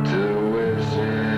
To within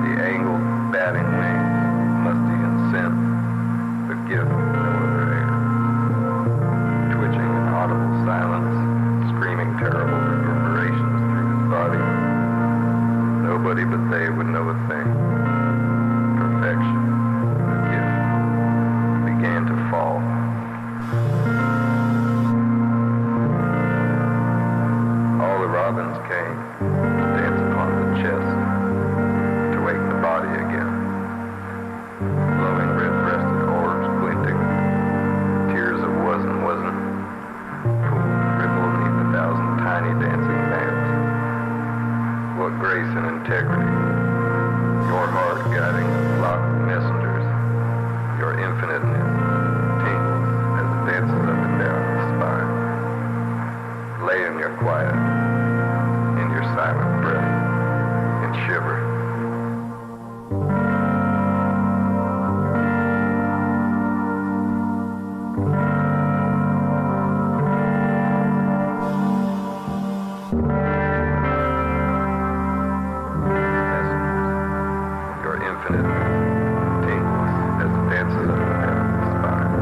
The angled batting wings, musty and scent, but gift no other your quiet, in your silent breath and shiver. Your infinite tingles as it dances up the heaven's spine.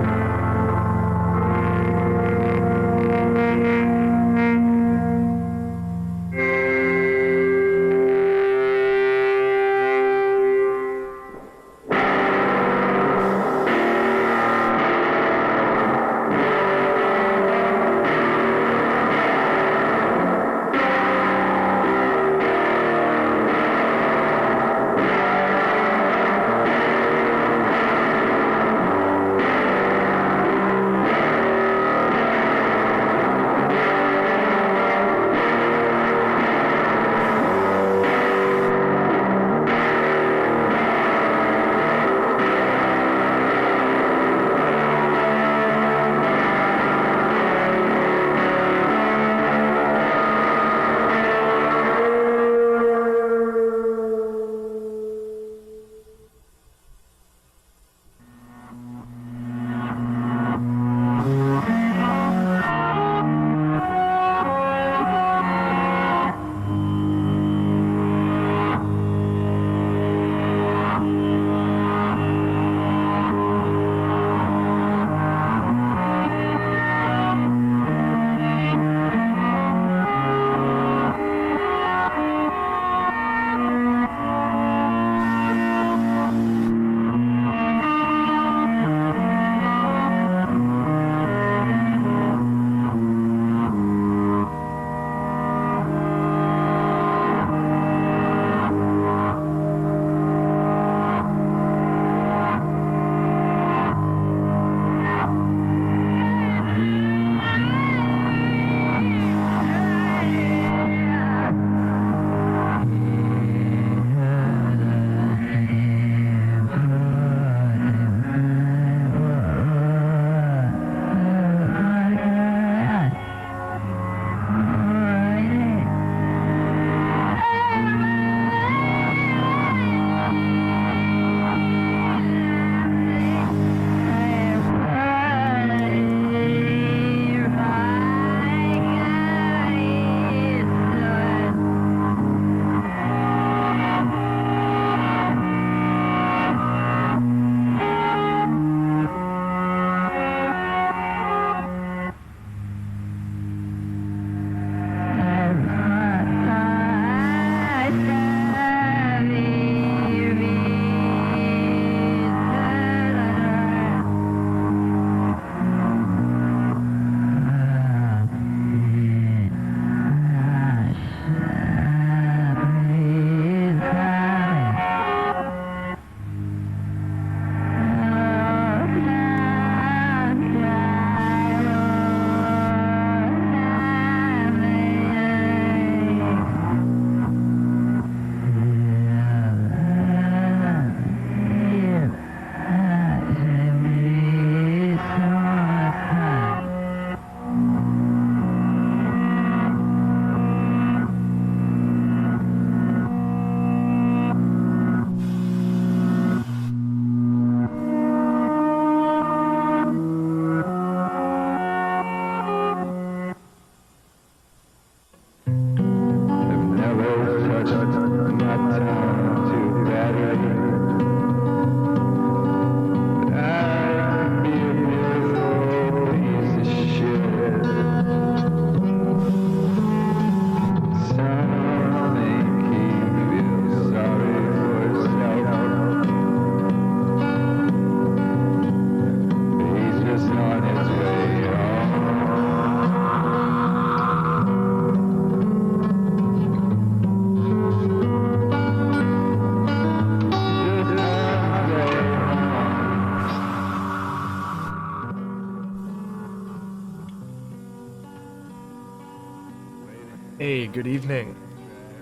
Hey, good evening.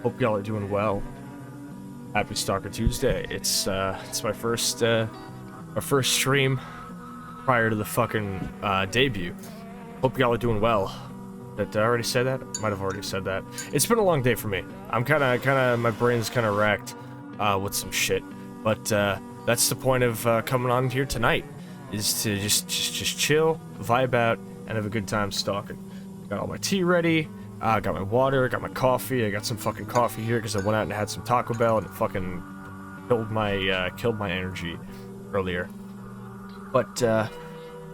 Hope y'all are doing well. Happy Stalker Tuesday. It's my first stream prior to the fucking debut. Hope y'all are doing well. Did I already say that? Might have already said that. It's been a long day for me. I'm my brain's kind of racked with some shit. But that's the point of coming on here tonight, is to just chill, vibe out, and have a good time stalking. Got all my tea ready. I got my water, got my coffee. I got some fucking coffee here because I went out and had some Taco Bell and it fucking killed my energy earlier. But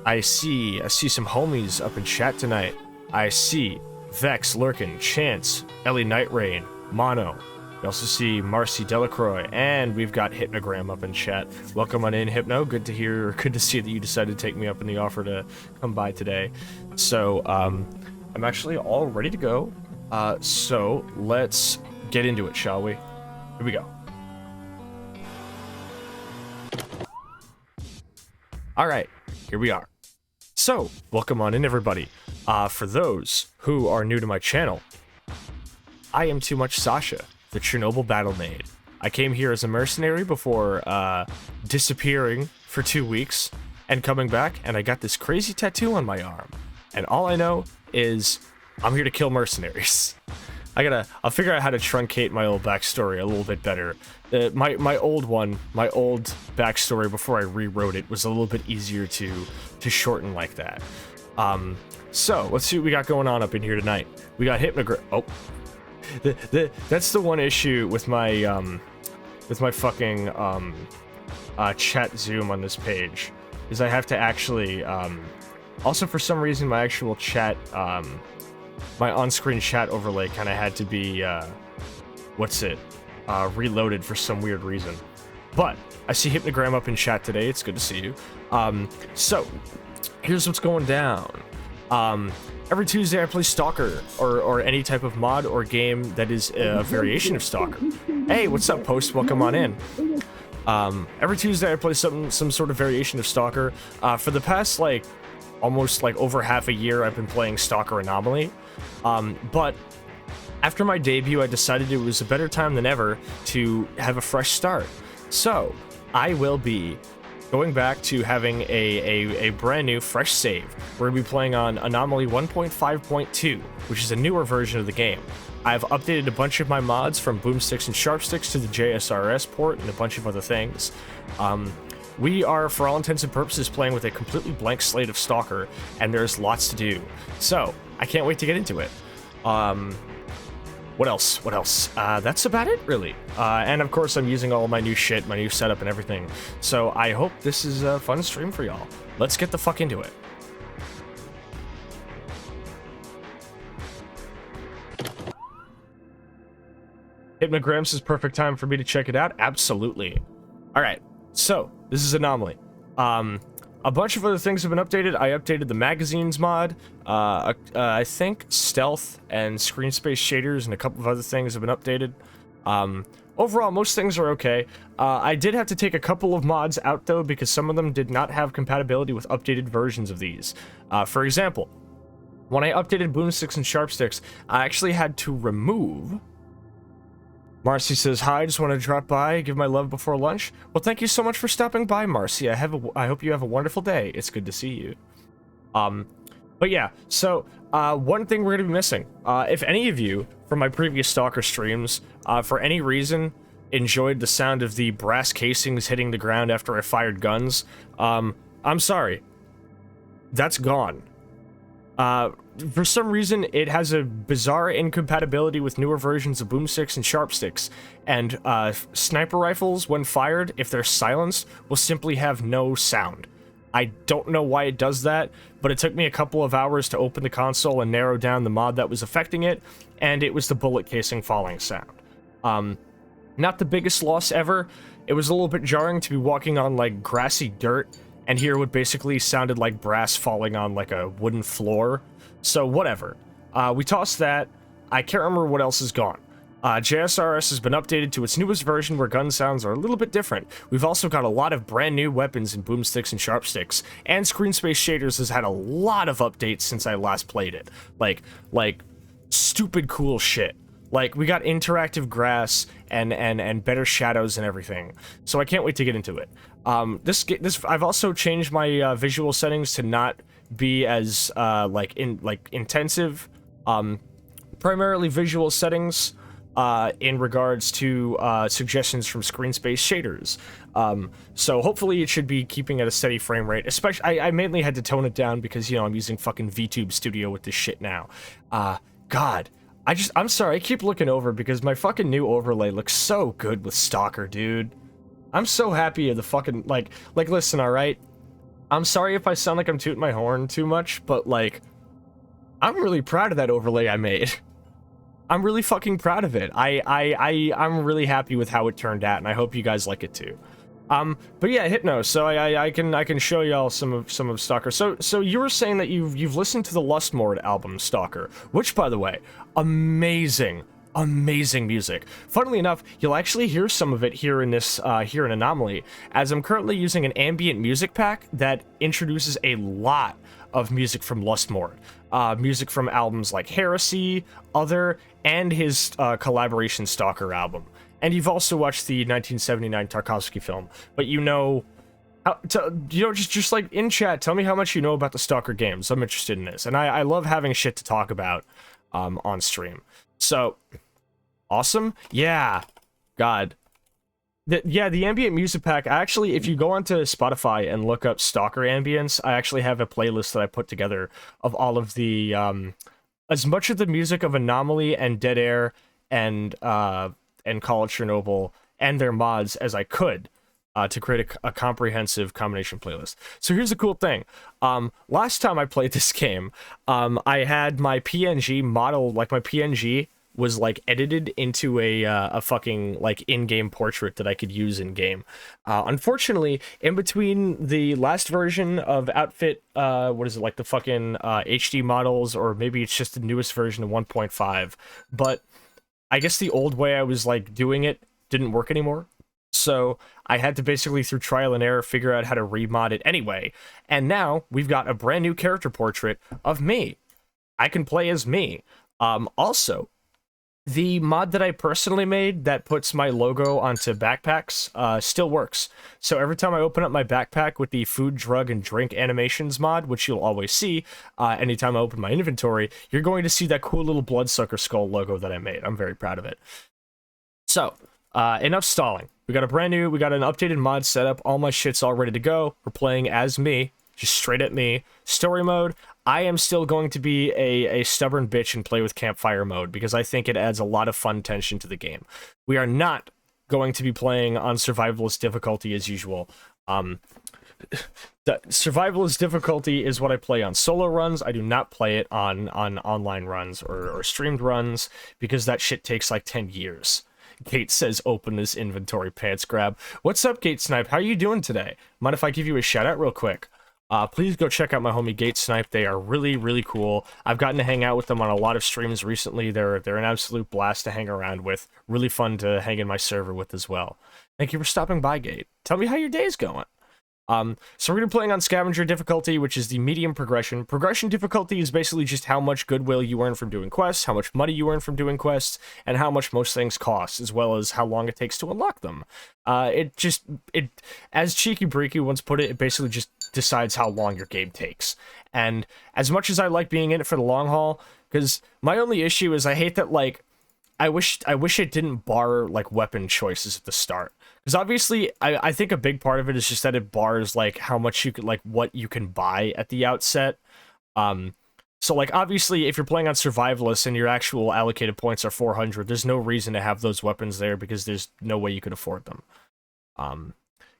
I see some homies up in chat tonight. I see Vex, Lurkin, Chance, Ellie Nightrain, Mono. We also see Marcy Delacroix, and we've got Hypnogram up in chat. Welcome on in, Hypno. Good to see that you decided to take me up in the offer to come by today. So, I'm actually all ready to go. So let's get into it, shall we? Here we go. All right, here we are. So, welcome on in, everybody. For those who are new to my channel, I am Too Much Sascha, the Chernobyl battle maid. I came here as a mercenary before disappearing for 2 weeks and coming back, and I got this crazy tattoo on my arm. And all I know is I'm here to kill mercenaries. I'll figure out how to truncate my old backstory a little bit better. My old backstory before I rewrote it was a little bit easier to shorten like that. So let's see what we got going on up in here tonight. We got Hypnogram. Oh, that's the one issue with my fucking chat zoom on this page, is I have to actually also for some reason my actual chat my on-screen chat overlay kind of had to be reloaded for some weird reason. But I see Hypnogram up in chat today. It's good to see you. So here's what's going down. Every Tuesday I play Stalker, or any type of mod or game that is a variation of Stalker. Hey, what's up, Post? Welcome on in. Every Tuesday I play some sort of variation of Stalker. For the past almost over half a year I've been playing Stalker Anomaly. But after my debut I decided it was a better time than ever to have a fresh start. So I will be going back to having a brand new fresh save. We're going to be playing on Anomaly 1.5.2, which is a newer version of the game. I've updated a bunch of my mods from boomsticks and sharpsticks to the JSRS port and a bunch of other things. We are, for all intents and purposes, playing with a completely blank slate of Stalker, and there's lots to do. So, I can't wait to get into it. What else? That's about it, really. And of course, I'm using all my new shit, my new setup and everything. So, I hope this is a fun stream for y'all. Let's get the fuck into it. Hypnograms is perfect time for me to check it out. Absolutely. All right. So, this is Anomaly. A bunch of other things have been updated. I updated the magazines mod. I think stealth and screen space shaders and a couple of other things have been updated. Overall, most things are okay. I did have to take a couple of mods out, though, because some of them did not have compatibility with updated versions of these. For example, when I updated boomsticks and sharpsticks, I actually had to remove... Marcy says, hi, just want to drop by, give my love before lunch. Well, thank you so much for stopping by, Marcy. I hope you have a wonderful day. It's good to see you. But yeah, so, one thing we're going to be missing. If any of you, from my previous Stalker streams, for any reason, enjoyed the sound of the brass casings hitting the ground after I fired guns, I'm sorry. That's gone. For some reason, it has a bizarre incompatibility with newer versions of boomsticks and sharpsticks, and sniper rifles, when fired, if they're silenced, will simply have no sound. I don't know why it does that, but it took me a couple of hours to open the console and narrow down the mod that was affecting it, and it was the bullet casing falling sound. Not the biggest loss ever. It was a little bit jarring to be walking on, grassy dirt, and hear what basically sounded like brass falling on, a wooden floor. So, whatever. We tossed that. I can't remember what else is gone. JSRS has been updated to its newest version where gun sounds are a little bit different. We've also got a lot of brand new weapons in boomsticks and sharpsticks, and Screen Space Shaders has had a lot of updates since I last played it. Like stupid cool shit. We got interactive grass and better shadows and everything. So I can't wait to get into it. I've also changed my visual settings to not be as intensive Primarily visual settings, in regards to suggestions from screen space shaders. So hopefully it should be keeping at a steady frame rate. Especially, I mainly had to tone it down because, you know, I'm using fucking VTube Studio with this shit now. God, I'm sorry, I keep looking over because my fucking new overlay looks so good with Stalker, dude. I'm so happy of the fucking, like, listen, alright? I'm sorry if I sound like I'm tooting my horn too much, but, like, I'm really proud of that overlay I made. I'm really fucking proud of it. I'm really happy with how it turned out, and I hope you guys like it too. But yeah, Hypno. So I can show y'all some of Stalker. So you were saying that you've listened to the Lustmord album Stalker, which, by the way, amazing music. Funnily enough, you'll actually hear some of it here in this here in Anomaly, as I'm currently using an ambient music pack that introduces a lot of music from Lustmord. Music from albums like Heresy, Other, and his collaboration Stalker album. And you've also watched the 1979 Tarkovsky film, but you know, just like in chat, tell me how much you know about the Stalker games. I'm interested in this, and I love having shit to talk about on stream. So, awesome, yeah, God. The ambient music pack, actually, if you go onto Spotify and look up Stalker ambience, I actually have a playlist that I put together of all of the, as much of the music of Anomaly and Dead Air and Call of Chernobyl and their mods as I could, to create a comprehensive combination playlist. So here's the cool thing. Last time I played this game, I had my PNG model, like my PNG was like edited into a fucking like in-game portrait that I could use in game. Unfortunately, in between the last version of Outfit, what is it, like the fucking HD models, or maybe it's just the newest version of 1.5, but I guess the old way I was like doing it didn't work anymore. So I had to basically, through trial and error, figure out how to remod it anyway. And now we've got a brand new character portrait of me. I can play as me. Also, the mod that I personally made that puts my logo onto backpacks still works. So every time I open up my backpack with the food, drug, and drink animations mod, which you'll always see, anytime I open my inventory, you're going to see that cool little bloodsucker skull logo that I made. I'm very proud of it. So, enough stalling. We got an updated mod setup. All my shit's all ready to go. We're playing as me, just straight at me. Story mode, I am still going to be a stubborn bitch and play with campfire mode because I think it adds a lot of fun tension to the game. We are not going to be playing on survivalist difficulty as usual. The survivalist difficulty is what I play on solo runs. I do not play it on online runs or streamed runs because that shit takes like 10 years. Gate says, open this inventory, pants grab. What's up, Gate Snipe? How are you doing today? Mind if I give you a shout out real quick? Please go check out my homie Gate Snipe. They are really, really cool. I've gotten to hang out with them on a lot of streams recently. They're an absolute blast to hang around with. Really fun to hang in my server with as well. Thank you for stopping by, Gate. Tell me how your day's going. So we're going to be playing on Scavenger difficulty, which is the medium progression. Progression difficulty is basically just how much goodwill you earn from doing quests, how much money you earn from doing quests, and how much most things cost, as well as how long it takes to unlock them. As Cheeky Breaky once put it, it basically just decides how long your game takes. And as much as I like being in it for the long haul, because my only issue is I hate that, like, I wish it didn't bar, like, weapon choices at the start. Because obviously, I think a big part of it is just that it bars, like, how much you could, like, what you can buy at the outset. So, like, obviously, if you're playing on Survivalist and your actual allocated points are 400, there's no reason to have those weapons there because there's no way you could afford them.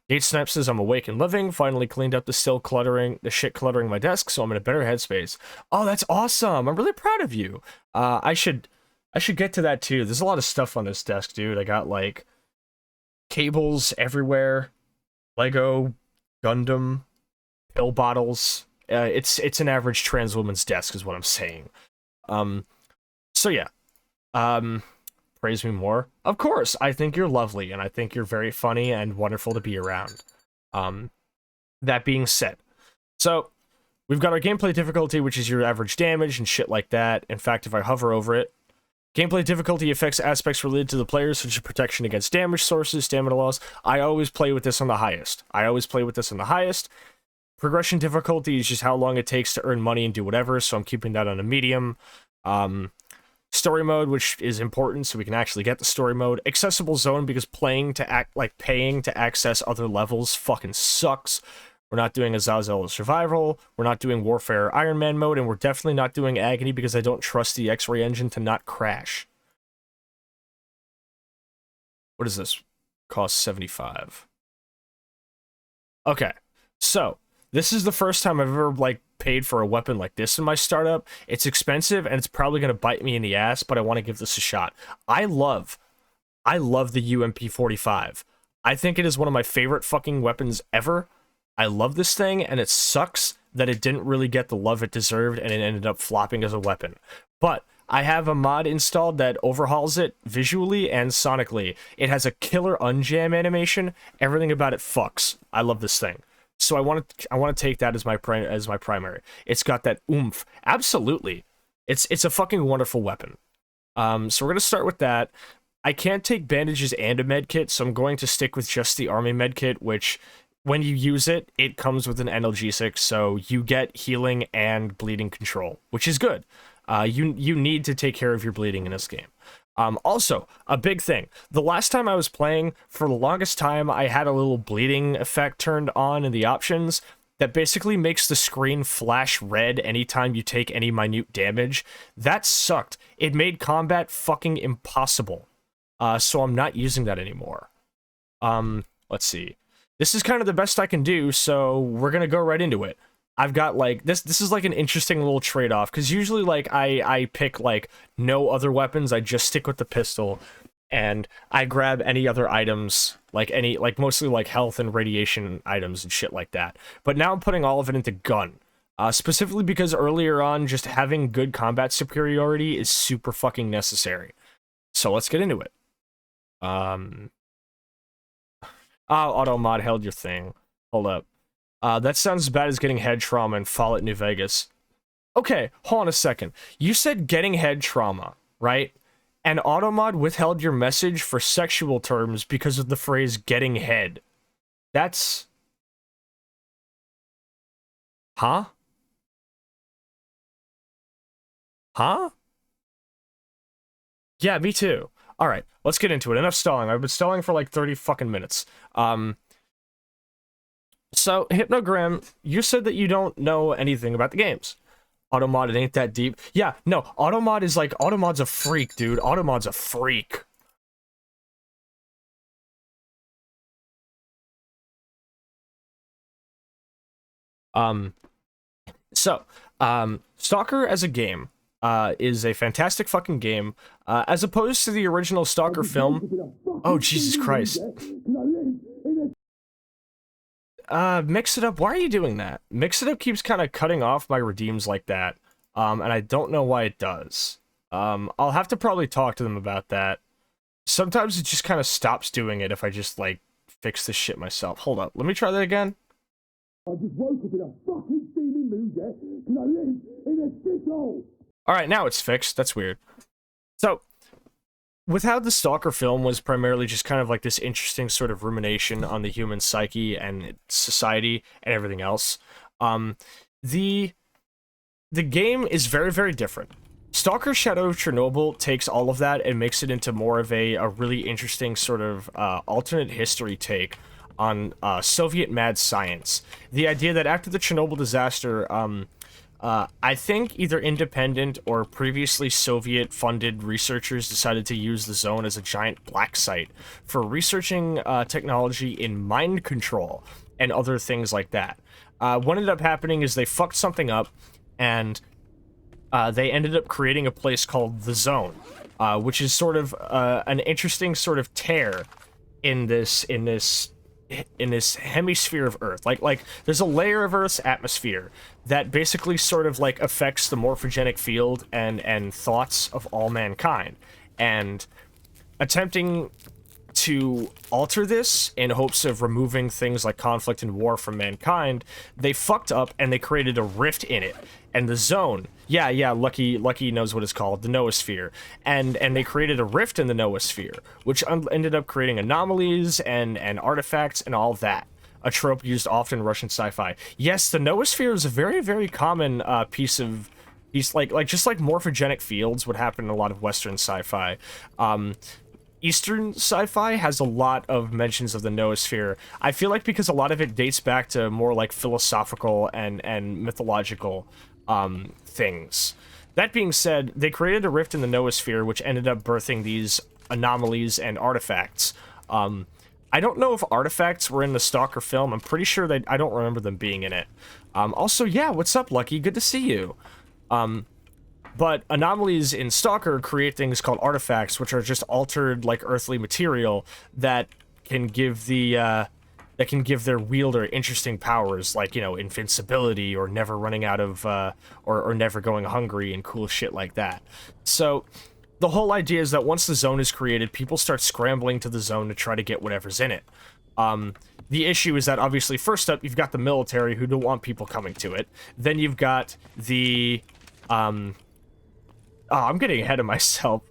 Gate Snipe says, I'm awake and living, finally cleaned up the shit cluttering my desk, so I'm in a better headspace. Oh, that's awesome! I'm really proud of you! I should get to that too. There's a lot of stuff on this desk, dude. I got, like, cables everywhere, Lego, Gundam, pill bottles. It's an average trans woman's desk is what I'm saying. So yeah. Praise me more. Of course, I think you're lovely, and I think you're very funny and wonderful to be around. That being said, so we've got our gameplay difficulty, which is your average damage and shit like that. In fact, if I hover over it, gameplay difficulty affects aspects related to the player, such as protection against damage sources, stamina loss. I always play with this on the highest. Progression difficulty is just how long it takes to earn money and do whatever, so I'm keeping that on a medium. Story mode, which is important so we can actually get the story mode. Accessible zone, because paying to access other levels fucking sucks. We're not doing Azazel Survival, we're not doing Warfare Iron Man mode, and we're definitely not doing Agony because I don't trust the X-Ray engine to not crash. What is this? Cost 75. Okay, so this is the first time I've ever paid for a weapon like this in my startup. It's expensive and it's probably gonna bite me in the ass, but I want to give this a shot. I love the UMP45. I think it is one of my favorite fucking weapons ever. I love this thing, and it sucks that it didn't really get the love it deserved and it ended up flopping as a weapon. But I have a mod installed that overhauls it visually and sonically. It has a killer unjam animation. Everything about it fucks. I love this thing. So I want to take that as my primary. It's got that oomph. Absolutely. It's a fucking wonderful weapon. So we're going to start with that. I can't take bandages and a med kit, so I'm going to stick with just the army med kit, which when you use it, it comes with an analgesic, so you get healing and bleeding control, which is good. You need to take care of your bleeding in this game. Also, a big thing. The last time I was playing, for the longest time, I had a little bleeding effect turned on in the options that basically makes the screen flash red anytime you take any minute damage. That sucked. It made combat fucking impossible. So I'm not using that anymore. Let's see. This is kind of the best I can do, so we're gonna go right into it. I've got this is an interesting little trade-off, because usually I pick no other weapons. I just stick with the pistol, and I grab any other items, mostly health and radiation items and shit like that. But now I'm putting all of it into gun. Specifically because earlier on, just having good combat superiority is super fucking necessary. So let's get into it. Auto mod held your thing. Hold up. That sounds as bad as getting head trauma in Fallout New Vegas. Okay, hold on a second. You said getting head trauma, right? And Automod withheld your message for sexual terms because of the phrase getting head. That's... Huh? Huh? Yeah, me too. Alright, let's get into it. Enough stalling. I've been stalling for 30 fucking minutes. So, Hypnogram, you said that you don't know anything about the games. Automod, it ain't that deep. Yeah, no, Automod is Automod's a freak, dude. Automod's a freak. Stalker as a game, is a fantastic fucking game, as opposed to the original Stalker film. Oh, Jesus Christ. Mix It Up, why are you doing that? Mix It Up keeps kind of cutting off my redeems like that, and I don't know why it does. I'll have to probably talk to them about that. Sometimes it just kind of stops doing it if I just, fix this shit myself. Hold up, let me try that again. I just woke up in a fucking steaming mood, yeah, because I live in a shithole. Alright, now it's fixed. That's weird. So, with how the Stalker film was primarily just kind of this interesting sort of rumination on the human psyche and society and everything else, the game is very, very different. Stalker Shadow of Chernobyl takes all of that and makes it into more of a really interesting sort of alternate history take on Soviet mad science. The idea that after the Chernobyl disaster, I think either independent or previously Soviet-funded researchers decided to use the zone as a giant black site for researching technology in mind control and other things like that. What ended up happening is they fucked something up, and they ended up creating a place called the Zone, which is sort of an interesting sort of tear in this hemisphere of Earth. There's a layer of Earth's atmosphere that basically sort of affects the morphogenic field and thoughts of all mankind, and attempting to alter this in hopes of removing things like conflict and war from mankind, they fucked up and they created a rift in it. And the zone, yeah, Lucky knows what it's called, the noosphere. And they created a rift in the noosphere, which ended up creating anomalies and artifacts and all that. A trope used often in Russian sci-fi. Yes, the noosphere is a very, very common piece of These just like morphogenic fields would happen in a lot of Western sci-fi. Eastern sci-fi has a lot of mentions of the noosphere. I feel like because a lot of it dates back to more like philosophical and mythological things. That being said, they created a rift in the noosphere, which ended up birthing these anomalies and artifacts. I don't know if artifacts were in the Stalker film. I'm pretty sure that I don't remember them being in it. Also, yeah, what's up, Lucky? Good to see you. But anomalies in Stalker create things called artifacts, which are just altered, like, earthly material that can give their wielder interesting powers, like, you know, invincibility or never running out of, or never going hungry and cool shit like that. So the whole idea is that once the zone is created, people start scrambling to the zone to try to get whatever's in it. The issue is that, obviously, first up, you've got the military who don't want people coming to it. Then you've got the, oh, I'm getting ahead of myself.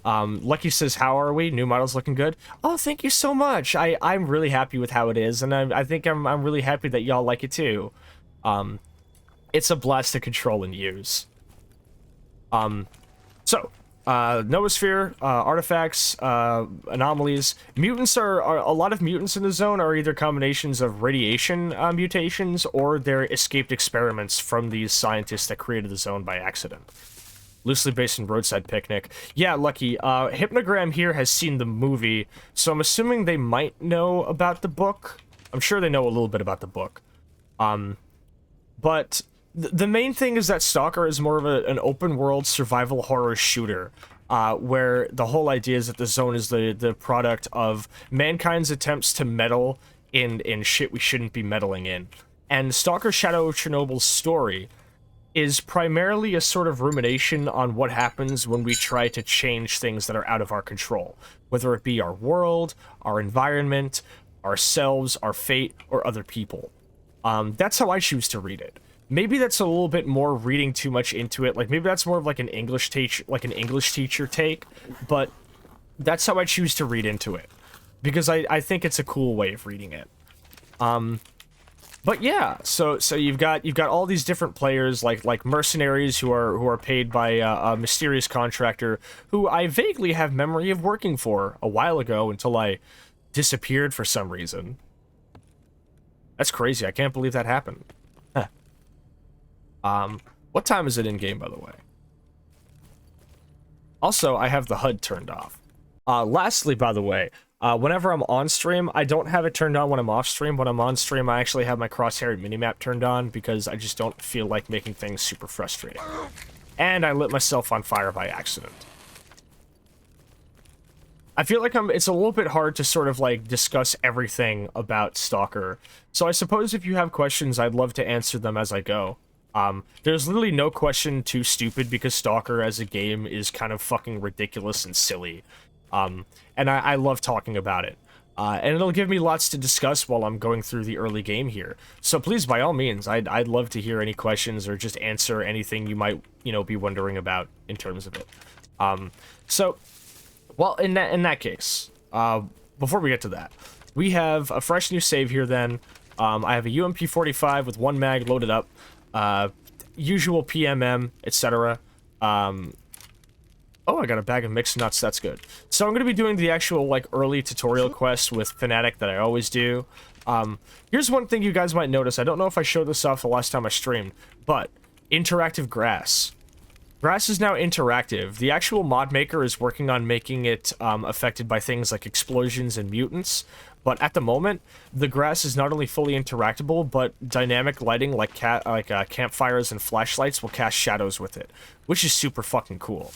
Lucky says, how are we? New model's looking good. Oh, thank you so much. I'm really happy with how it is, and I think I'm really happy that y'all like it too. It's a blast to control and use. Noosphere, artifacts, anomalies. Mutants are a lot of mutants in the zone are either combinations of radiation mutations or they're escaped experiments from these scientists that created the zone by accident. Loosely based in Roadside Picnic. Yeah, Lucky, Hypnogram here has seen the movie, so I'm assuming they might know about the book. I'm sure they know a little bit about the book. But the main thing is that Stalker is more of an open-world survival horror shooter, where the whole idea is that the zone is the product of mankind's attempts to meddle in shit we shouldn't be meddling in. And Stalker Shadow of Chernobyl's story is primarily a sort of rumination on what happens when we try to change things that are out of our control, whether it be our world, our environment, ourselves, our fate, or other people. That's how I choose to read it. Maybe that's a little bit more reading too much into it. Like, maybe that's more of like an English teacher take, but that's how I choose to read into it, because I think it's a cool way of reading it. But yeah, so you've got all these different players like mercenaries who are paid by a mysterious contractor who I vaguely have memory of working for a while ago until I disappeared for some reason. That's crazy. I can't believe that happened. Huh. What time is it in game, by the way? Also, I have the HUD turned off. Lastly, by the way, whenever I'm on stream, I don't have it turned on when I'm off stream. When I'm on stream, I actually have my crosshair minimap turned on because I just don't feel like making things super frustrating. And I lit myself on fire by accident. I feel like it's a little bit hard to sort of like discuss everything about Stalker. So I suppose if you have questions, I'd love to answer them as I go. There's literally no question too stupid because Stalker as a game is kind of fucking ridiculous and silly. And I love talking about it. And it'll give me lots to discuss while I'm going through the early game here. So please, by all means, I'd love to hear any questions or just answer anything you might, be wondering about in terms of it. Well, in that case, before we get to that, we have a fresh new save here then. I have a UMP-45 with 1 mag loaded up, usual PMM, etc. Oh, I got a bag of mixed nuts, that's good. So I'm going to be doing the actual, like, early tutorial quest with Fnatic that I always do. Here's one thing you guys might notice. I don't know if I showed this off the last time I streamed, but interactive grass. Grass is now interactive. The actual mod maker is working on making it affected by things like explosions and mutants, but at the moment, the grass is not only fully interactable, but dynamic lighting like campfires and flashlights will cast shadows with it, which is super fucking cool.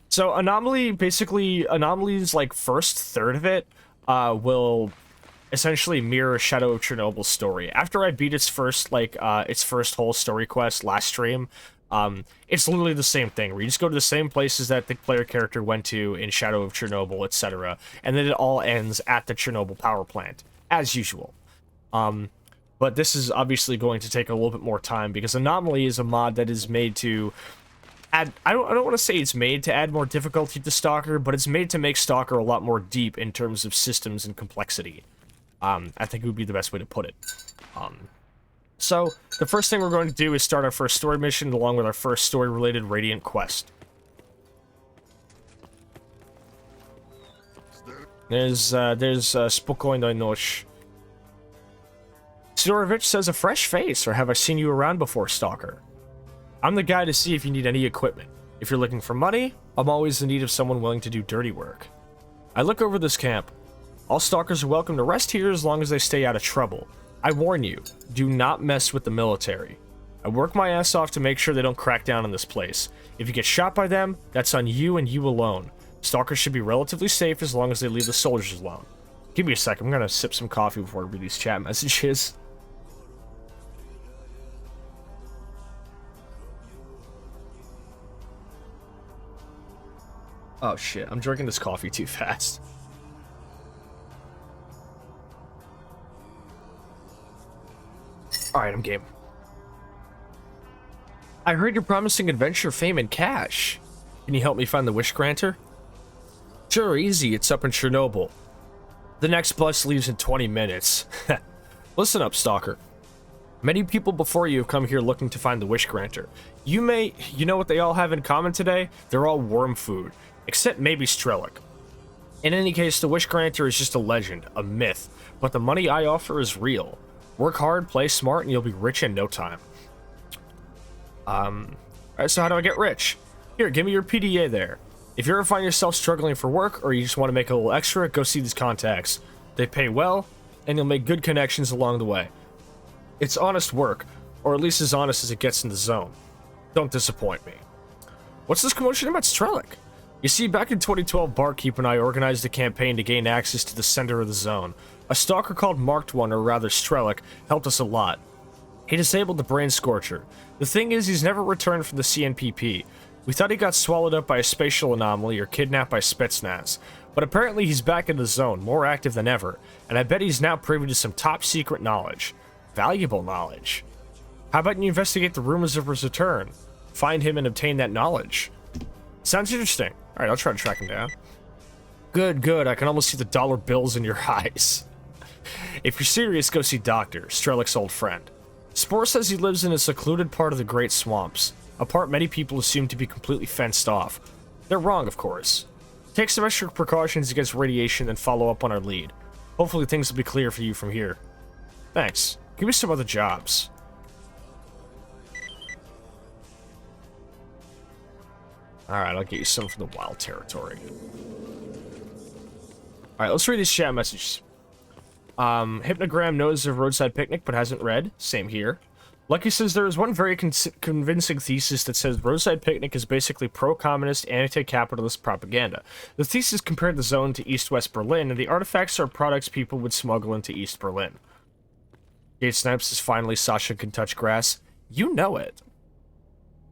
So Anomaly's like first third of it will essentially mirror Shadow of Chernobyl's story. After I beat its first whole story quest last stream, it's literally the same thing, where you just go to the same places that the player character went to in Shadow of Chernobyl, etc., and then it all ends at the Chernobyl power plant, as usual. But this is obviously going to take a little bit more time, because Anomaly is a mod that is made to add, I don't want to say it's made to add more difficulty to Stalker, but it's made to make Stalker a lot more deep in terms of systems and complexity. I think it would be the best way to put it. So, the first thing we're going to do is start our first story mission along with our first story-related Radiant quest. There's Spokojna Noc. Sidorovich says, a fresh face, or have I seen you around before, Stalker? I'm the guy to see if you need any equipment. If you're looking for money, I'm always in need of someone willing to do dirty work. I look over this camp. All stalkers are welcome to rest here as long as they stay out of trouble. I warn you, do not mess with the military. I work my ass off to make sure they don't crack down on this place. If you get shot by them, that's on you and you alone. Stalkers should be relatively safe as long as they leave the soldiers alone. Give me a second, I'm gonna sip some coffee before I read these chat messages. Oh shit, I'm drinking this coffee too fast. Alright, I'm game. I heard you're promising adventure, fame, and cash. Can you help me find the wish granter? Sure, easy, it's up in Chernobyl. The next bus leaves in 20 minutes. Listen up, Stalker. Many people before you have come here looking to find the wish granter. You know what they all have in common today? They're all worm food. Except maybe Strelick. In any case, the wish granter is just a legend, a myth, but the money I offer is real. Work hard, play smart, and you'll be rich in no time. Alright, so how do I get rich? Here, give me your PDA there. If you ever find yourself struggling for work, or you just want to make a little extra, go see these contacts. They pay well, and you'll make good connections along the way. It's honest work, or at least as honest as it gets in the zone. Don't disappoint me. What's this commotion about Strelick? You see, back in 2012, Barkeep and I organized a campaign to gain access to the center of the zone. A stalker called Marked One, or rather Strelick, helped us a lot. He disabled the Brain Scorcher. The thing is, he's never returned from the CNPP. We thought he got swallowed up by a spatial anomaly or kidnapped by Spetsnaz. But apparently he's back in the zone, more active than ever, and I bet he's now privy to some top-secret knowledge. Valuable knowledge. How about you investigate the rumors of his return? Find him and obtain that knowledge. Sounds interesting. Alright, I'll try to track him down. Good, good. I can almost see the dollar bills in your eyes. If you're serious, go see Doctor, Strelick's old friend. Spore says he lives in a secluded part of the Great Swamps, a part many people assume to be completely fenced off. They're wrong, of course. Take some extra precautions against radiation and follow up on our lead. Hopefully things will be clear for you from here. Thanks. Give me some other jobs. Alright, I'll get you some from the wild territory. Alright, let's read these chat messages. Hypnogram knows of Roadside Picnic, but hasn't read. Same here. Lucky says there is one very convincing thesis that says Roadside Picnic is basically pro-communist, anti-capitalist propaganda. The thesis compared the zone to East-West Berlin, and the artifacts are products people would smuggle into East Berlin. Gate Snipes says finally Sascha can touch grass. You know it.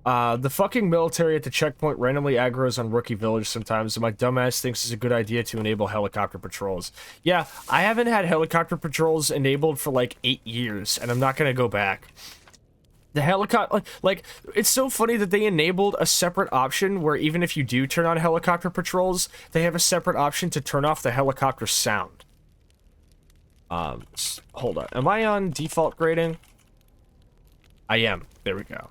The fucking military at the checkpoint randomly aggroes on Rookie Village sometimes, and my dumbass thinks it's a good idea to enable helicopter patrols. Yeah, I haven't had helicopter patrols enabled for like 8 years, and I'm not gonna go back. The helicopter, like, it's so funny that they enabled a separate option where even if you do turn on helicopter patrols, they have a separate option to turn off the helicopter sound. Hold on. Am I on default grading? I am. There we go.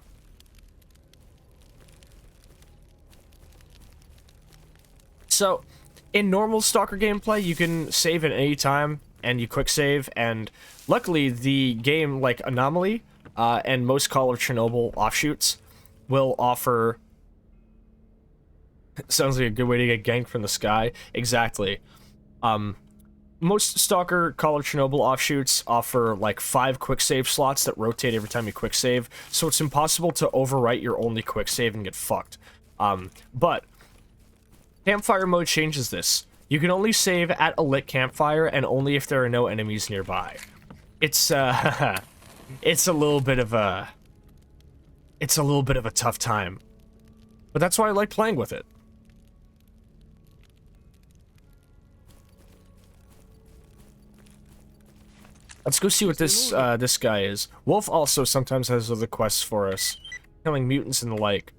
So, in normal Stalker gameplay, you can save at any time, and you quick save, and luckily the game, like Anomaly, and most Call of Chernobyl offshoots, will offer... Sounds like a good way to get ganked from the sky. Exactly. Most Stalker Call of Chernobyl offshoots offer, like, 5 quick save slots that rotate every time you quick save, so it's impossible to overwrite your only quick save and get fucked. But... Campfire mode changes this. You can only save at a lit campfire and only if there are no enemies nearby. It's it's a little bit of a tough time. But that's why I like playing with it. Let's go see what this this guy is. Wolf also sometimes has other quests for us, killing mutants and the like.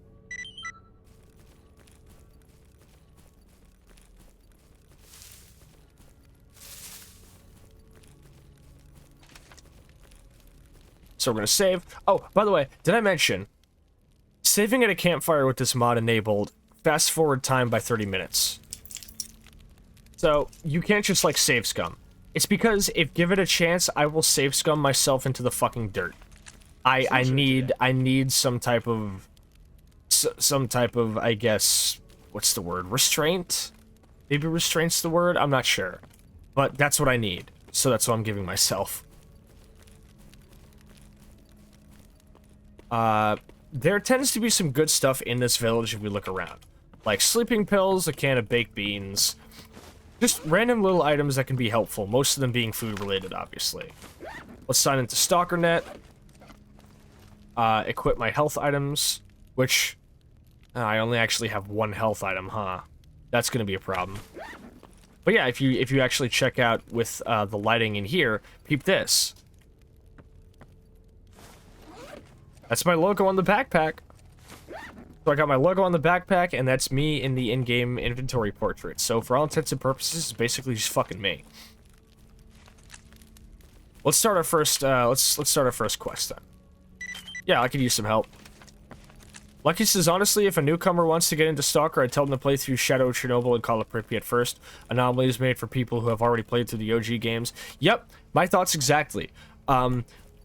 So we're gonna save. Oh, by the way, did I mention saving at a campfire with this mod enabled fast forward time by 30 minutes. So you can't just like save scum. It's because if given a chance, I will save scum myself into the fucking dirt. I need some type of I guess, what's the word? Restraint? Maybe restraint's the word? I'm not sure. But that's what I need. So that's what I'm giving myself. There tends to be some good stuff in this village if we look around. Like sleeping pills, a can of baked beans. Just random little items that can be helpful, most of them being food related, obviously. Let's sign into STALKER. Equip my health items, which I only actually have one health item, huh? That's gonna be a problem. But yeah, if you actually check out with the lighting in here, peep this. That's my logo on the backpack. So I got my logo on the backpack, and that's me in the in-game inventory portrait. So for all intents and purposes, it's basically just fucking me. Let's start our first. Let's start our first quest then. Yeah, I could use some help. Lucky says, honestly, if a newcomer wants to get into Stalker, I'd tell them to play through Shadow of Chernobyl and call it Pripyat first. Anomaly is made for people who have already played through the OG games. Yep, my thoughts exactly.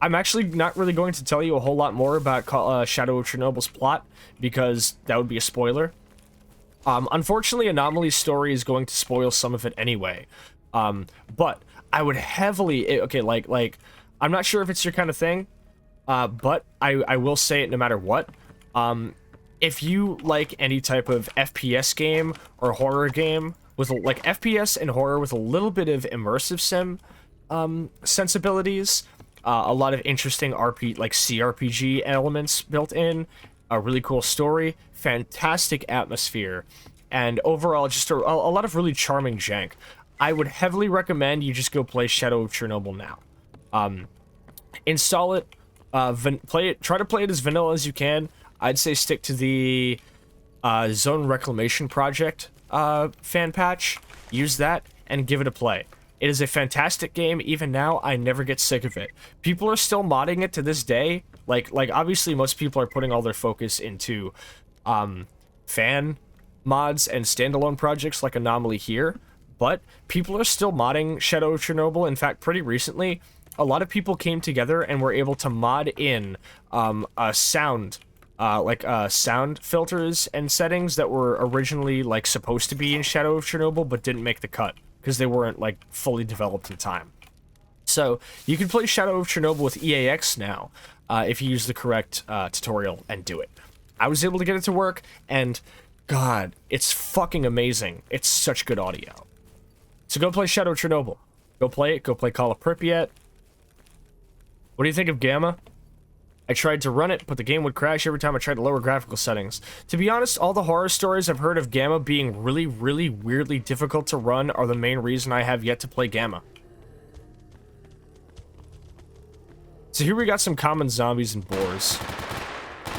I'm actually not really going to tell you a whole lot more about Shadow of Chernobyl's plot, because that would be a spoiler. Unfortunately, Anomaly's story is going to spoil some of it anyway. But I would heavily... Okay, like, I'm not sure if it's your kind of thing, but I will say it no matter what. If you like any type of FPS game or horror game, with like FPS and horror with a little bit of immersive sim sensibilities, a lot of interesting CRPG elements built in, a really cool story, fantastic atmosphere, and overall just a lot of really charming jank. I would heavily recommend you just go play Shadow of Chernobyl now. Install it, play it, try to play it as vanilla as you can. I'd say stick to the Zone Reclamation Project fan patch, use that, and give it a play. It is a fantastic game. Even now, I never get sick of it. People are still modding it to this day. Like obviously, most people are putting all their focus into fan mods and standalone projects like Anomaly here, but people are still modding Shadow of Chernobyl. In fact, pretty recently, a lot of people came together and were able to mod in sound filters and settings that were originally like supposed to be in Shadow of Chernobyl but didn't make the cut because they weren't like fully developed in time. So you can play Shadow of Chernobyl with EAX now if you use the correct tutorial and do it. I was able to get it to work, and God, it's fucking amazing. It's such good audio. So go play Shadow of Chernobyl. Go play it. Go play Call of Pripyat. What do you think of Gamma? I tried to run it, but the game would crash every time I tried to lower graphical settings. To be honest, all the horror stories I've heard of Gamma being really, really weirdly difficult to run are the main reason I have yet to play Gamma. So here we got some common zombies and boars.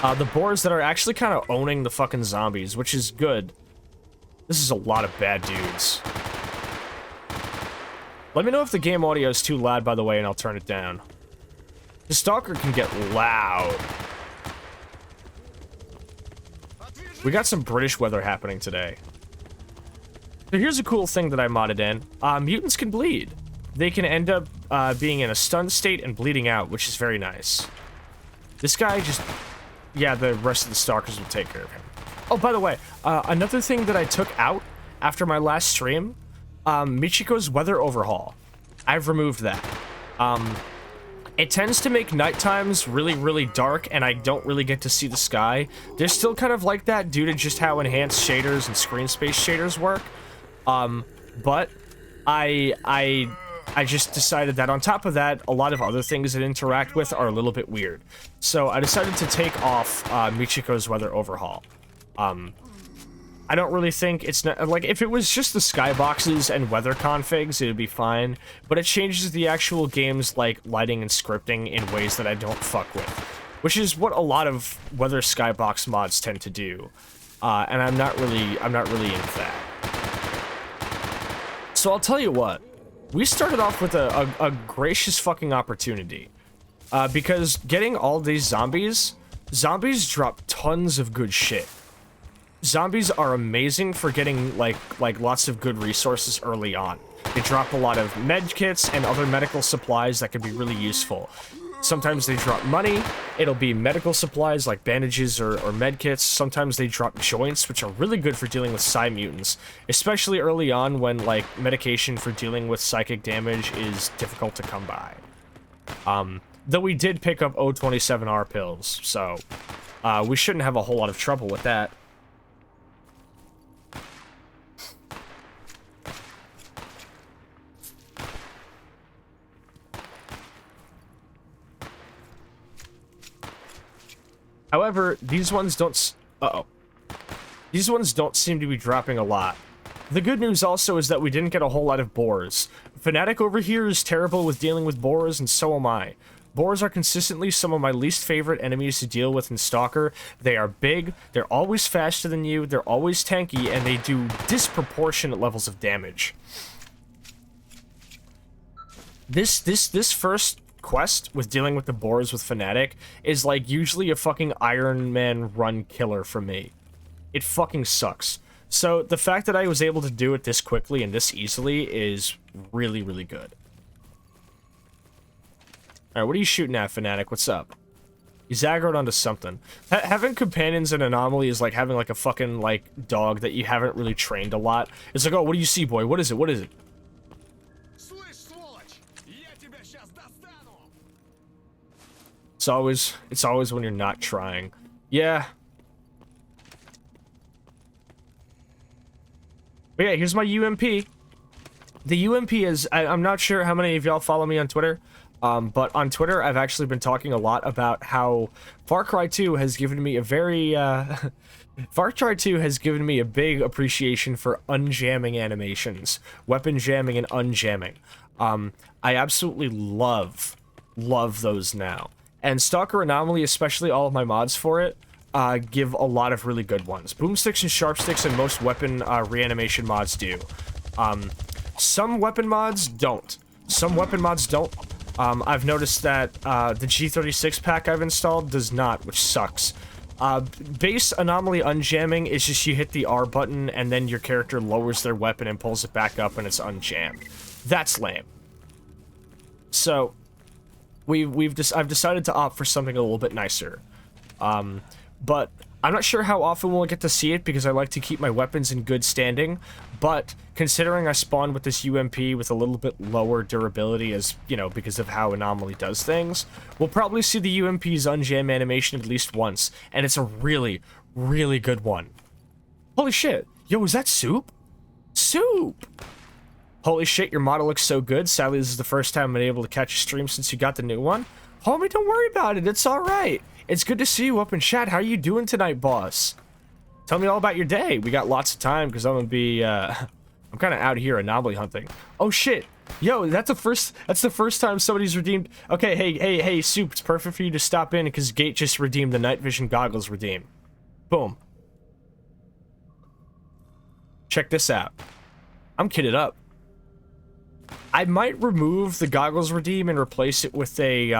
The boars that are actually kind of owning the fucking zombies, which is good. This is a lot of bad dudes. Let me know if the game audio is too loud, by the way, and I'll turn it down. The Stalker can get loud. We got some British weather happening today. So here's a cool thing that I modded in. Mutants can bleed. They can end up being in a stunned state and bleeding out, which is very nice. This guy just... Yeah, the rest of the Stalkers will take care of him. Oh, by the way, another thing that I took out after my last stream, Michiko's weather overhaul. I've removed that. It tends to make night times really, really dark, and I don't really get to see the sky. They're still kind of like that due to just how enhanced shaders and screen space shaders work. But I just decided that on top of that, a lot of other things that interact with are a little bit weird. So I decided to take off Michiko's weather overhaul. I don't really think it's not, like, if it was just the skyboxes and weather configs, it would be fine, but it changes the actual game's, like, lighting and scripting in ways that I don't fuck with, which is what a lot of weather skybox mods tend to do, and I'm not really into that. So I'll tell you what, we started off with a gracious fucking opportunity. because getting all these zombies drop tons of good shit. Zombies are amazing for getting like lots of good resources early on. They drop a lot of med kits and other medical supplies that can be really useful. Sometimes they drop money. It'll be medical supplies like bandages or med kits. Sometimes they drop joints, which are really good for dealing with psi mutants, especially early on when like medication for dealing with psychic damage is difficult to come by. Though we did pick up O27R pills, so we shouldn't have a whole lot of trouble with that. However, these ones don't... These ones don't seem to be dropping a lot. The good news also is that we didn't get a whole lot of boars. Fnatic over here is terrible with dealing with boars, and so am I. Boars are consistently some of my least favorite enemies to deal with in Stalker. They are big, they're always faster than you, they're always tanky, and they do disproportionate levels of damage. This first quest with dealing with the boars with Fnatic is like usually a fucking Iron Man run killer for me. It fucking sucks. So the fact that I was able to do it this quickly and this easily is really, really good. Alright, what are you shooting at, Fnatic? What's up? He's aggroed onto something. Having companions in Anomaly is like having like a fucking like dog that you haven't really trained a lot. It's like, oh, what do you see, boy? What is it? What is it? It's always when you're not trying. Yeah. But yeah, here's my UMP. The UMP is, I'm not sure how many of y'all follow me on Twitter, but on Twitter I've actually been talking a lot about how Far Cry 2 has given me a very, Far Cry 2 has given me a big appreciation for unjamming animations, weapon jamming and unjamming. I absolutely love those now. And Stalker Anomaly, especially all of my mods for it, give a lot of really good ones. Boomsticks and Sharpsticks and most weapon reanimation mods do. Some weapon mods don't. Some weapon mods don't. I've noticed that the G36 pack I've installed does not, which sucks. Base Anomaly unjamming is just you hit the R button and then your character lowers their weapon and pulls it back up and it's unjammed. That's lame. So I've decided to opt for something a little bit nicer. But I'm not sure how often we'll get to see it because I like to keep my weapons in good standing, but considering I spawned with this UMP with a little bit lower durability as, you know, because of how Anomaly does things, we'll probably see the UMP's unjam animation at least once, and it's a really, really good one. Holy shit. Yo, is that Soup? Soup! Holy shit, your model looks so good. Sadly, this is the first time I've been able to catch a stream since you got the new one. Homie, don't worry about it. It's alright. It's good to see you up in chat. How are you doing tonight, boss? Tell me all about your day. We got lots of time because I'm gonna be, I'm kind of out here anomaly hunting. Oh shit. Yo, that's the first time somebody's redeemed. Okay, hey, Soup, it's perfect for you to stop in because Gate just redeemed the night vision goggles redeem. Boom. Check this out. I'm kitted up. I might remove the goggles redeem and replace it with a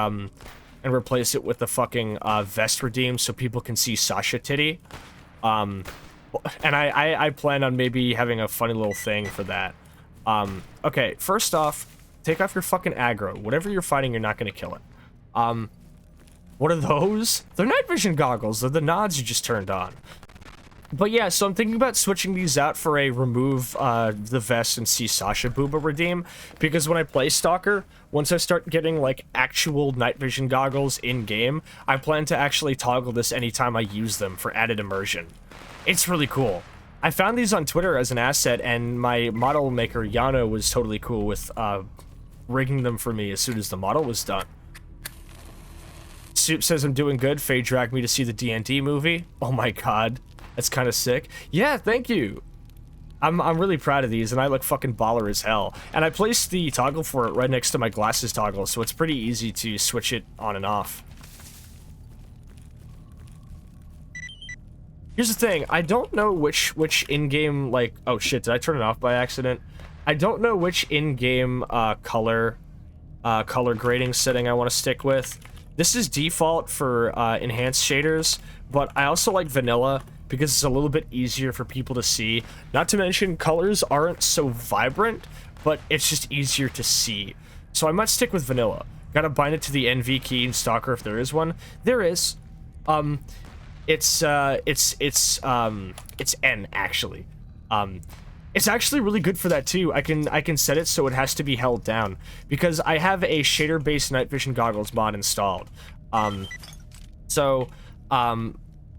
fucking vest redeem so people can see Sascha titty. And I plan on maybe having a funny little thing for that. Okay, first off, take off your fucking aggro. Whatever you're fighting, you're not gonna kill it. What are those? They're night vision goggles. They're the nods you just turned on. But yeah, so I'm thinking about switching these out for a remove the vest and see Sascha booba redeem, because when I play Stalker, once I start getting like actual night vision goggles in game, I plan to actually toggle this anytime I use them for added immersion. It's really cool. I found these on Twitter as an asset, and my model maker Yano was totally cool with rigging them for me as soon as the model was done. Soup says I'm doing good. Faye dragged me to see the D&D movie. Oh my god. That's kind of sick. Yeah, thank you. I'm really proud of these, and I look fucking baller as hell. And I placed the toggle for it right next to my glasses toggle, so it's pretty easy to switch it on and off. Here's the thing, I don't know which in-game, like... Oh shit, did I turn it off by accident? I don't know which in-game color grading setting I want to stick with. This is default for enhanced shaders, but I also like vanilla because it's a little bit easier for people to see. Not to mention, colors aren't so vibrant, but it's just easier to see. So I might stick with vanilla. Gotta bind it to the NV key in Stalker if there is one. There is. It's N actually. It's actually really good for that too. I can set it so it has to be held down because I have a shader-based night vision goggles mod installed. I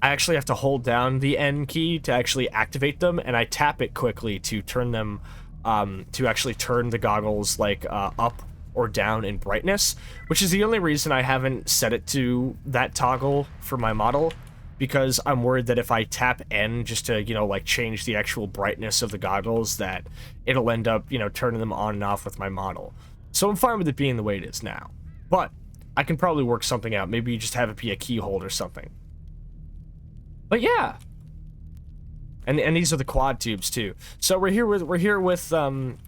actually have to hold down the N key to actually activate them, and I tap it quickly to turn them, to actually turn the goggles like up or down in brightness, which is the only reason I haven't set it to that toggle for my model, because I'm worried that if I tap N just to, you know, like change the actual brightness of the goggles, that it'll end up, you know, turning them on and off with my model. So I'm fine with it being the way it is now, but I can probably work something out. Maybe you just have it be a keyhole or something. But yeah. And these are the quad tubes too. So we're here with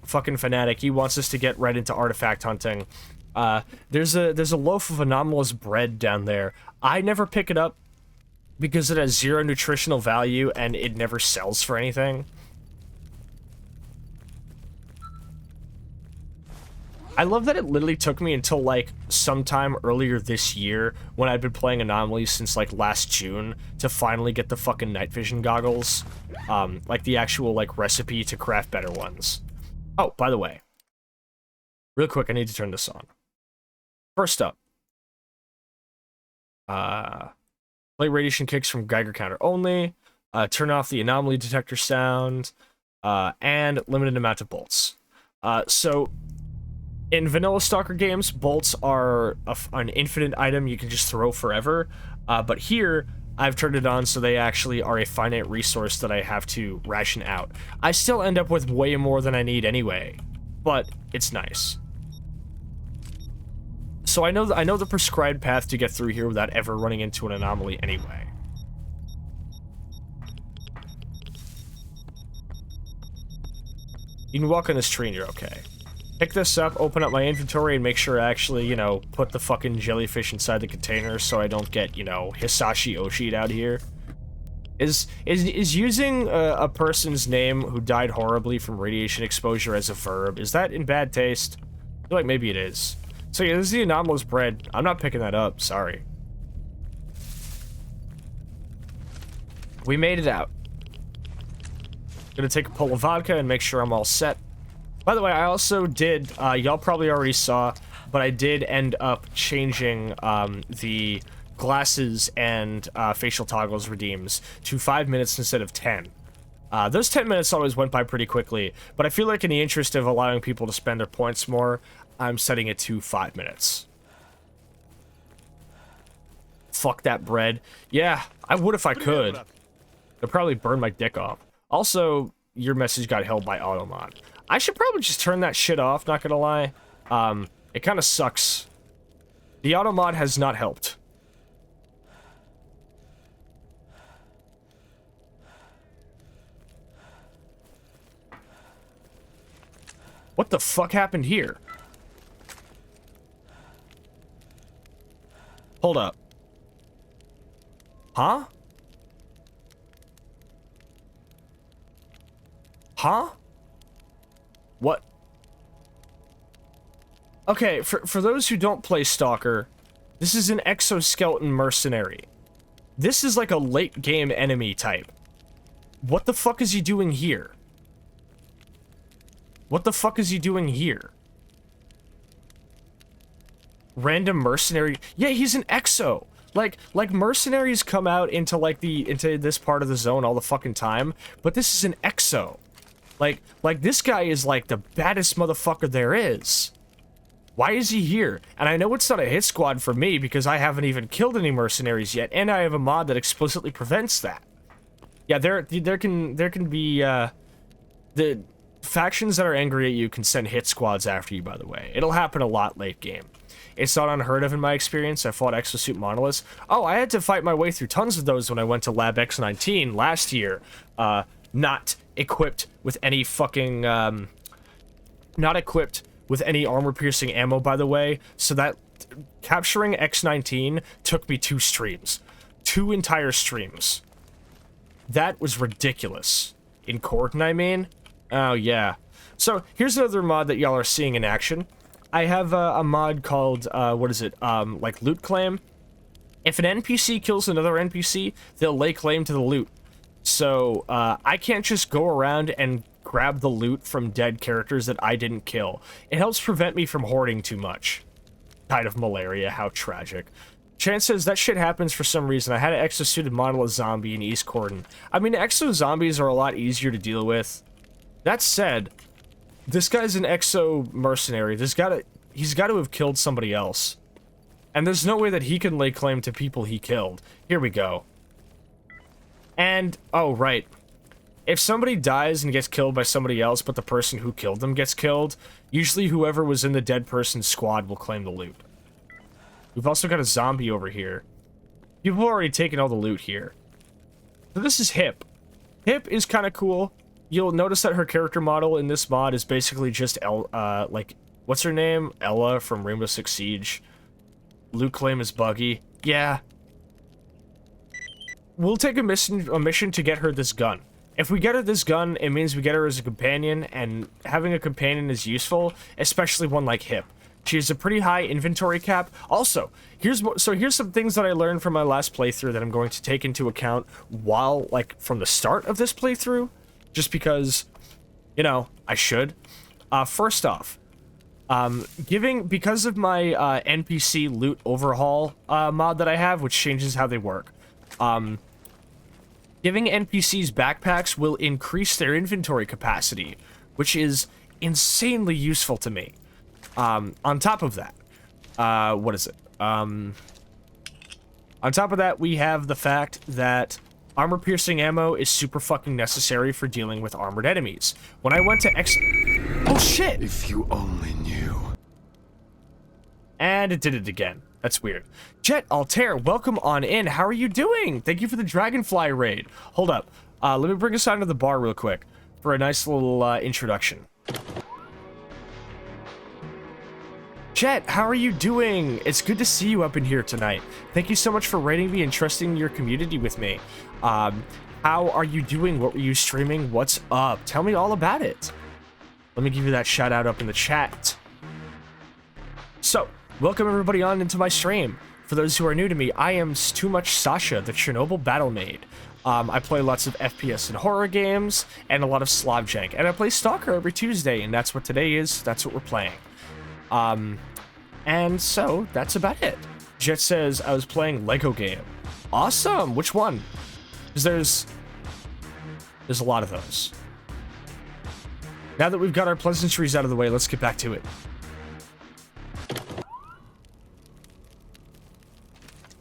fucking Fanatic. He wants us to get right into artifact hunting. There's a loaf of anomalous bread down there. I never pick it up because it has 0 nutritional value and it never sells for anything. I love that it literally took me until like sometime earlier this year, when I'd been playing Anomalies since like last June, to finally get the fucking night vision goggles. Like the actual like recipe to craft better ones. Oh, by the way, real quick, I need to turn this on. First up, play radiation kicks from Geiger counter only, turn off the anomaly detector sound, and limited amount of bolts. So in vanilla Stalker games, bolts are an infinite item you can just throw forever, but here I've turned it on so they actually are a finite resource that I have to ration out. I still end up with way more than I need anyway, but it's nice. So I know the prescribed path to get through here without ever running into an anomaly anyway. You can walk on this tree and you're okay. Pick this up, open up my inventory, and make sure I actually, you know, put the fucking jellyfish inside the container so I don't get, you know, Hisashi Oshi'd out here. Is using a person's name who died horribly from radiation exposure as a verb, is that in bad taste? I feel like maybe it is. So yeah, this is the anomalous bread. I'm not picking that up, sorry. We made it out. Gonna take a pull of vodka and make sure I'm all set. By the way, I also did, y'all probably already saw, but I did end up changing the glasses and facial toggles redeems to 5 minutes instead of 10. Those 10 minutes always went by pretty quickly, but I feel like in the interest of allowing people to spend their points more, I'm setting it to 5 minutes. Fuck that bread. Yeah, I would if I could. It'd probably burn my dick off. Also, your message got held by automod. I should probably just turn that shit off, not gonna lie. It kind of sucks. The automod has not helped. What the fuck happened here? Hold up. Huh? Huh? What? Okay, for those who don't play Stalker, this is an exoskeleton mercenary. This is like a late game enemy type. What the fuck is he doing here? What the fuck is he doing here? Random mercenary. Yeah, he's an exo. Like mercenaries come out into like into this part of the zone all the fucking time, but this is an exo. Like this guy is like the baddest motherfucker there is. Why is he here? And I know it's not a hit squad for me because I haven't even killed any mercenaries yet, and I have a mod that explicitly prevents that. Yeah, there can be the factions that are angry at you can send hit squads after you, by the way. It'll happen a lot late game. It's not unheard of in my experience. I fought exosuit monoliths. Oh, I had to fight my way through tons of those when I went to Lab X19 last year. Not equipped with any fucking, not equipped with any armor-piercing ammo, by the way, so that capturing X19 took me 2 streams. 2 entire streams. That was ridiculous. In Cordon, I mean? Oh, yeah. So, here's another mod that y'all are seeing in action. I have a mod called, what is it? Like loot claim. If an NPC kills another NPC, they'll lay claim to the loot. So, I can't just go around and grab the loot from dead characters that I didn't kill. It helps prevent me from hoarding too much. Died of malaria, how tragic. Chance says that shit happens for some reason. I had an exosuited monolith zombie in East Cordon. I mean, exo zombies are a lot easier to deal with. That said, this guy's an exo mercenary. He's got to have killed somebody else. And there's no way that he can lay claim to people he killed. Here we go. And, oh, right. If somebody dies and gets killed by somebody else, but the person who killed them gets killed, usually whoever was in the dead person's squad will claim the loot. We've also got a zombie over here. People have already taken all the loot here. So this is Hip. Hip is kind of cool. You'll notice that her character model in this mod is basically just, like, what's her name? Ella from Rainbow Six Siege. Loot claim is buggy. Yeah. We'll take a mission to get her this gun. If we get her this gun, it means we get her as a companion, and having a companion is useful, especially one like Hip. She has a pretty high inventory cap. Also, here's some things that I learned from my last playthrough that I'm going to take into account while, like, from the start of this playthrough, just because, you know, I should. First off, because of my NPC loot overhaul mod that I have, which changes how they work, giving NPCs backpacks will increase their inventory capacity, which is insanely useful to me. On top of that, what is it? On top of that, we have the fact that armor-piercing ammo is super fucking necessary for dealing with armored enemies. When I went to Oh, shit! If you only knew. And it did it again. That's weird. Jet Altair, welcome on in. How are you doing? Thank you for the Dragonfly raid. Hold up. Let me bring us onto the bar real quick for a nice little introduction. Jet, how are you doing? It's good to see you up in here tonight. Thank you so much for rating me and trusting your community with me. How are you doing? What were you streaming? What's up? Tell me all about it. Let me give you that shout out up in the chat. So, welcome everybody on into my stream. For those who are new to me, I am Too Much Sascha, the Chernobyl battle maid. I play lots of FPS and horror games, and a lot of Slavjank. And I play Stalker every Tuesday, and that's what today is. That's what we're playing. And so, that's about it. Jet says, I was playing Lego game. Awesome! Which one? Because there's a lot of those. Now that we've got our pleasantries out of the way, let's get back to it.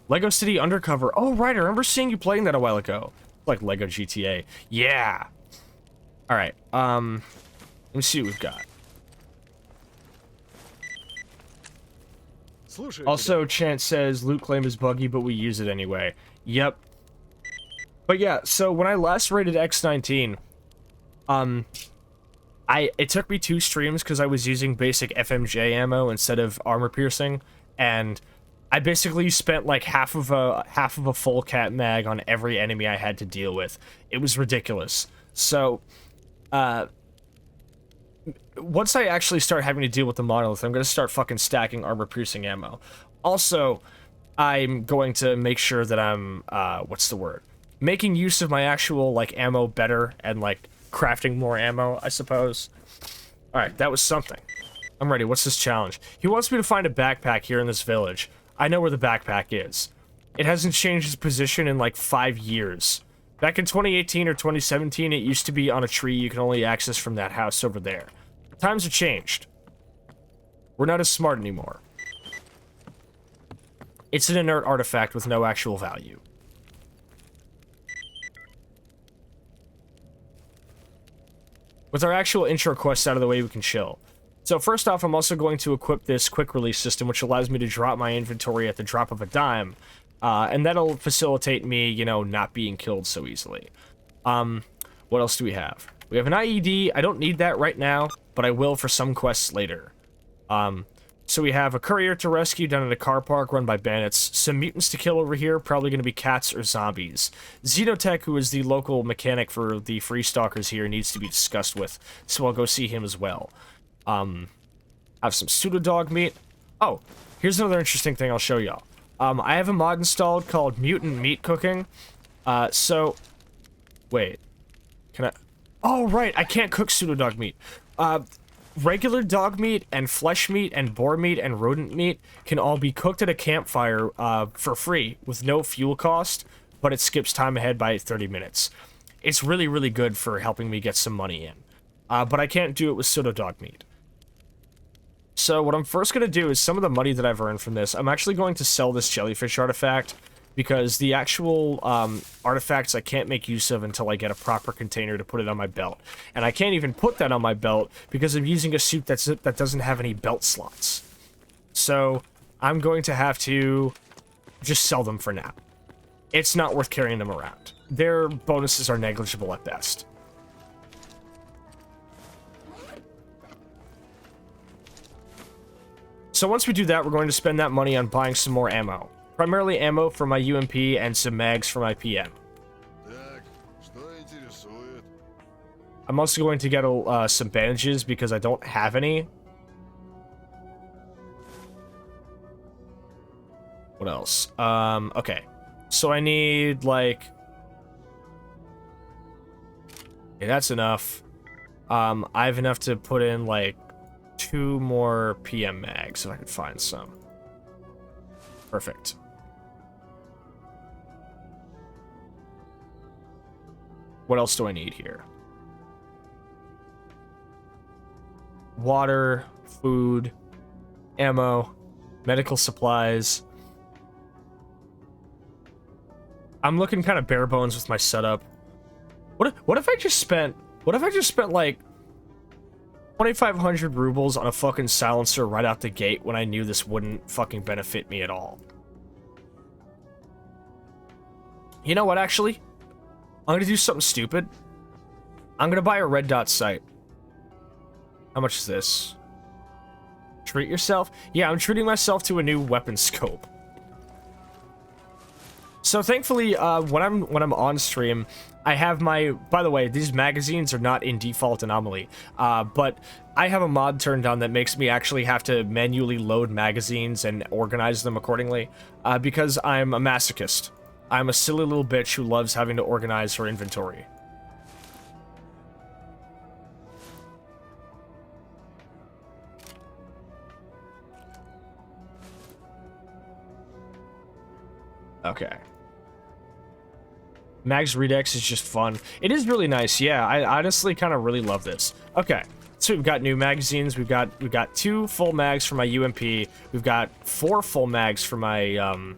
Lego City Undercover. Oh, right, I remember seeing you playing that a while ago. Like Lego GTA. Yeah! Alright, let me see what we've got. Also, Chance says, loot claim is buggy, but we use it anyway. Yep. But yeah, so when I last rated X19, it took me 2 streams because I was using basic FMJ ammo instead of armor piercing, and I basically spent like half of a full cat mag on every enemy I had to deal with. It was ridiculous. So, once I actually start having to deal with the monolith, I'm going to start fucking stacking armor-piercing ammo. Also, I'm going to make sure that I'm, what's the word? Making use of my actual, like, ammo better and, like, crafting more ammo, I suppose. Alright, that was something. I'm ready. What's this challenge? He wants me to find a backpack here in this village. I know where the backpack is. It hasn't changed its position in, like, 5 years. Back in 2018 or 2017, it used to be on a tree you can only access from that house over there. Times have changed. We're not as smart anymore. It's an inert artifact with no actual value. With our actual intro quests out of the way, we can chill. So first off, I'm also going to equip this quick release system, which allows me to drop my inventory at the drop of a dime. And that'll facilitate me, you know, not being killed so easily. What else do we have? We have an IED. I don't need that right now, but I will for some quests later. So we have a courier to rescue down in a car park run by bandits, some mutants to kill over here, probably going to be cats or zombies. Xenotech, who is the local mechanic for the free stalkers here, needs to be discussed with, so I'll go see him as well. I have some pseudo-dog meat. Oh, here's another interesting thing I'll show y'all. I have a mod installed called Mutant Meat Cooking. Wait. Can I... Oh, right, I can't cook pseudo-dog meat. Regular dog meat and flesh meat and boar meat and rodent meat can all be cooked at a campfire for free with no fuel cost, but it skips time ahead by 30 minutes. It's really, really good for helping me get some money in. But I can't do it with pseudo-dog meat. So what I'm first going to do is some of the money that I've earned from this, I'm actually going to sell this jellyfish artifact, because the actual artifacts I can't make use of until I get a proper container to put it on my belt. And I can't even put that on my belt because I'm using a suit that doesn't have any belt slots. So I'm going to have to just sell them for now. It's not worth carrying them around. Their bonuses are negligible at best. So once we do that, we're going to spend that money on buying some more ammo. Primarily ammo for my UMP and some mags for my PM. I'm also going to get some bandages because I don't have any. What else? Okay. So I need, like... Okay, that's enough. I have enough to put in, like, 2 more PM mags if I can find some. Perfect. What else do I need here? Water, food, ammo, medical supplies. I'm looking kind of bare bones with my setup. What if I just spent like 2,500 rubles on a fucking silencer right out the gate when I knew this wouldn't fucking benefit me at all? You know what, actually? I'm gonna do something stupid. I'm gonna buy a red dot sight. How much is this? Treat yourself? Yeah, I'm treating myself to a new weapon scope. So thankfully, when I'm on stream, I have my... By the way, these magazines are not in default anomaly, but I have a mod turned on that makes me actually have to manually load magazines and organize them accordingly, because I'm a masochist. I'm a silly little bitch who loves having to organize her inventory. Okay. Mags Redex is just fun. It is really nice, yeah. I honestly kind of really love this. Okay, so we've got new magazines. We've got 2 full mags for my UMP. We've got 4 full mags for my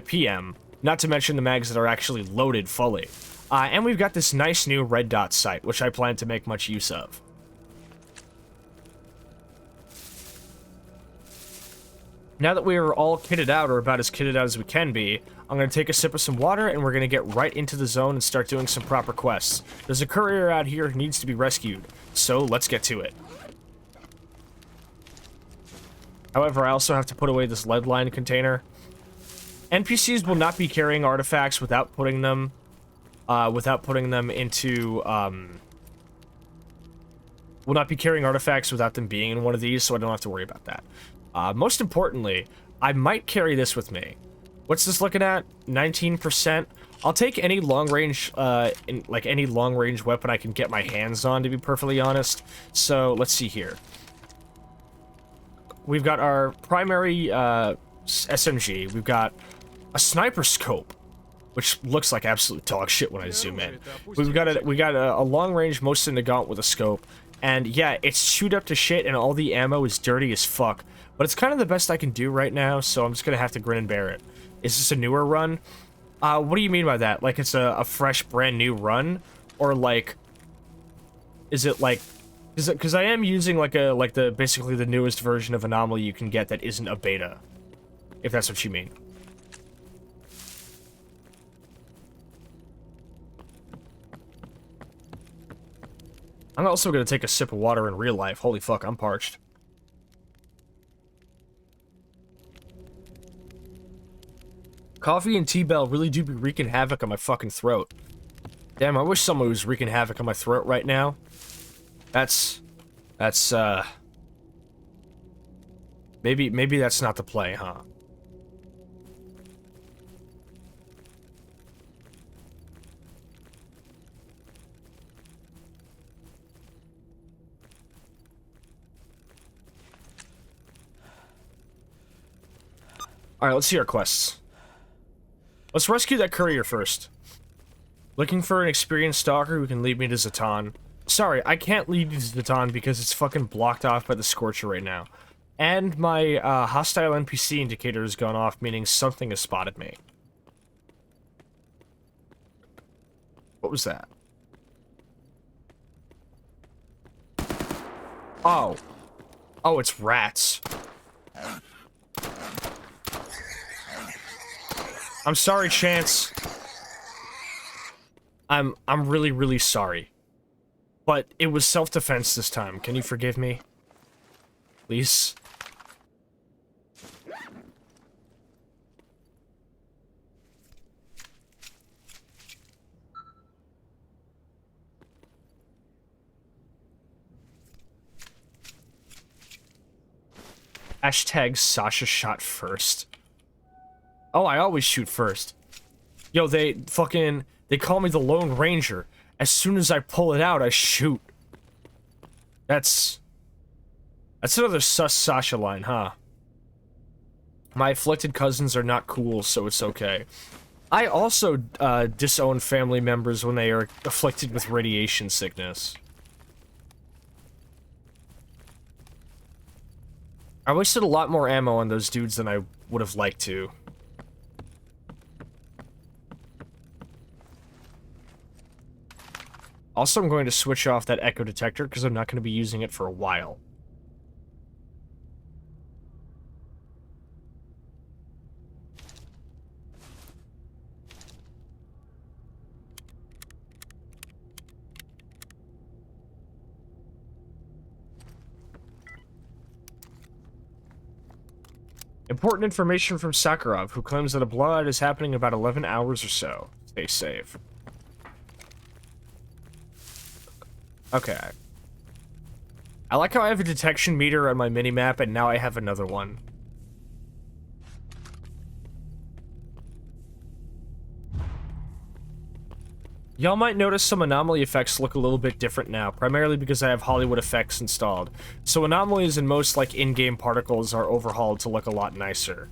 PM. Not to mention the mags that are actually loaded fully. And we've got this nice new red dot sight, which I plan to make much use of. Now that we are all kitted out, or about as kitted out as we can be, I'm going to take a sip of some water, and we're going to get right into the zone and start doing some proper quests. There's a courier out here who needs to be rescued, so let's get to it. However, I also have to put away this lead line container. NPCs will not be carrying artifacts without putting them into, will not be carrying artifacts without them being in one of these, so I don't have to worry about that. Most importantly, I might carry this with me. What's this looking at? 19%. I'll take any long-range, any long-range weapon I can get my hands on, to be perfectly honest. So, let's see here. We've got our primary, SMG. We've got a sniper scope, which looks like absolute dog shit when I zoom in. We got a long-range Mosin Nagant with a scope. And yeah, it's chewed up to shit and all the ammo is dirty as fuck. But it's kind of the best I can do right now, so I'm just gonna have to grin and bear it. Is this a newer run? What do you mean by that? Like it's a fresh, brand new run? Or like... Is it like... Because I am using basically the newest version of Anomaly you can get that isn't a beta. If that's what you mean. I'm also gonna take a sip of water in real life. Holy fuck, I'm parched. Coffee and T-Bell really do be wreaking havoc on my fucking throat. Damn, I wish someone was wreaking havoc on my throat right now. Maybe that's not the play, huh? Alright, let's see our quests. Let's rescue that courier first. Looking for an experienced stalker who can lead me to Zatan. Sorry, I can't lead you to Zatan because it's fucking blocked off by the Scorcher right now. And my hostile NPC indicator has gone off, meaning something has spotted me. What was that? Oh. Oh, it's rats. I'm sorry, Chance. I'm really, really sorry. But it was self-defense this time. Can you forgive me? Please? Hashtag Sascha shot first. Oh, I always shoot first. Yo, they call me the Lone Ranger. As soon as I pull it out, I shoot. That's another sus Sascha line, huh? My afflicted cousins are not cool, so it's okay. I also disown family members when they are afflicted with radiation sickness. I wasted a lot more ammo on those dudes than I would have liked to. Also, I'm going to switch off that echo detector because I'm not going to be using it for a while. Important information from Sakharov, who claims that a blowout is happening in about 11 hours or so. Stay safe. Okay. I like how I have a detection meter on my minimap, and now I have another one. Y'all might notice some anomaly effects look a little bit different now, primarily because I have Hollywood effects installed. So anomalies and most, like, in-game particles are overhauled to look a lot nicer.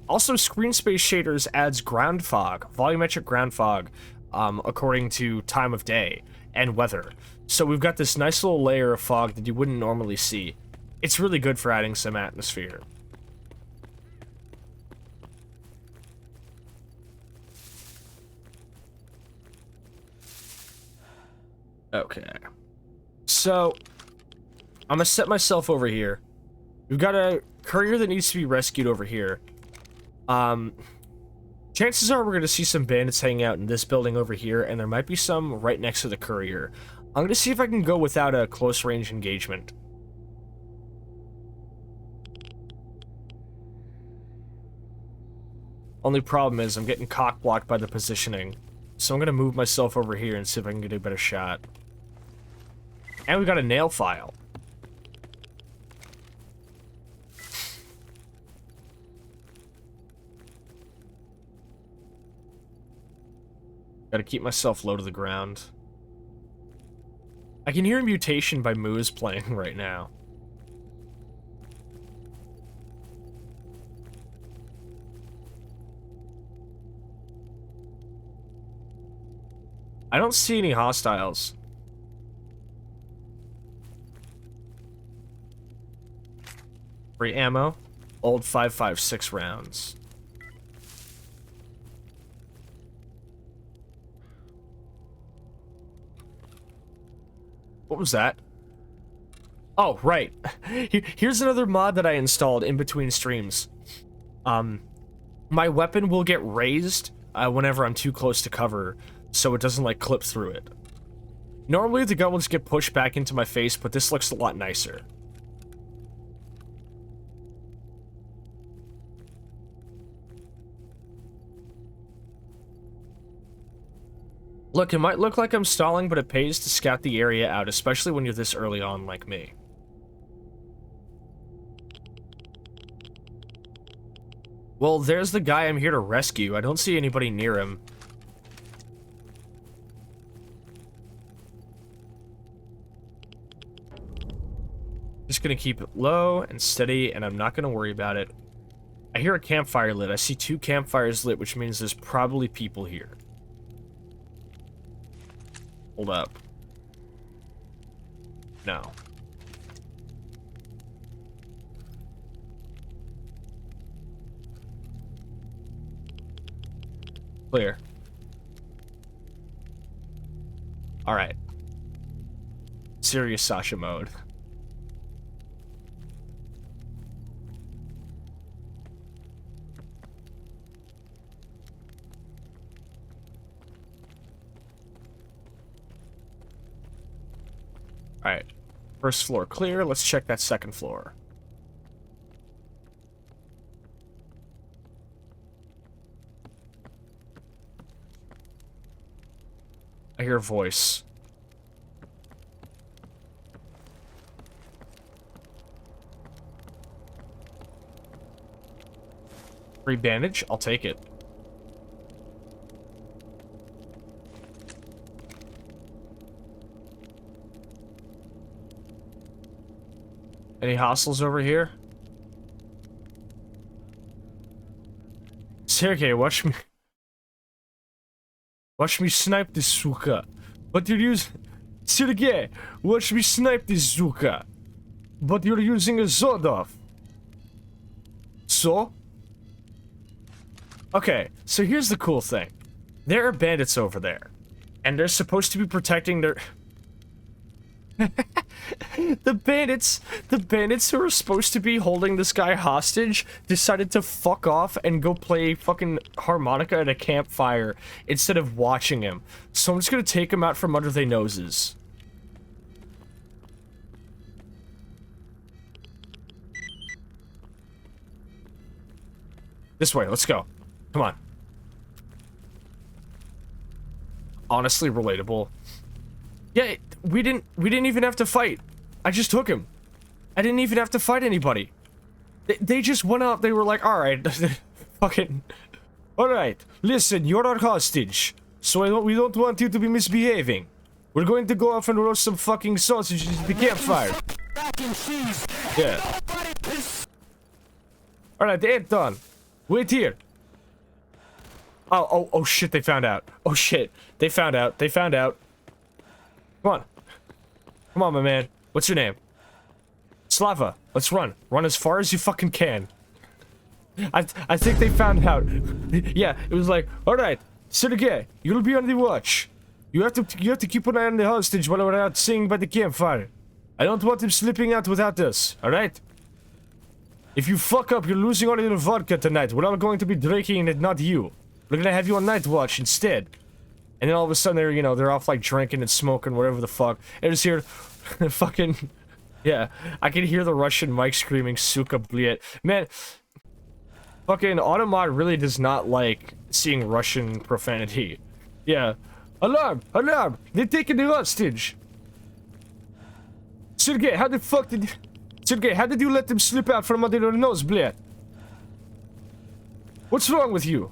Also, screen space shaders adds ground fog, volumetric ground fog, according to time of day and weather. So we've got this nice little layer of fog that you wouldn't normally see. It's really good for adding some atmosphere. Okay. So, I'm gonna set myself over here. We've got a courier that needs to be rescued over here. Chances are we're gonna see some bandits hanging out in this building over here, and there might be some right next to the courier. I'm gonna see if I can go without a close range engagement. Only problem is I'm getting cock blocked by the positioning. So I'm gonna move myself over here and see if I can get a better shot. And we got a nail file. Gotta keep myself low to the ground. I can hear Mutation by Moose playing right now. I don't see any hostiles. Free ammo. Old 5.56 rounds. What was that? Oh, right. Here's another mod that I installed in between streams. My weapon will get raised whenever I'm too close to cover, so it doesn't, like, clip through it. Normally, the gun will just get pushed back into my face, but this looks a lot nicer. Look, it might look like I'm stalling, but it pays to scout the area out, especially when you're this early on like me. Well, there's the guy I'm here to rescue. I don't see anybody near him. Just gonna keep it low and steady, and I'm not gonna worry about it. I hear a campfire lit. I see 2 campfires lit, which means there's probably people here. Hold up. No. Clear. Alright. Serious Sascha mode. Alright. First floor clear. Let's check that second floor. I hear a voice. Free bandage? I'll take it. Any hostiles over here? Sergey, watch me. Watch me snipe this suka. But you're using... Sergey, watch me snipe this suka. But you're using a Zodov. So? Okay, so here's the cool thing. There are bandits over there. And they're supposed to be protecting their... The bandits who are supposed to be holding this guy hostage decided to fuck off and go play fucking harmonica at a campfire instead of watching him. So I'm just gonna take him out from under their noses. This way, let's go. Come on. Honestly relatable. Yeah, we didn't even have to fight. I just took him. I didn't even have to fight anybody. They just went up, they were like, alright, fucking... Alright, listen, you're our hostage. So we don't want you to be misbehaving. We're going to go off and roast some fucking sausages at the campfire. Yeah. Alright, they ain't done. Wait here. Oh shit, they found out. Oh shit, they found out. Come on. Come on, my man. What's your name? Slava. Let's run. Run as far as you fucking can. I think they found out. Yeah, it was like, alright, Sergey, you'll be on the watch. You have to keep an eye on the hostage while we're out singing by the campfire. I don't want him slipping out without us, alright? If you fuck up, you're losing all your vodka tonight. We're all going to be drinking it, not you. We're gonna have you on night watch instead. And then all of a sudden they're, you know, they're off like drinking and smoking, whatever the fuck. And just hear fucking... Yeah, I can hear the Russian mic screaming, Suka bliet. Man, fucking Automod really does not like seeing Russian profanity. Yeah. Alarm! Alarm! They're taking the hostage! Sergey, how the fuck did... Sergey, how did you let them slip out from under your nose, bliet? What's wrong with you?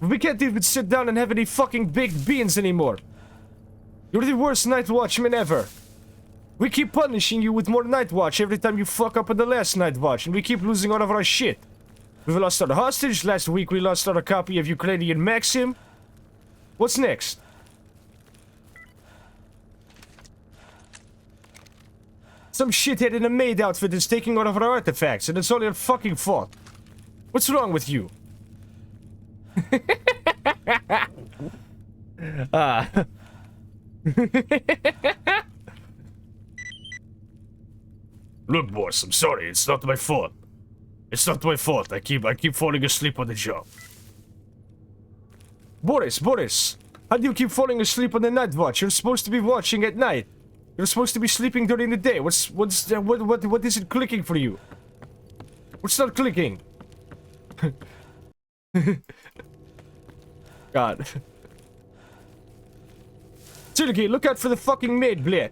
We can't even sit down and have any fucking baked beans anymore. You're the worst night watchman ever. We keep punishing you with more night watch every time you fuck up on the last night watch, and we keep losing all of our shit. We've lost our hostage. Last week we lost our copy of Ukrainian Maxim. What's next? Some shithead in a maid outfit is taking all of our artifacts, and it's all your fucking fault. What's wrong with you? Look, boss, I'm sorry. It's not my fault. It's not my fault. I keep falling asleep on the job. Boris, how do you keep falling asleep on the night watch? You're supposed to be watching at night. You're supposed to be sleeping during the day. What isn't clicking for you? What's not clicking? God. Sergey, look out for the fucking maid, blade.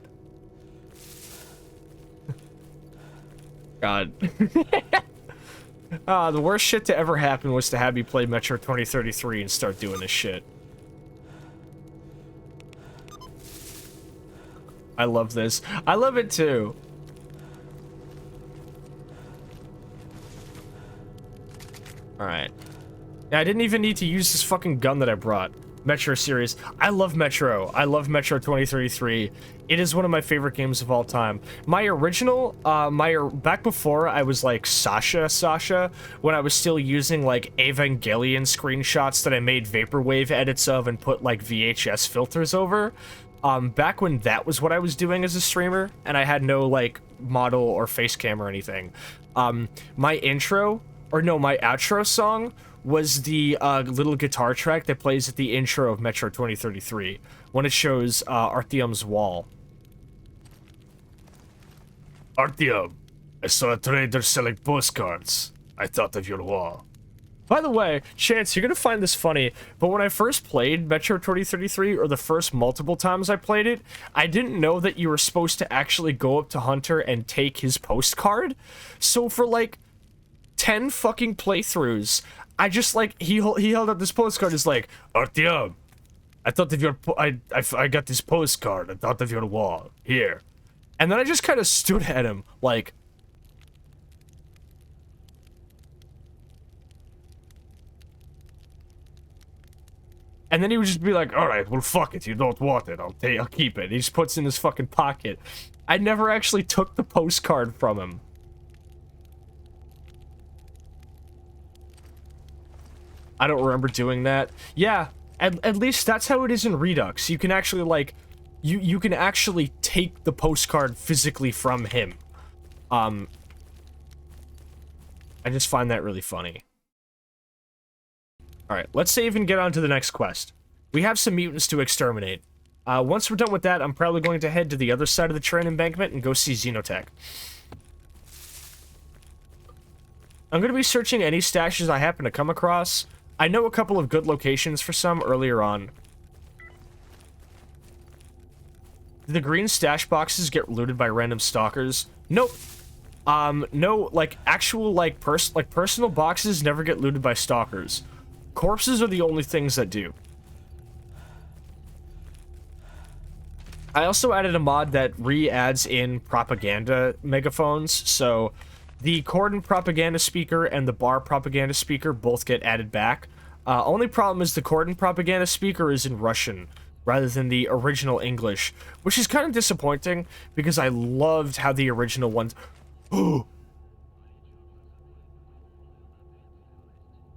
God. The worst shit to ever happen was to have me play Metro 2033 and start doing this shit. I love this. I love it too. Alright. Yeah, I didn't even need to use this fucking gun that I brought. Metro series. I love Metro. I love Metro 2033. It is one of my favorite games of all time. My original, back before I was like Sascha, when I was still using like Evangelion screenshots that I made vaporwave edits of and put like VHS filters over. Back when that was what I was doing as a streamer, and I had no like model or face cam or anything. My outro song was the little guitar track that plays at the intro of Metro 2033 when it shows Artyom's wall. Artyom, I saw a trader selling postcards. I thought of your wall. By the way, Chance, you're gonna find this funny, but when I first played Metro 2033, or the first multiple times I played it, I didn't know that you were supposed to actually go up to Hunter and take his postcard. So for like 10 fucking playthroughs, I just like, he held up this postcard, is like, Artyom, I thought of your, I got this postcard, I thought of your wall, here. And then I just kind of stood at him, like, and then he would just be like, alright, well fuck it, you don't want it, I'll keep it. He just puts it in his fucking pocket. I never actually took the postcard from him. I don't remember doing that. Yeah, at least that's how it is in Redux. You can actually, like, you can actually take the postcard physically from him. I just find that really funny. Alright, let's save and get on to the next quest. We have some mutants to exterminate. Once we're done with that, I'm probably going to head to the other side of the train embankment and go see Xenotech. I'm going to be searching any stashes I happen to come across. I know a couple of good locations for some earlier on. Did the green stash boxes get looted by random stalkers? Nope. No, like, actual, like, personal boxes never get looted by stalkers. Corpses are the only things that do. I also added a mod that re-adds in propaganda megaphones, so the Cordon propaganda speaker and the bar propaganda speaker both get added back. Only problem is the Cordon propaganda speaker is in Russian rather than the original English, which is kind of disappointing because I loved how the original ones...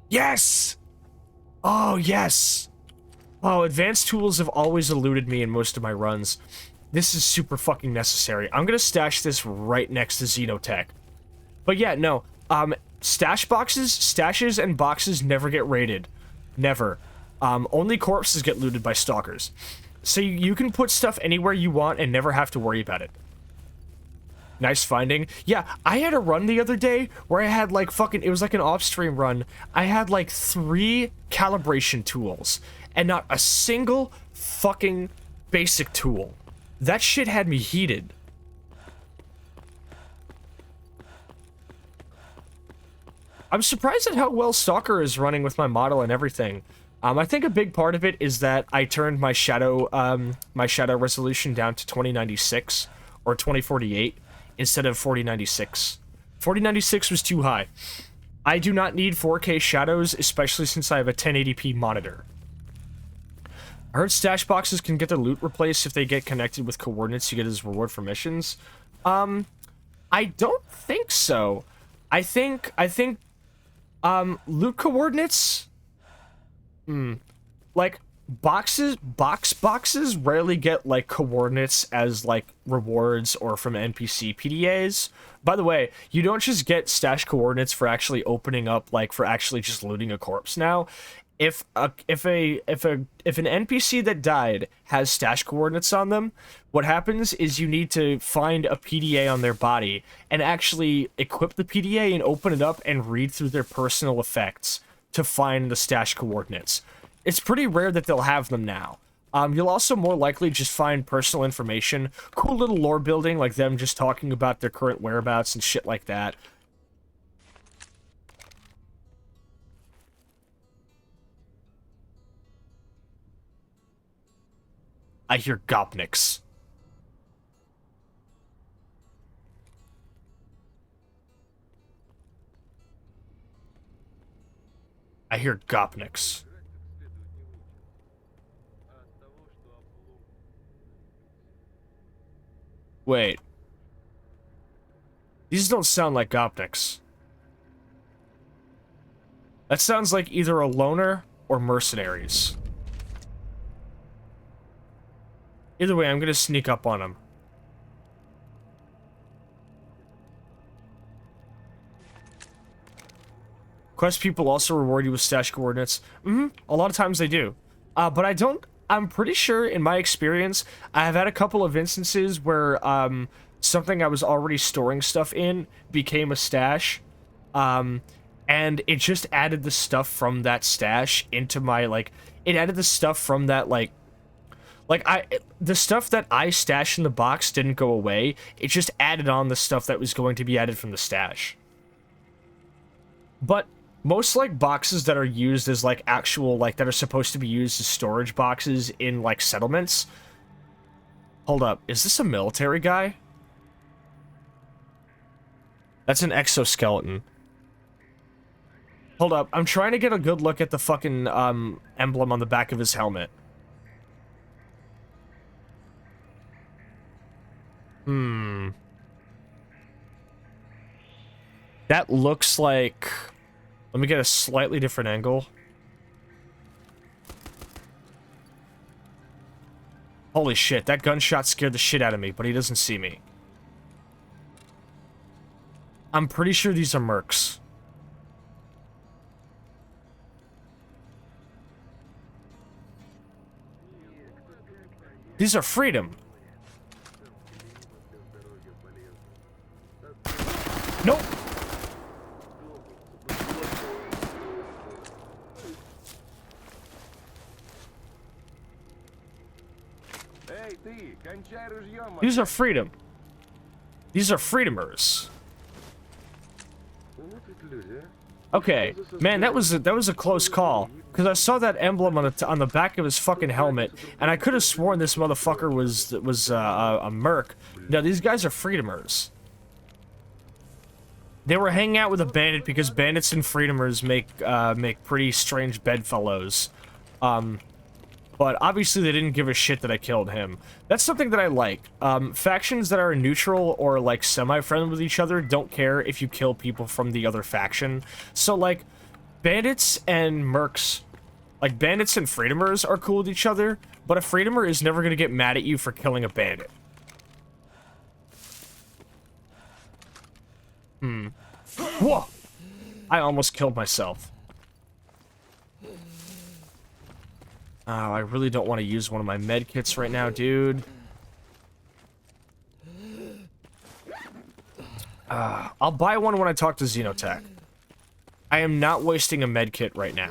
Yes! Oh, yes! Oh, advanced tools have always eluded me in most of my runs. This is super fucking necessary. I'm gonna stash this right next to Xenotech. But yeah, no. Stashes and boxes never get raided. Never. Only corpses get looted by stalkers. So you can put stuff anywhere you want and never have to worry about it. Nice finding. Yeah, I had a run the other day where I had like fucking, it was like an off-stream run. I had like 3 calibration tools and not a single fucking basic tool. That shit had me heated. I'm surprised at how well Stalker is running with my model and everything. I think a big part of it is that I turned my shadow resolution down to 2096 or 2048 instead of 4096. 4096 was too high. I do not need 4K shadows, especially since I have a 1080p monitor. I heard stash boxes can get their loot replaced if they get connected with coordinates you get as reward for missions. I don't think so. I think loot coordinates, like boxes rarely get like coordinates as like rewards or from NPC PDAs. By the way, you don't just get stash coordinates for actually opening up, like for actually just looting a corpse now. If an NPC that died has stash coordinates on them, what happens is you need to find a PDA on their body and actually equip the PDA and open it up and read through their personal effects to find the stash coordinates. it's pretty rare that they'll have them now. You'll also more likely just find personal information, cool little lore building, like them just talking about their current whereabouts and shit like that. I hear gopniks. I hear gopniks. Wait. These don't sound like gopniks. That sounds like either a loner or mercenaries. Either way, I'm gonna sneak up on them. Quest people also reward you with stash coordinates. A lot of times they do. But I don't... I'm pretty sure, in my experience, I have had a couple of instances where, something I was already storing stuff in became a stash. And it just added the stuff from that stash into my, like... It added the stuff from that, the stuff that I stashed in the box didn't go away. It just added on the stuff that was going to be added from the stash. But most, like, boxes that are used as, like, actual, like, that are supposed to be used as storage boxes in, like, settlements. Hold up. Is this a military guy? That's an exoskeleton. Hold up. I'm trying to get a good look at the fucking, emblem on the back of his helmet. That looks like... Let me get a slightly different angle. Holy shit, that gunshot scared the shit out of me, but he doesn't see me. I'm pretty sure these are mercs. These are freedom. Nope. These are freedom. These are freedomers. Okay, man, that was a close call. Because I saw that emblem on the back of his fucking helmet, and I could have sworn this motherfucker was a merc. No, these guys are freedomers. They were hanging out with a bandit because bandits and freedomers make pretty strange bedfellows. But obviously they didn't give a shit that I killed him. That's something that I like. Factions that are neutral or, like, semi-friendly with each other don't care if you kill people from the other faction. So, like, bandits and mercs, like, bandits and freedomers are cool with each other, but a freedomer is never gonna get mad at you for killing a bandit. Whoa! I almost killed myself. Oh, I really don't want to use one of my med kits right now, dude. I'll buy one when I talk to Xenotech. I am not wasting a med kit right now.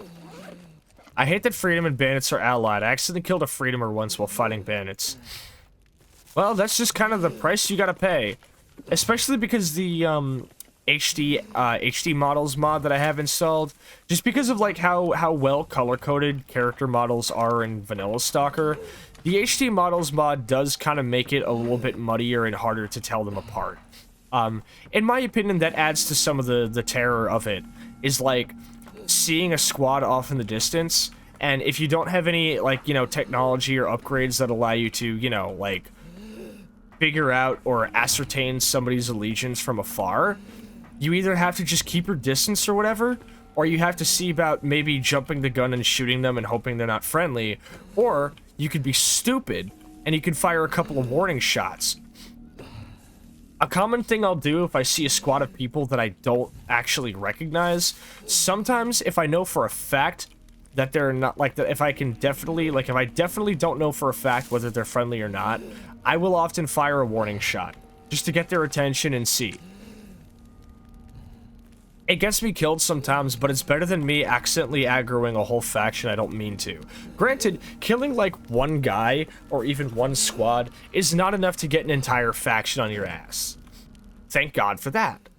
I hate that freedom and bandits are allied. I accidentally killed a freedomer once while fighting bandits. Well, that's just kind of the price you gotta pay. Especially because the, HD models mod that I have installed, just because of, like, how well color-coded character models are in vanilla Stalker, the HD models mod does kind of make it a little bit muddier and harder to tell them apart. In my opinion, that adds to some of the terror of it, is, like, seeing a squad off in the distance, and if you don't have any, like, you know, technology or upgrades that allow you to, you know, like, figure out or ascertain somebody's allegiance from afar, you either have to just keep your distance or whatever, or you have to see about maybe jumping the gun and shooting them and hoping they're not friendly, or you could be stupid and you can fire a couple of warning shots. A common thing I'll do if I see a squad of people that I don't actually recognize, sometimes if I know for a fact that they're not, like, if I definitely don't know for a fact whether they're friendly or not, I will often fire a warning shot, just to get their attention and see. It gets me killed sometimes, but it's better than me accidentally aggroing a whole faction I don't mean to. Granted, killing like one guy or even one squad is not enough to get an entire faction on your ass. Thank God for that.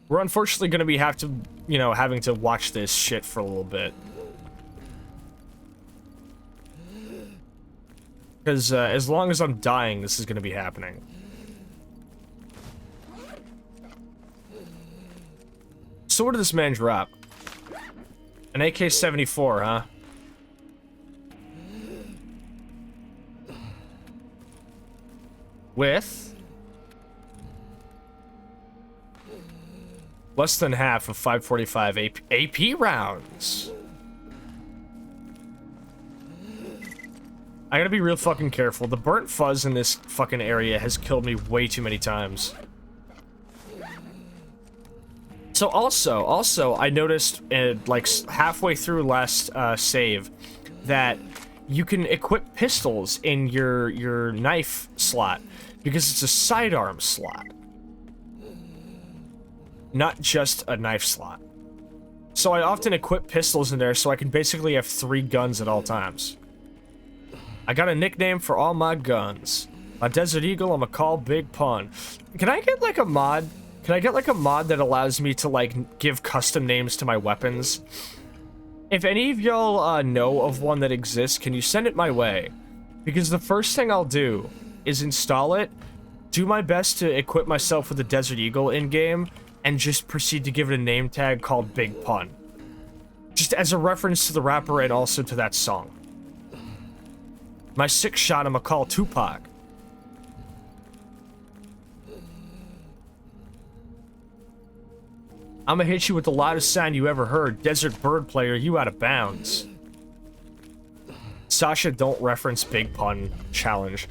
We're unfortunately going to be having to watch this shit for a little bit. Because as long as I'm dying, this is going to be happening. So what did this man drop? An AK-74, huh? With less than half of 545 AP rounds. I gotta be real fucking careful. The burnt fuzz in this fucking area has killed me way too many times. So also, I noticed like halfway through last save that you can equip pistols in your knife slot because it's a sidearm slot, not just a knife slot. So I often equip pistols in there so I can basically have 3 guns at all times. I got a nickname for all my guns. My Desert Eagle, I'm gonna call Big Pun. Can I get like a mod? Can I get like a mod that allows me to like give custom names to my weapons? If any of y'all know of one that exists, can you send it my way? Because the first thing I'll do is install it, do my best to equip myself with the Desert Eagle in-game, and just proceed to give it a name tag called Big Pun. Just as a reference to the rapper and also to that song. My 6th shot I'ma call Tupac. I'ma hit you with the loudest sound you ever heard. Desert Bird Player, you out of bounds. Sascha, don't reference Big Pun challenge.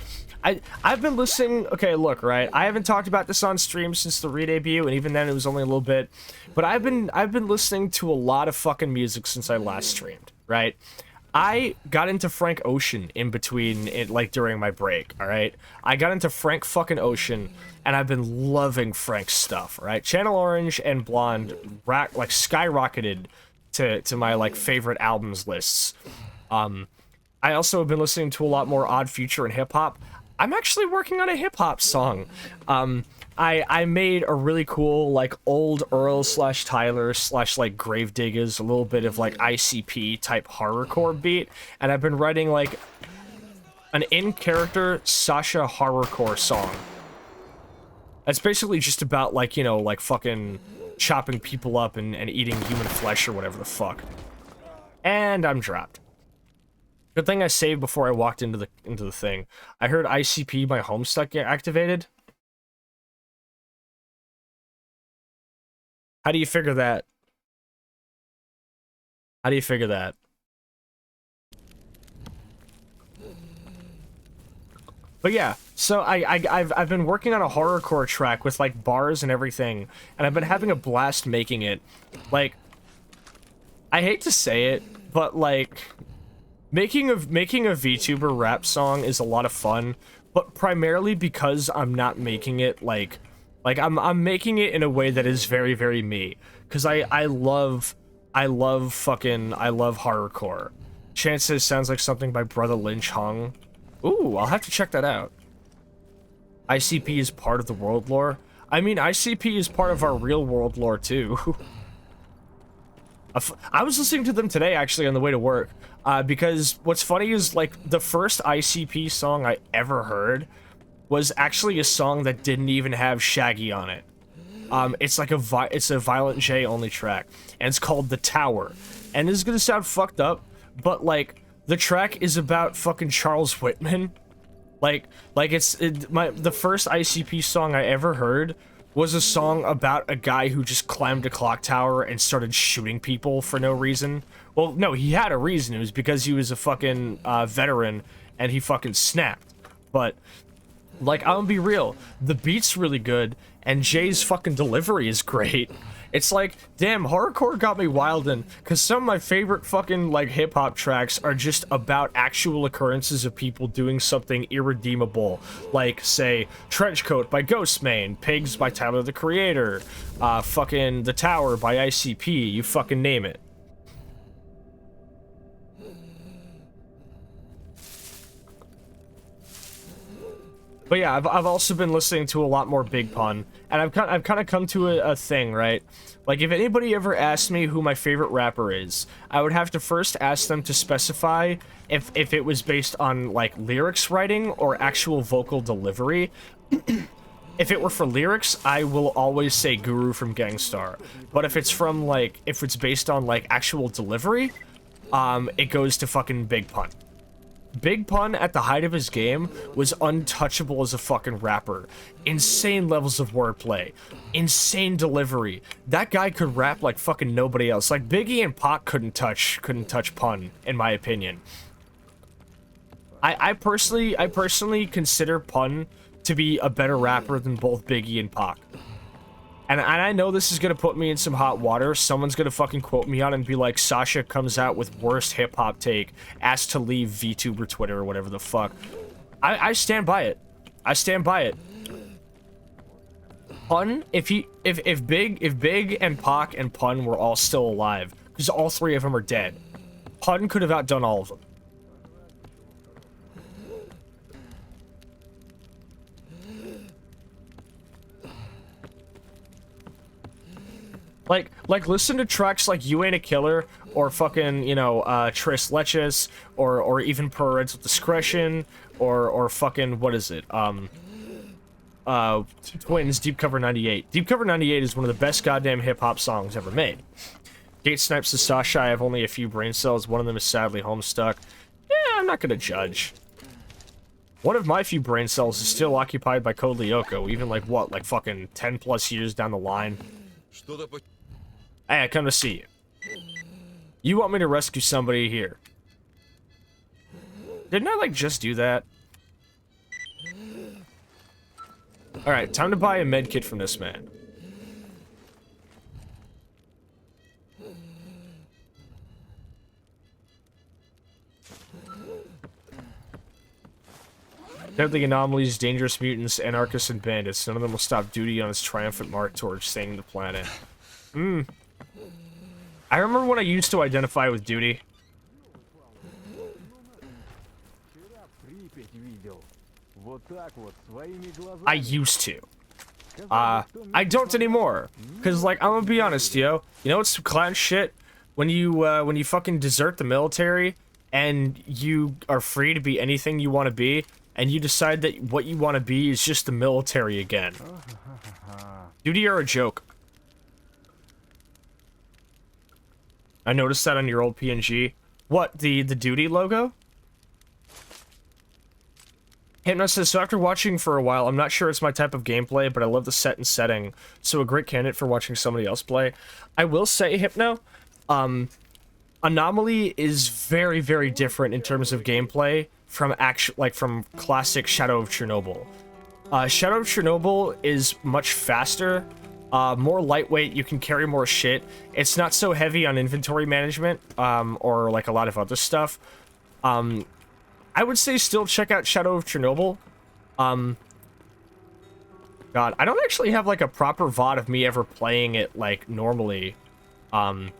I've been listening. Okay, look, right. I haven't talked about this on stream since the re-debut, and even then it was only a little bit. But I've been listening to a lot of fucking music since I last streamed, right? I got into Frank Ocean in between, like during my break, all right? I got into Frank fucking Ocean, and I've been loving Frank's stuff, all right? Channel Orange and Blonde like skyrocketed to my like favorite albums lists. I also have been listening to a lot more Odd Future and hip hop. I'm actually working on a hip hop song. I made a really cool like old Earl / Tyler / like Gravediggers, a little bit of like ICP type horrorcore beat, and I've been writing like an in-character Sascha horrorcore song. It's basically just about like, you know, like fucking chopping people up and eating human flesh or whatever the fuck. And I'm dropped. Good thing I saved before I walked into the thing. I heard ICP, my Homestuck, get activated. How do you figure that? How do you figure that? But yeah, so I've been working on a horrorcore track with like bars and everything, and I've been having a blast making it. Like, I hate to say it, but like making a VTuber rap song is a lot of fun, but primarily because I'm not making it like I'm making it in a way that is very, very me. Cause I love horrorcore. Chances sounds like something by Brother Lynch Hung. Ooh, I'll have to check that out. ICP is part of the world lore. I mean, ICP is part of our real world lore too. I was listening to them today actually on the way to work. Because what's funny is like the first ICP song I ever heard was actually a song that didn't even have Shaggy on it. It's like it's a Violent J only track, and it's called The Tower. And this is gonna sound fucked up, but like the track is about fucking Charles Whitman. The first ICP song I ever heard was a song about a guy who just climbed a clock tower and started shooting people for no reason. Well, no, he had a reason. It was because he was a fucking veteran and he fucking snapped. But like, I'm gonna be real, the beat's really good, and Jay's fucking delivery is great. It's like, damn, horrorcore got me wildin', because some of my favorite fucking, like, hip-hop tracks are just about actual occurrences of people doing something irredeemable, like, say, Trenchcoat by Ghostmane, Pigs by Tyler, the Creator, fucking The Tower by ICP, you fucking name it. But yeah, I've also been listening to a lot more Big Pun, and I've kind of come to a thing, right? Like, if anybody ever asked me who my favorite rapper is, I would have to first ask them to specify if it was based on, like, lyrics writing or actual vocal delivery. If it were for lyrics, I will always say Guru from Gangstar. But if it's from, like, if it's based on, like, actual delivery, it goes to fucking Big Pun. Big Pun, at the height of his game, was untouchable as a fucking rapper. Insane levels of wordplay. Insane delivery. That guy could rap like fucking nobody else. Like, Biggie and Pac couldn't touch Pun, in my opinion. I personally consider Pun to be a better rapper than both Biggie and Pac. And I know this is gonna put me in some hot water. Someone's gonna fucking quote me on it and be like, Sascha comes out with worst hip-hop take, asked to leave VTuber Twitter or whatever the fuck. I stand by it. I stand by it. Pun, if Big and Pac and Pun were all still alive, because all three of them are dead, Pun could have outdone all of them. Like, listen to tracks like You Ain't a Killer, or fucking, you know, Tres Leches, or even Parental Discretion, or fucking, what is it, Twins, Deep Cover 98. Deep Cover 98 is one of the best goddamn hip-hop songs ever made. Gate Snipes to Sascha, I have only a few brain cells, one of them is sadly homestuck. Yeah, I'm not gonna judge. One of my few brain cells is still occupied by Code Lyoko, even like, what, like fucking 10 plus years down the line. Hey, I come to see you. You want me to rescue somebody here. Didn't I, like, just do that? Alright, time to buy a med kit from this man. Deadly anomalies, dangerous mutants, anarchists, and bandits. None of them will stop duty on his triumphant march towards saving the planet. I remember when I used to identify with duty. I used to. I don't anymore. Cause, like, I'm gonna be honest, yo. You know what's some clown shit? When you fucking desert the military and you are free to be anything you want to be, and you decide that what you want to be is just the military again. Duty are a joke. I noticed that on your old PNG. What, the duty logo? Hypno says, so after watching for a while, I'm not sure it's my type of gameplay, but I love the set and setting, so a great candidate for watching somebody else play. I will say, Hypno, Anomaly is very, very different in terms of gameplay from from classic Shadow of Chernobyl. Shadow of Chernobyl is much faster, more lightweight, you can carry more shit. It's not so heavy on inventory management, or like a lot of other stuff. I would say still check out Shadow of Chernobyl. God, I don't actually have like a proper VOD of me ever playing it like normally. I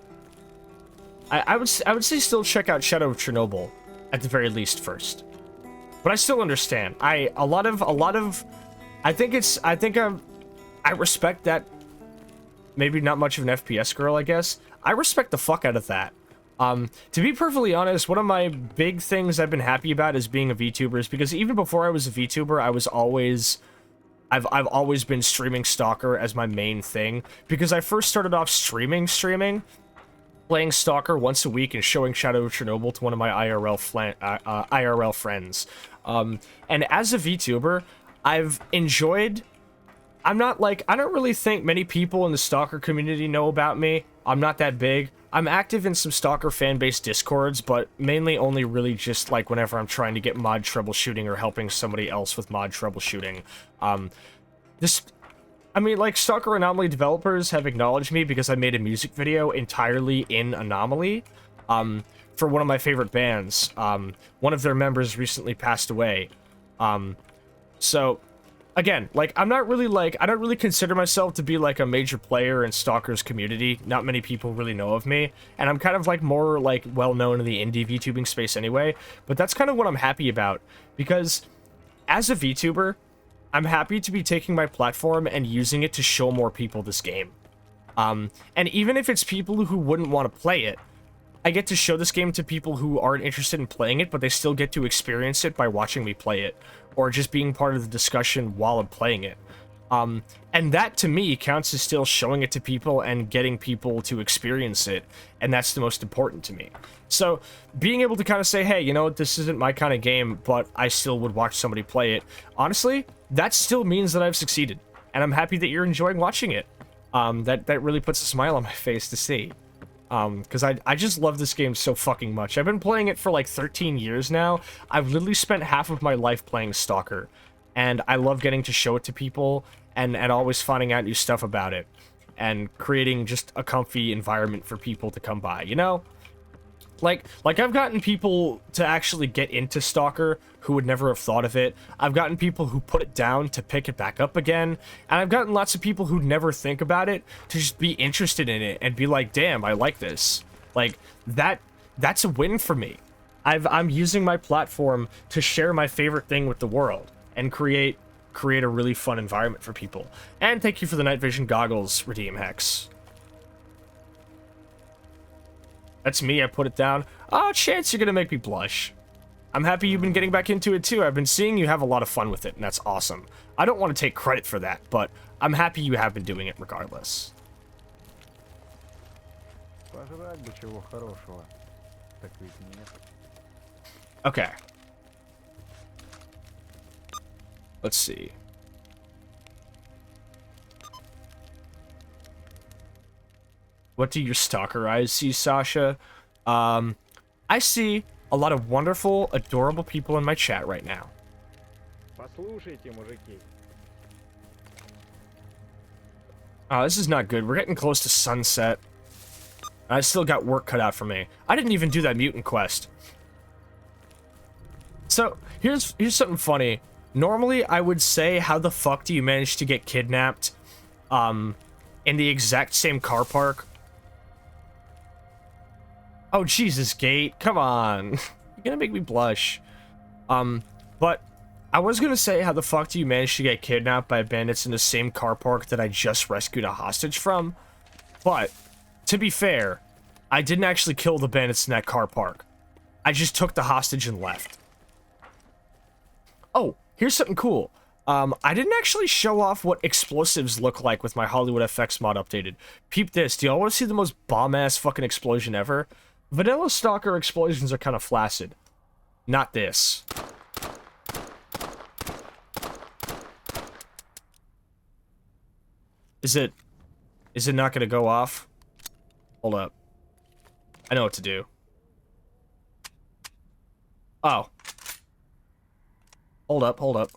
would say still check out Shadow of Chernobyl at the very least first. But I still understand. I respect that. Maybe not much of an FPS girl, I guess. I respect the fuck out of that. To be perfectly honest, one of my big things I've been happy about is being a VTuber is because even before I was a VTuber, I've always been streaming Stalker as my main thing, because I first started off streaming, playing Stalker once a week and showing Shadow of Chernobyl to one of my IRL friends. And as a VTuber, I've enjoyed... I don't really think many people in the Stalker community know about me. I'm not that big. I'm active in some Stalker fan-based Discords, but mainly only really just like whenever I'm trying to get mod troubleshooting or helping somebody else with mod troubleshooting. I mean, like, Stalker Anomaly developers have acknowledged me because I made a music video entirely in Anomaly, for one of my favorite bands. One of their members recently passed away. So, again, like, I don't really consider myself to be, like, a major player in Stalker's community. Not many people really know of me, and I'm kind of, like, more, like, well-known in the indie VTubing space anyway, but that's kind of what I'm happy about, because as a VTuber, I'm happy to be taking my platform and using it to show more people this game. And even if it's people who wouldn't want to play it, I get to show this game to people who aren't interested in playing it, but they still get to experience it by watching me play it, or just being part of the discussion while I'm playing it. And that, to me, counts as still showing it to people and getting people to experience it, and that's the most important to me. So, being able to kind of say, hey, you know what, this isn't my kind of game, but I still would watch somebody play it, honestly, that still means that I've succeeded, and I'm happy that you're enjoying watching it. That really puts a smile on my face to see. Because I just love this game so fucking much. I've been playing it for like 13 years now. I've literally spent half of my life playing Stalker, and I love getting to show it to people, and always finding out new stuff about it, and creating just a comfy environment for people to come by, you know? Like I've gotten people to actually get into Stalker who would never have thought of it. I've gotten people who put it down to pick it back up again. And I've gotten lots of people who never think about it to just be interested in it and be like, damn, I like this. Like, that's a win for me. I'm using my platform to share my favorite thing with the world and create a really fun environment for people. And thank you for the night vision goggles, Redeem Hex. That's me, I put it down. Oh, Chance, you're gonna make me blush. I'm happy you've been getting back into it too. I've been seeing you have a lot of fun with it, and that's awesome. I don't want to take credit for that, but I'm happy you have been doing it regardless. Okay. Let's see. What do your stalker eyes see, Sascha? I see a lot of wonderful, adorable people in my chat right now. Oh, this is not good. We're getting close to sunset. I still got work cut out for me. I didn't even do that mutant quest. So, here's something funny. Normally, I would say, how the fuck do you manage to get kidnapped, in the exact same car park? Oh, Jesus, Gate. Come on. You're gonna make me blush. But I was gonna say, how the fuck do you manage to get kidnapped by bandits in the same car park that I just rescued a hostage from? But, to be fair, I didn't actually kill the bandits in that car park. I just took the hostage and left. Oh, here's something cool. I didn't actually show off what explosives look like with my Hollywood FX mod updated. Peep this. Do y'all want to see the most bomb-ass fucking explosion ever? Vanilla Stalker explosions are kind of flaccid. Not this. Is it not gonna go off? Hold up. I know what to do. Oh. Hold up, hold up.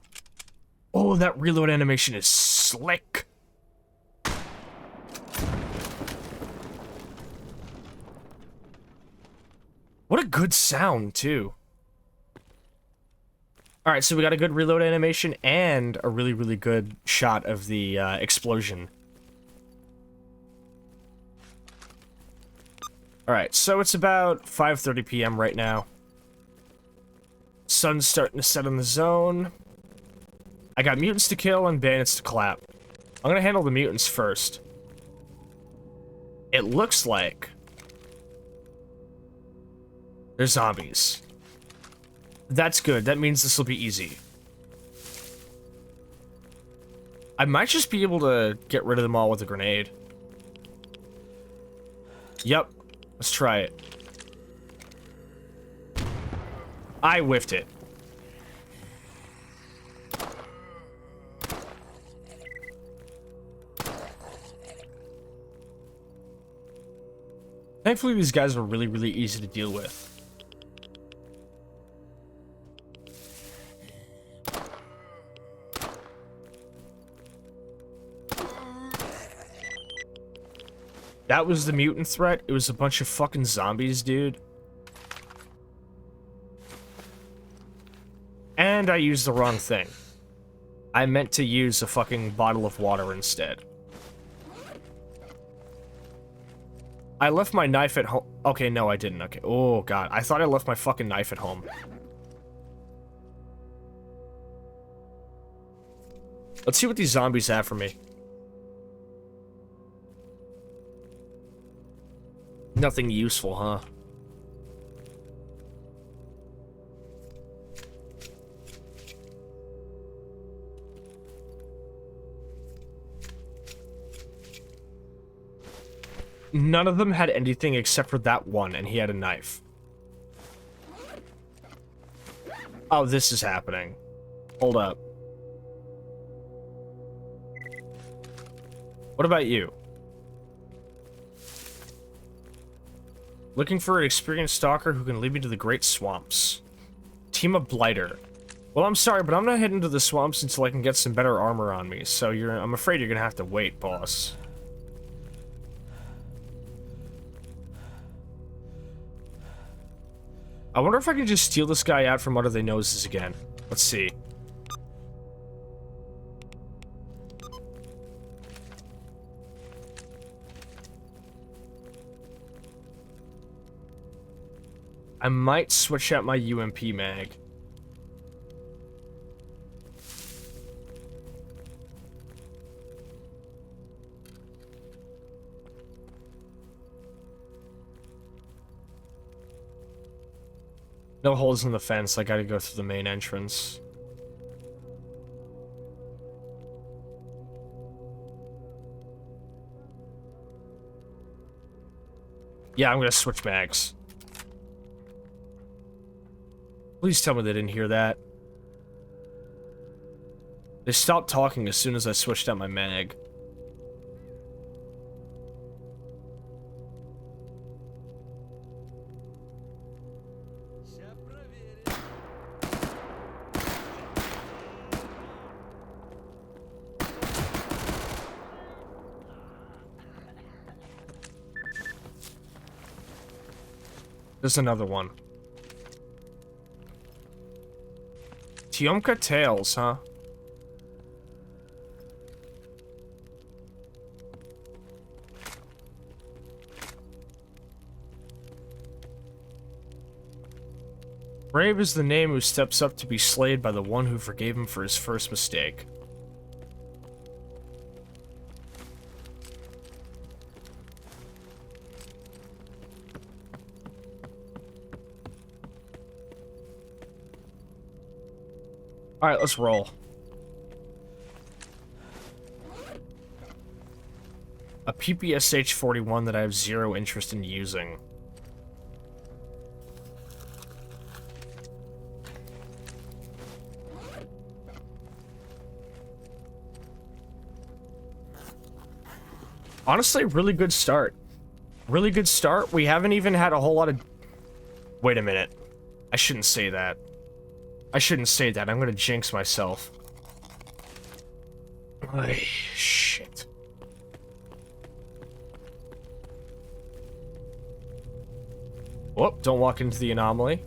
Oh, that reload animation is slick. What a good sound, too. Alright, so we got a good reload animation and a really, really good shot of the explosion. Alright, so it's about 5:30 p.m. right now. Sun's starting to set on the zone. I got mutants to kill and bandits to clap. I'm gonna handle the mutants first. It looks like they're zombies. That's good. That means this will be easy. I might just be able to get rid of them all with a grenade. Yep. Let's try it. I whiffed it. Thankfully, these guys are really, really easy to deal with. That was the mutant threat. It was a bunch of fucking zombies, dude. And I used the wrong thing. I meant to use a fucking bottle of water instead. I left my knife at home. Okay, no, I didn't. Okay. Oh, God. I thought I left my fucking knife at home. Let's see what these zombies have for me. Nothing useful, huh? None of them had anything except for that one, and he had a knife. Oh, this is happening. Hold up. What about you? Looking for an experienced stalker who can lead me to the great swamps. Team of Blighter. Well, I'm sorry, but I'm not heading to the swamps until I can get some better armor on me, so I'm afraid you're gonna have to wait, boss. I wonder if I can just steal this guy out from under their noses again. Let's see. I might switch out my UMP mag. No holes in the fence, I gotta go through the main entrance. Yeah, I'm gonna switch mags. Please tell me they didn't hear that. They stopped talking as soon as I switched out my mag. There's another one. Tiomka Tails, huh? Brave is the name who steps up to be slayed by the one who forgave him for his first mistake. Alright, let's roll. A PPSH-41 that I have zero interest in using. Honestly, really good start. Really good start. We haven't even had a whole lot of... Wait a minute. I shouldn't say that. I shouldn't say that. I'm gonna jinx myself. Ay, shit. Whoop, don't walk into the anomaly.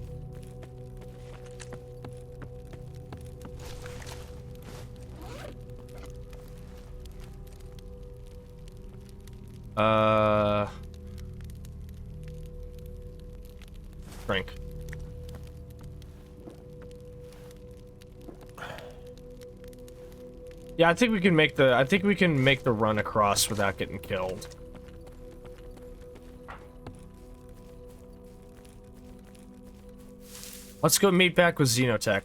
Drink. Yeah, I think we can make the run across without getting killed. Let's go meet back with Xenotech.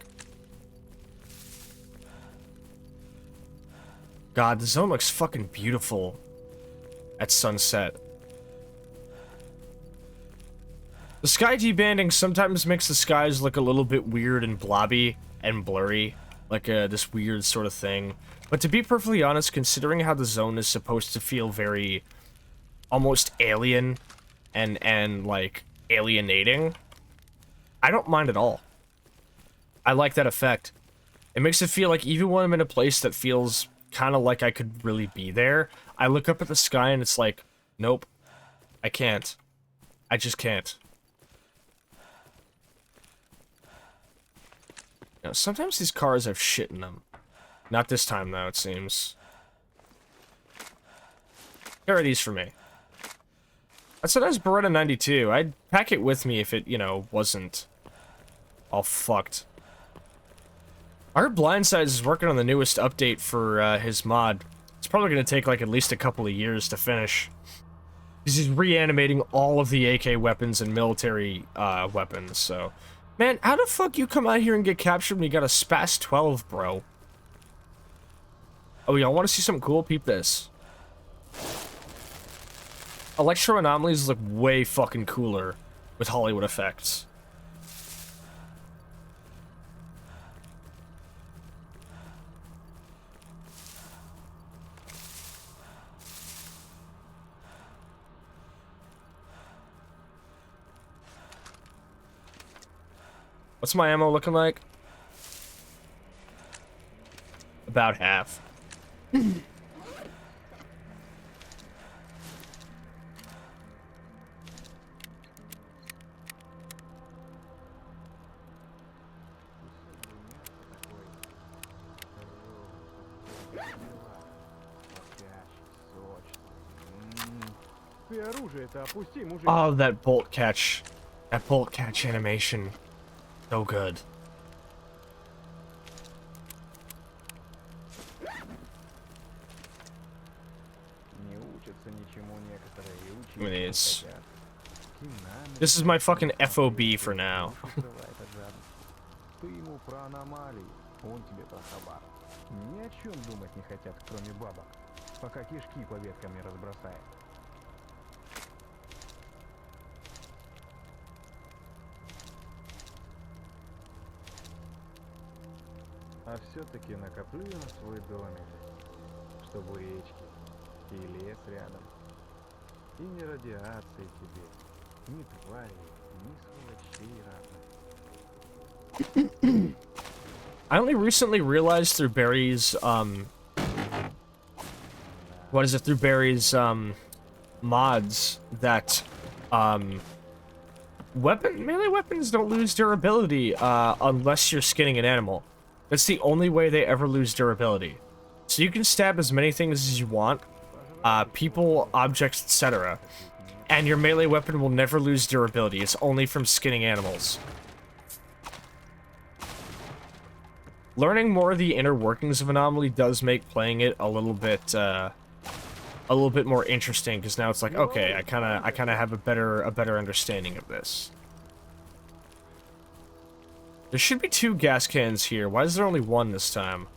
God, the zone looks fucking beautiful at sunset. The sky debanding sometimes makes the skies look a little bit weird and blobby and blurry, like this weird sort of thing. But to be perfectly honest, considering how the zone is supposed to feel very almost alien and like alienating, I don't mind at all. I like that effect. It makes it feel like even when I'm in a place that feels kind of like I could really be there, I look up at the sky and it's like, nope, I can't. I just can't. You know, sometimes these cars have shit in them. Not this time, though, it seems. Here are these for me. That's a nice Beretta 92. I'd pack it with me if it, you know, wasn't all fucked. I heard Blindsides is working on the newest update for his mod. It's probably going to take, like, at least a couple of years to finish. Because he's reanimating all of the AK weapons and military weapons, so... Man, how the fuck you come out here and get captured when you got a Spas 12, bro? Oh, y'all want to see something cool? Peep this. Electro anomalies look way fucking cooler with Hollywood effects. What's my ammo looking like? About half. Oh, that bolt catch. That bolt catch animation. So good. I mean, this is my fucking FOB for now. А все-таки накоплю я на свой домик, чтобы речки и лес рядом. И ни радиации тебе, ни тварей, ни сволочей разных. I only recently realized through Barry's, what is it, through Barry's, mods that, melee weapons don't lose durability, unless you're skinning an animal. That's the only way they ever lose durability. So you can stab as many things as you want, people, objects, etc. And your melee weapon will never lose durability. It's only from skinning animals. Learning more of the inner workings of Anomaly does make playing it a little bit more interesting, because now it's like, okay, I kind of have a better understanding of this. There should be 2 gas cans here. Why is there only 1 this time?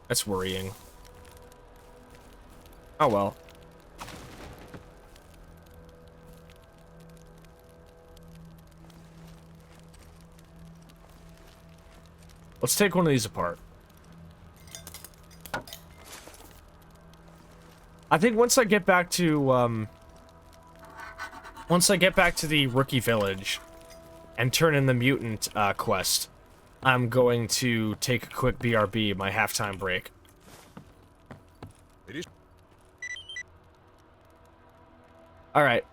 That's worrying. Oh well. Let's take one of these apart. I think once I get back to the rookie village and turn in the mutant quest, I'm going to take a quick BRB, my halftime break. Alright.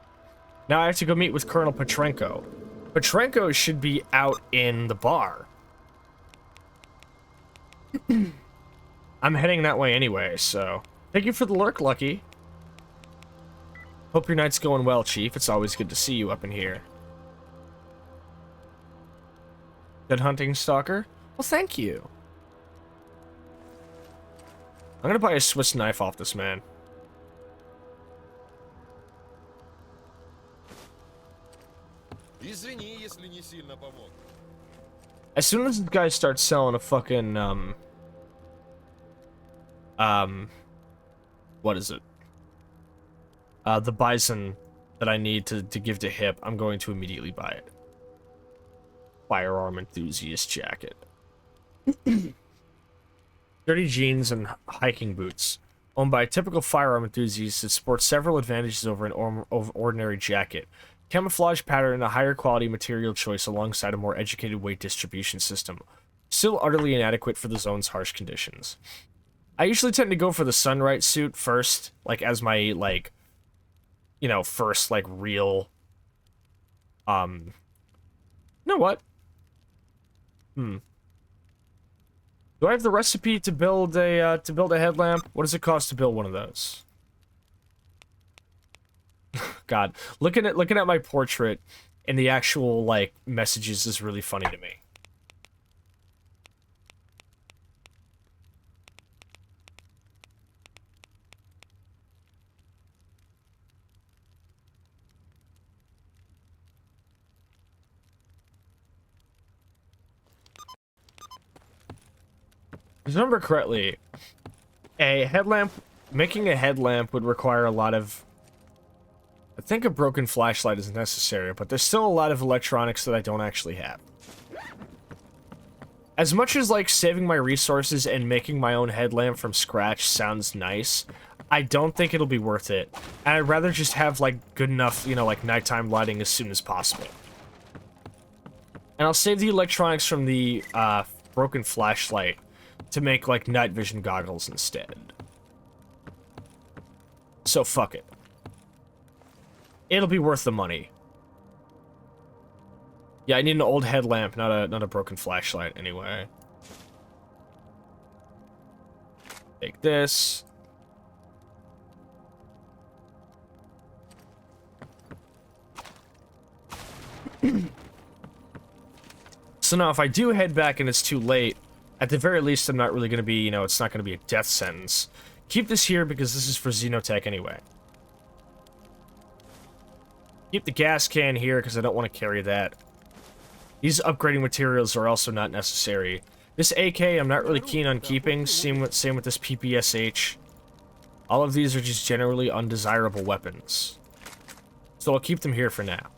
Now I have to go meet with Colonel Petrenko. Petrenko should be out in the bar. I'm heading that way anyway, so... Thank you for the lurk, Lucky. Hope your night's going well, Chief. It's always good to see you up in here. Good hunting, Stalker? Well, thank you. I'm gonna buy a Swiss knife off this man. As soon as this guy starts selling a fucking, what is it? The bison that I need to give to Hip, I'm going to immediately buy it. Firearm enthusiast jacket. Dirty jeans and hiking boots. Owned by a typical firearm enthusiast, it sports several advantages over an ordinary jacket. Camouflage pattern and a higher quality material choice alongside a more educated weight distribution system. Still utterly inadequate for the zone's harsh conditions. I usually tend to go for the Sunright suit first, like as my, like, you know, first, like, real, you know what? Do I have the recipe to build a headlamp? What does it cost to build one of those? God, looking at my portrait and the actual, like, messages is really funny to me. If I remember correctly, making a headlamp would require a lot of... I think a broken flashlight is necessary, but there's still a lot of electronics that I don't actually have. As much as, like, saving my resources and making my own headlamp from scratch sounds nice, I don't think it'll be worth it. And I'd rather just have, like, good enough, you know, like, nighttime lighting as soon as possible. And I'll save the electronics from the, broken flashlight to make, like, night vision goggles instead. So, fuck it. It'll be worth the money. Yeah, I need an old headlamp, not a broken flashlight, anyway. Take this. So now, if I do head back and it's too late, at the very least, I'm not really going to be, you know, it's not going to be a death sentence. Keep this here because this is for Xenotech anyway. Keep the gas can here because I don't want to carry that. These upgrading materials are also not necessary. This AK I'm not really keen on keeping, same with this PPSH. All of these are just generally undesirable weapons. So I'll keep them here for now.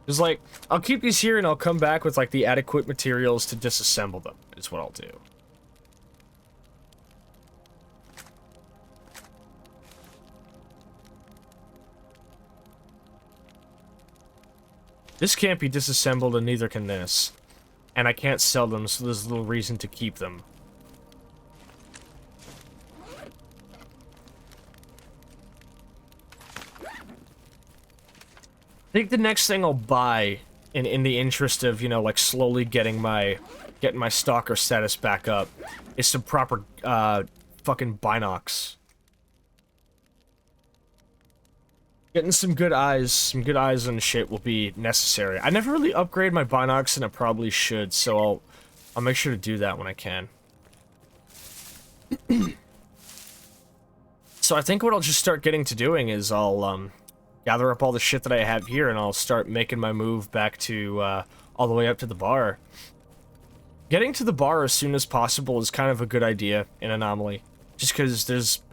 Just like, I'll keep these here and I'll come back with like the adequate materials to disassemble them, is what I'll do. This can't be disassembled and neither can this. And I can't sell them, so there's little reason to keep them. I think the next thing I'll buy, in the interest of, you know, like slowly getting my stalker status back up, is some proper fucking binocs. Getting some good eyes and shit will be necessary. I never really upgrade my binocs, and I probably should, so I'll make sure to do that when I can. So I think what I'll just start getting to doing is I'll gather up all the shit that I have here, and I'll start making my move back to all the way up to the bar. Getting to the bar as soon as possible is kind of a good idea in Anomaly, just because there's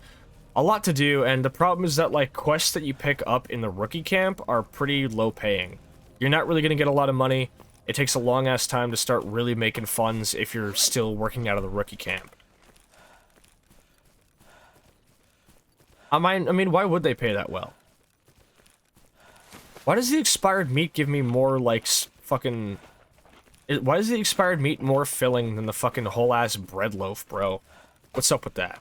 a lot to do, and the problem is that, like, quests that you pick up in the rookie camp are pretty low paying. You're not really going to get a lot of money. It takes a long-ass time to start really making funds if you're still working out of the rookie camp. I mean, why would they pay that well? Why does the expired meat give me more, like, fucking... Why is the expired meat more filling than the fucking whole-ass bread loaf, bro? What's up with that?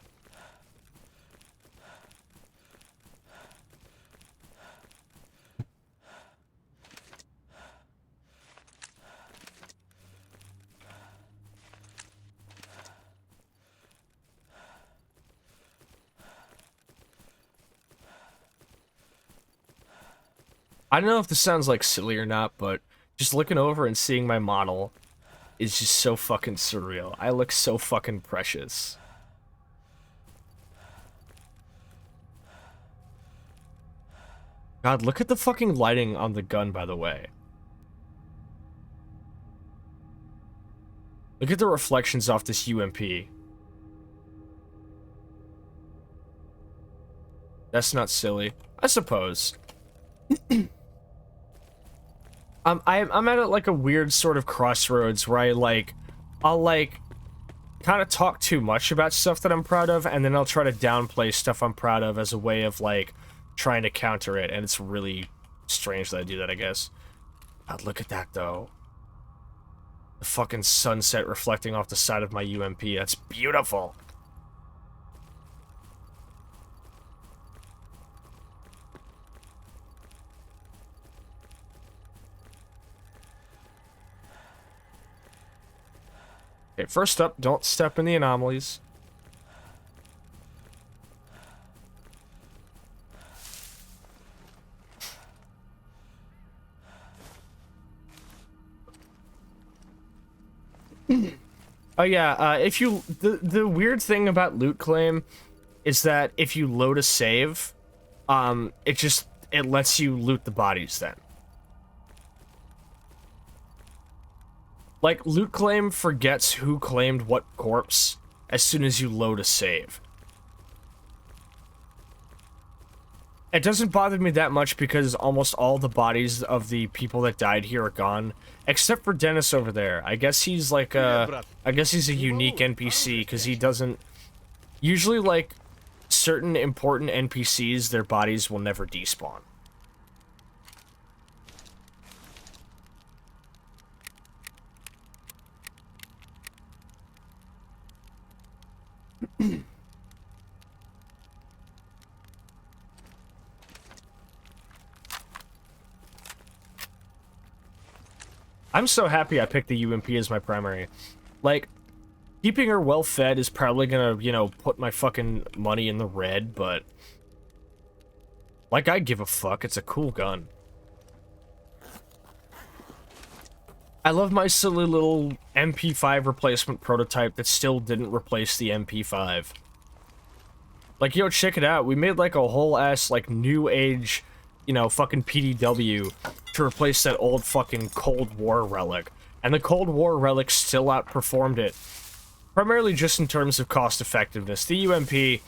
I don't know if this sounds, like, silly or not, but just looking over and seeing my model is just so fucking surreal. I look so fucking precious. God, look at the fucking lighting on the gun, by the way. Look at the reflections off this UMP. That's not silly. I suppose. I'm at like a weird sort of crossroads where I'll kind of talk too much about stuff that I'm proud of, and then I'll try to downplay stuff I'm proud of as a way of like trying to counter it, and it's really strange that I do that, I guess. God, look at that, though. The fucking sunset reflecting off the side of my UMP. That's beautiful. Okay, first up, don't step in the anomalies. Oh yeah, if you the weird thing about loot claim is that if you load a save, it lets you loot the bodies then. Like, loot claim forgets who claimed what corpse as soon as you load a save. It doesn't bother me that much because almost all the bodies of the people that died here are gone, except for Dennis over there. I guess he's like I guess he's a unique NPC because he doesn't. Usually, like, certain important NPCs, their bodies will never despawn. I'm so happy I picked the UMP as my primary. Like, keeping her well fed is probably gonna, you know, put my fucking money in the red, but like, I give a fuck. It's a cool gun. I love my silly little MP5 replacement prototype that still didn't replace the MP5. Like, yo, check it out. We made, like, a whole-ass, like, new age, you know, fucking PDW to replace that old fucking Cold War relic. And the Cold War relic still outperformed it. Primarily just in terms of cost effectiveness. The UMP...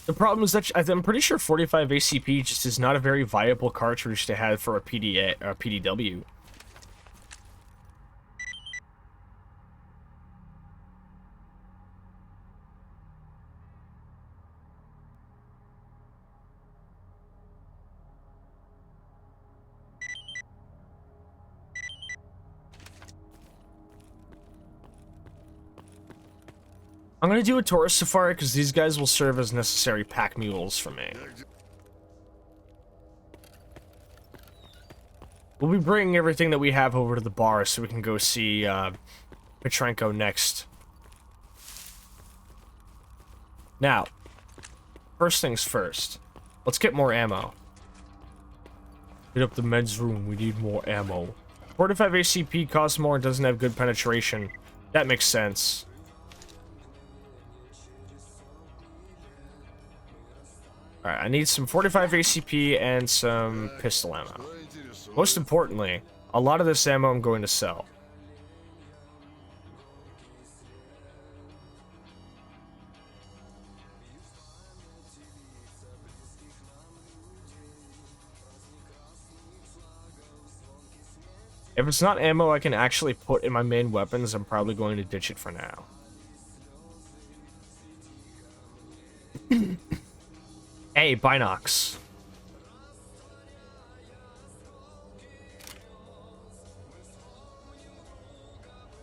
The problem is that I'm pretty sure 45 ACP just is not a very viable cartridge to have for a PDW. I'm gonna do a tourist safari because these guys will serve as necessary pack mules for me. We'll be bringing everything that we have over to the bar so we can go see Petrenko next. Now, first things first. Let's get more ammo. Hit up the men's room. We need more ammo. 45 ACP costs more and doesn't have good penetration. That makes sense. Alright, I need some 45 ACP and some pistol ammo. Most importantly, a lot of this ammo I'm going to sell. If it's not ammo I can actually put in my main weapons, I'm probably going to ditch it for now. Hey, Binox.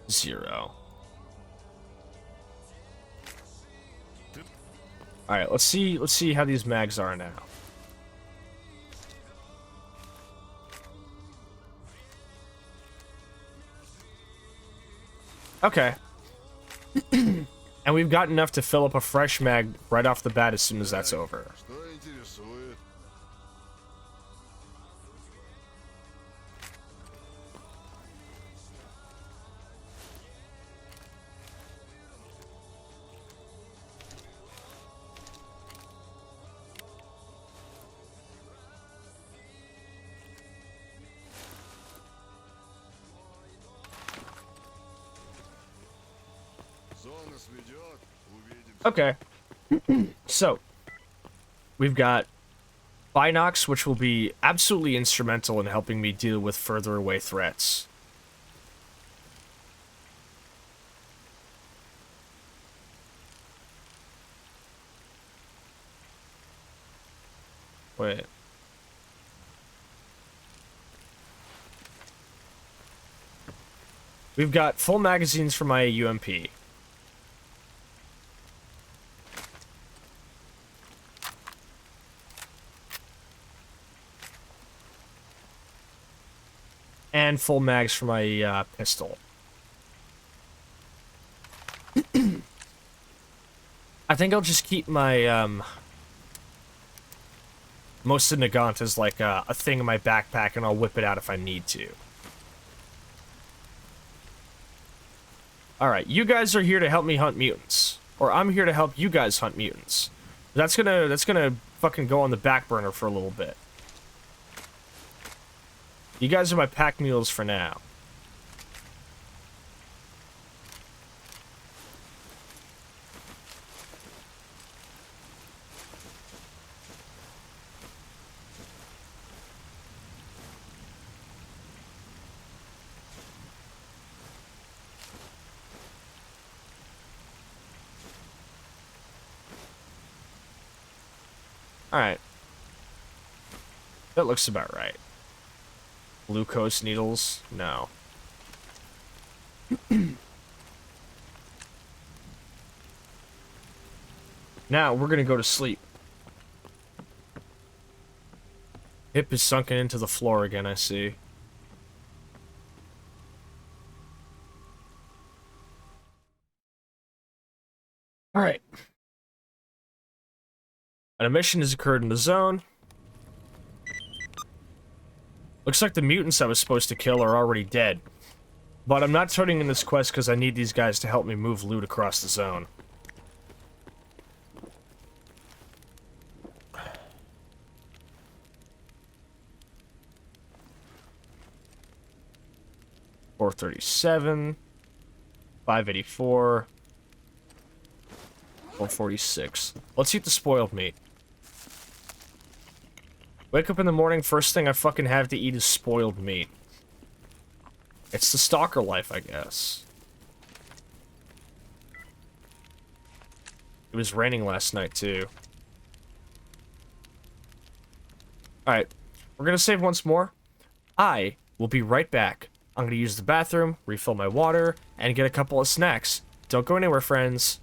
Zero. Alright, let's see how these mags are now. Okay. And we've got enough to fill up a fresh mag right off the bat as soon as that's over. Okay. So, we've got Binox, which will be absolutely instrumental in helping me deal with further away threats. Wait. We've got full magazines for my UMP. And full mags for my pistol. I think I'll just keep my most of Nagant as like a thing in my backpack, and I'll whip it out if I need to. Alright, you guys are here to help me hunt mutants. Or I'm here to help you guys hunt mutants. That's gonna fucking go on the back burner for a little bit. You guys are my pack mules for now. Alright. That looks about right. Glucose needles? No. Now, we're gonna go to sleep. Hip is sunken into the floor again, I see. Alright. An emission has occurred in the zone. Looks like the mutants I was supposed to kill are already dead. But I'm not turning in this quest because I need these guys to help me move loot across the zone. $437, $584, $446. Let's eat the spoiled meat. Wake up in the morning, first thing I fucking have to eat is spoiled meat. It's the stalker life, I guess. It was raining last night, too. Alright, we're gonna save once more. I will be right back. I'm gonna use the bathroom, refill my water, and get a couple of snacks. Don't go anywhere, friends.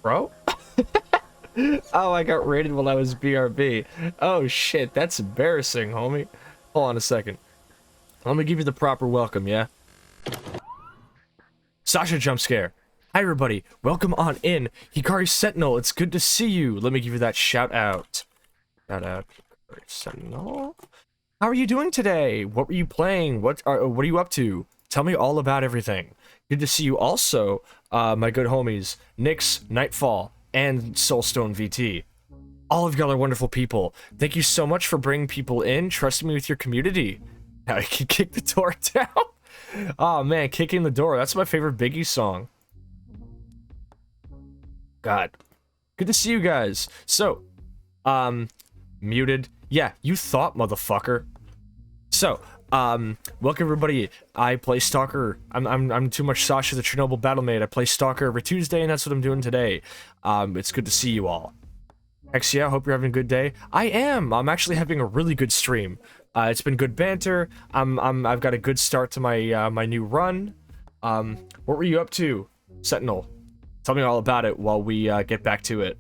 Bro? Oh, I got raided while I was BRB. Oh shit, that's embarrassing, homie. Hold on a second. Let me give you the proper welcome, yeah? Sascha jump scare. Hi everybody, welcome on in. Hikari Sentinel, it's good to see you. Let me give you that shout out. Shout out, Hikari Sentinel. How are you doing today? What were you playing? What are you up to? Tell me all about everything. Good to see you also, my good homies, Nyx, Nightfall, and Soulstone VT. All of y'all are wonderful people. Thank you so much for bringing people in, trusting me with your community. Now I can kick the door down. Oh man, kicking the door. That's my favorite Biggie song. God. Good to see you guys. So, muted. Yeah, you thought, motherfucker. So, welcome everybody. I play Stalker. I'm too much Sascha the Chernobyl battle maid. I play Stalker every Tuesday, and that's what I'm doing today. It's good to see you all. Hex, yeah, hope you're having a good day. I am. I'm actually having a really good stream. It's been good banter. I've got a good start to my my new run. What were you up to, Sentinel? Tell me all about it while we get back to it.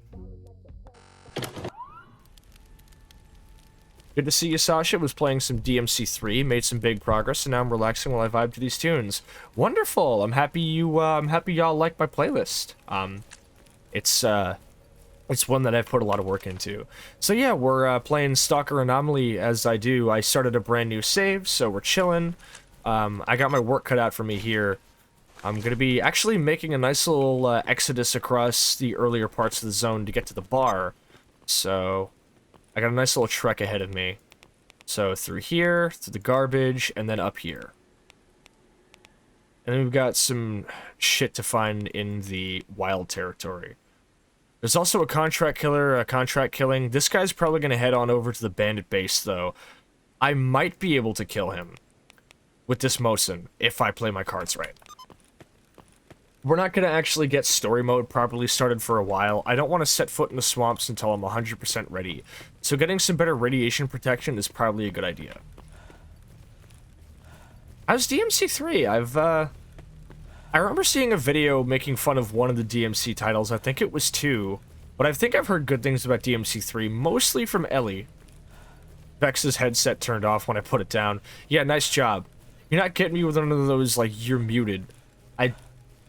Good to see you, Sascha. Was playing some DMC3, made some big progress, and now I'm relaxing while I vibe to these tunes. Wonderful. I'm happy y'all like my playlist. It's one that I've put a lot of work into. So yeah, we're playing Stalker Anomaly as I do. I started a brand new save, so we're chilling. I got my work cut out for me here. I'm gonna be actually making a nice little exodus across the earlier parts of the zone to get to the bar. So I got a nice little trek ahead of me. So through here, through the garbage, and then up here. And then we've got some shit to find in the wild territory. There's also a contract killer, a contract killing. This guy's probably going to head on over to the bandit base, though. I might be able to kill him with this Mosin if I play my cards right. We're not going to actually get story mode properly started for a while. I don't want to set foot in the swamps until I'm 100% ready. So getting some better radiation protection is probably a good idea. How's DMC3? I remember seeing a video making fun of one of the DMC titles. I think it was 2. But I think I've heard good things about DMC3, mostly from Ellie. Vex's headset turned off when I put it down. Yeah, nice job. You're not getting me with one of those, like, you're muted.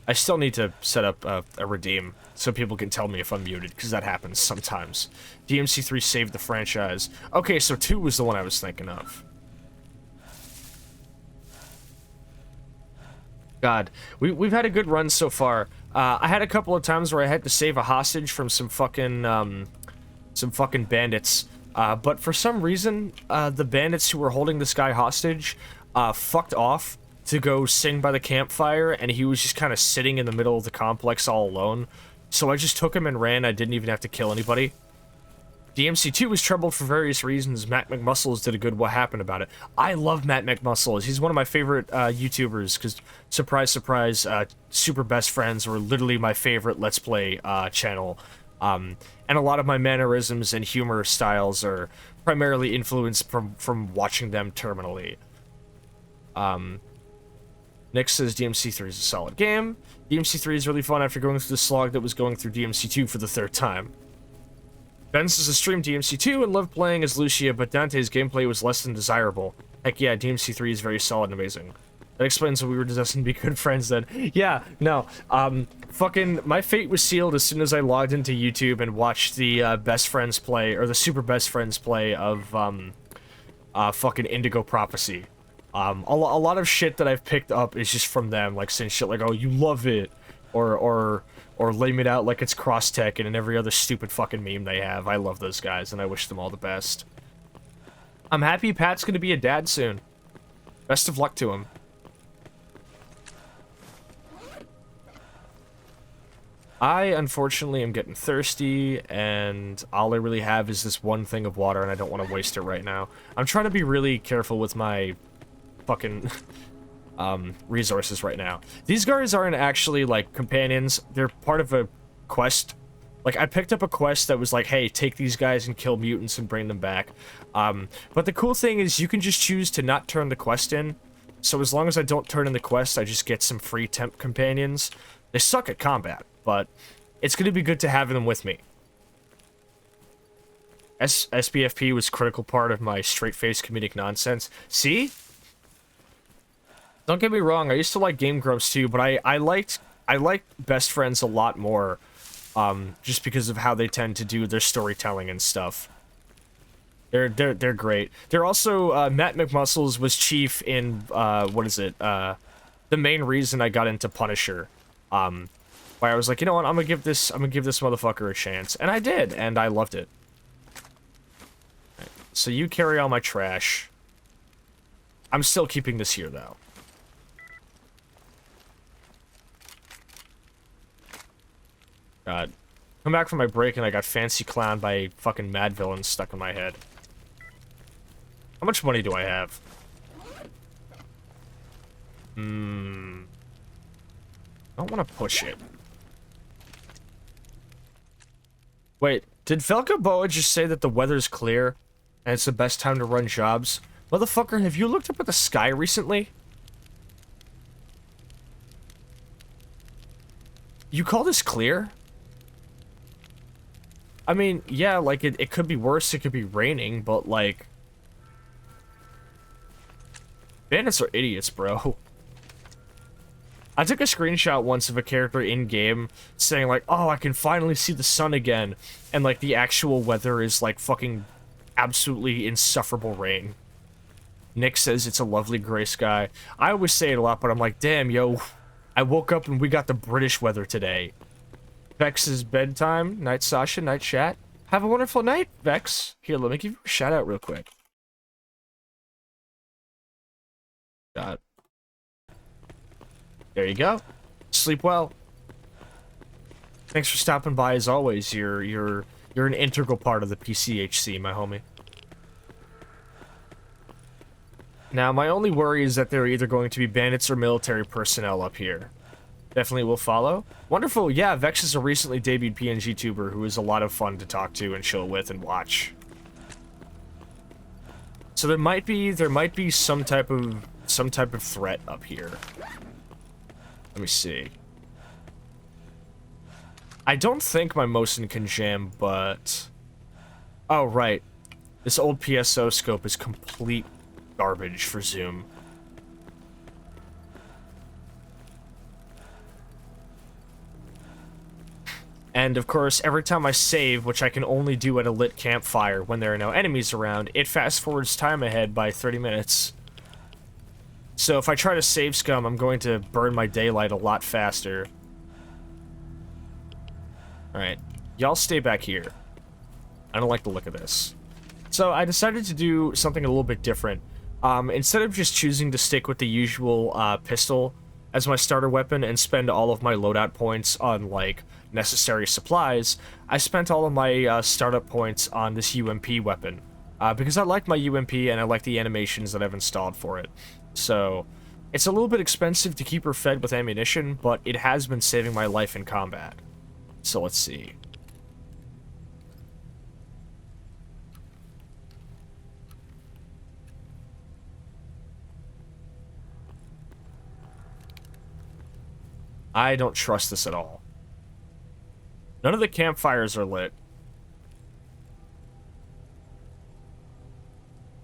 I still need to set up a redeem so people can tell me if I'm muted, because that happens sometimes. DMC3 saved the franchise. Okay, so 2 was the one I was thinking of. God, we've had a good run so far. I had a couple of times where I had to save a hostage from some fucking bandits. But for some reason, the bandits who were holding this guy hostage fucked off to go sing by the campfire, and he was just kind of sitting in the middle of the complex all alone. So I just took him and ran. I didn't even have to kill anybody. DMC2 was troubled for various reasons. Matt McMuscles did a good What Happened about it. I love Matt McMuscles. He's one of my favorite YouTubers, because, surprise, surprise, Super Best Friends were literally my favorite Let's Play channel. And a lot of my mannerisms and humor styles are primarily influenced from watching them terminally. Nick says DMC3 is a solid game. DMC3 is really fun after going through the slog that was going through DMC2 for the 3rd time. Ben says I streamed DMC2 and loved playing as Lucia, but Dante's gameplay was less than desirable. Heck yeah, DMC3 is very solid and amazing. That explains why we were destined to be good friends then. Yeah, no, fucking, my fate was sealed as soon as I logged into YouTube and watched the Best Friends play, or the Super Best Friends play of, fucking Indigo Prophecy. A lot of shit that I've picked up is just from them, like saying shit like, oh, you love it, or laying it out like it's cross-tech and every other stupid fucking meme they have. I love those guys, and I wish them all the best. I'm happy Pat's gonna be a dad soon. Best of luck to him. I, unfortunately, am getting thirsty, and all I really have is this one thing of water, and I don't want to waste it right now. I'm trying to be really careful with my fucking resources right now. These guys aren't actually, like, companions. They're part of a quest. Like, I picked up a quest that was like, hey, take these guys and kill mutants and bring them back. But the cool thing is you can just choose to not turn the quest in. So as long as I don't turn in the quest, I just get some free temp companions. They suck at combat, but it's going to be good to have them with me. SBFP was a critical part of my straight-faced comedic nonsense. See? Don't get me wrong, I used to like Game Grumps too, but I liked Best Friends a lot more, just because of how they tend to do their storytelling and stuff. They're great. They're also, Matt McMuscles was chief in, what is it, the main reason I got into Punisher. Where I was like, you know what, I'm gonna give this motherfucker a chance. And I did, and I loved it. Right, so you carry all my trash. I'm still keeping this here, though. God. Come back from my break and I got fancy clowned by fucking mad villains stuck in my head. How much money do I have? I don't want to push it. Wait, did Velka Boa just say that the weather's clear and it's the best time to run jobs? Motherfucker, have you looked up at the sky recently? You call this clear? I mean, yeah, like, it could be worse, it could be raining, but, like... Bandits are idiots, bro. I took a screenshot once of a character in-game saying, like, oh, I can finally see the sun again, and, like, the actual weather is, like, fucking absolutely insufferable rain. Nick says it's a lovely gray sky. I always say it a lot, but I'm like, damn, yo, I woke up and we got the British weather today. Vex is bedtime. Night, Sascha. Night, chat. Have a wonderful night, Vex. Here, let me give you a shout out real quick. God. There you go. Sleep well. Thanks for stopping by as always. You're an integral part of the PCHC, my homie. Now, my only worry is that there are either going to be bandits or military personnel up here. Definitely will follow. Wonderful. Yeah, Vex is a recently debuted PNG tuber who is a lot of fun to talk to and chill with and watch. So there might be some type of threat up here. Let me see. I don't think my Mosin can jam, but... Oh, right. This old PSO scope is complete garbage for zoom. And, of course, every time I save, which I can only do at a lit campfire when there are no enemies around, it fast-forwards time ahead by 30 minutes. So if I try to save scum, I'm going to burn my daylight a lot faster. Alright. Y'all stay back here. I don't like the look of this. So I decided to do something a little bit different. Instead of just choosing to stick with the usual pistol as my starter weapon and spend all of my loadout points on, like, necessary supplies, I spent all of my startup points on this UMP weapon. Because I like my UMP and I like the animations that I've installed for it. So, it's a little bit expensive to keep her fed with ammunition, but it has been saving my life in combat. So let's see. I don't trust this at all. None of the campfires are lit.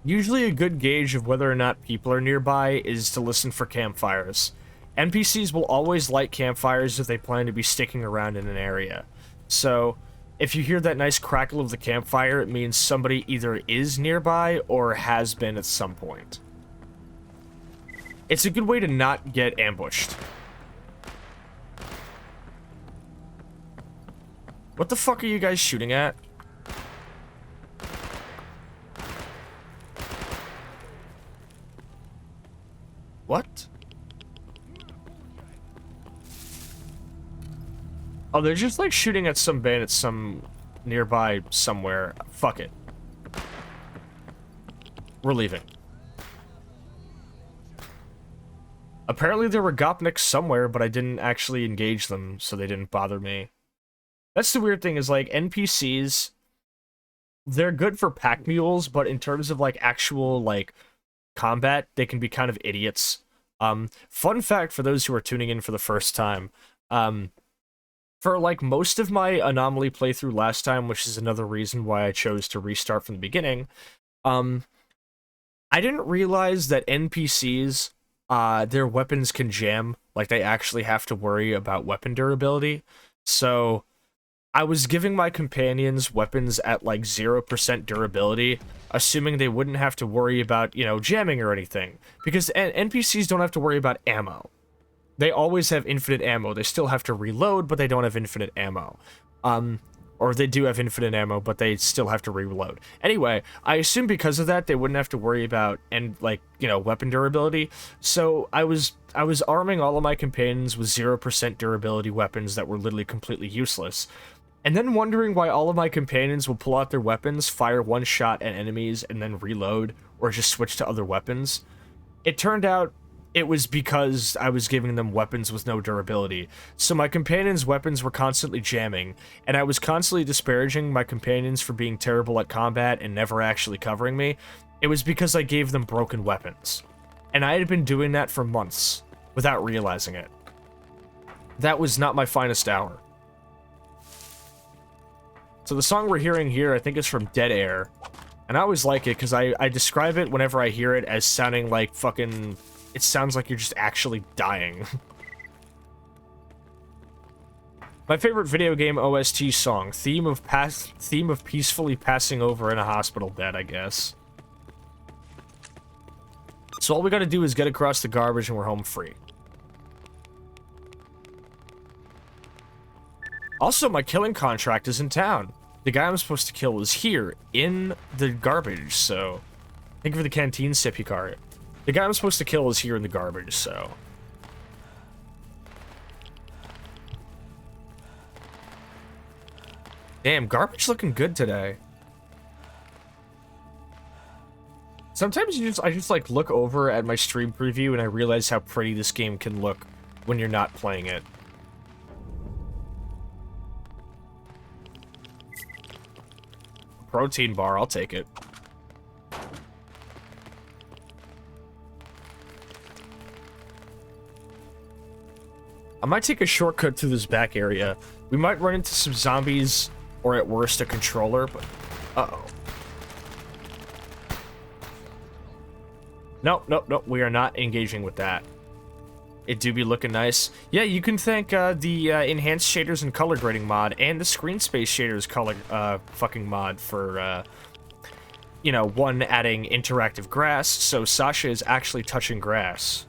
Usually a good gauge of whether or not people are nearby is to listen for campfires. NPCs will always light campfires if they plan to be sticking around in an area. So, if you hear that nice crackle of the campfire, it means somebody either is nearby or has been at some point. It's a good way to not get ambushed. What the fuck are you guys shooting at? What? Oh, they're just like shooting at some bandits some nearby somewhere. Fuck it. We're leaving. Apparently there were Gopniks somewhere, but I didn't actually engage them, so they didn't bother me. That's the weird thing, is like NPCs, they're good for pack mules, but in terms of like actual like combat, they can be kind of idiots. Fun fact for those who are tuning in for the first time, for like most of my Anomaly playthrough last time, which is another reason why I chose to restart from the beginning, I didn't realize that NPCs, their weapons can jam, like they actually have to worry about weapon durability. So I was giving my companions weapons at like 0% durability, assuming they wouldn't have to worry about, you know, jamming or anything. Because NPCs don't have to worry about ammo. They always have infinite ammo. They still have to reload, but they don't have infinite ammo. Or they do have infinite ammo, but they still have to reload. Anyway, I assume because of that, they wouldn't have to worry about, weapon durability. So I was arming all of my companions with 0% durability weapons that were literally completely useless. And then wondering why all of my companions will pull out their weapons, fire one shot at enemies, and then reload, or just switch to other weapons. It turned out it was because I was giving them weapons with no durability. So my companions' weapons were constantly jamming, and I was constantly disparaging my companions for being terrible at combat and never actually covering me. It was because I gave them broken weapons. And I had been doing that for months, without realizing it. That was not my finest hour. So the song we're hearing here, I think, is from Dead Air. And I always like it, because I describe it whenever I hear it as sounding like fucking... It sounds like you're just actually dying. My favorite video game OST song. Theme of peacefully passing over in a hospital bed, I guess. So all we gotta do is get across the garbage and we're home free. Also, my killing contract is in town. The guy I'm supposed to kill is here, in the garbage, so... Thank you for the canteen sippy card. The guy I'm supposed to kill is here in the garbage, so... Damn, garbage looking good today. Sometimes I just like look over at my stream preview and I realize how pretty this game can look when you're not playing it. Protein bar, I'll take it. I might take a shortcut through this back area. We might run into some zombies, or at worst, a controller, but... Uh-oh. Nope, we are not engaging with that. It do be looking nice. Yeah, you can thank the enhanced shaders and color grading mod, and the screen space shaders color fucking mod for, one, adding interactive grass, so Sascha is actually touching grass.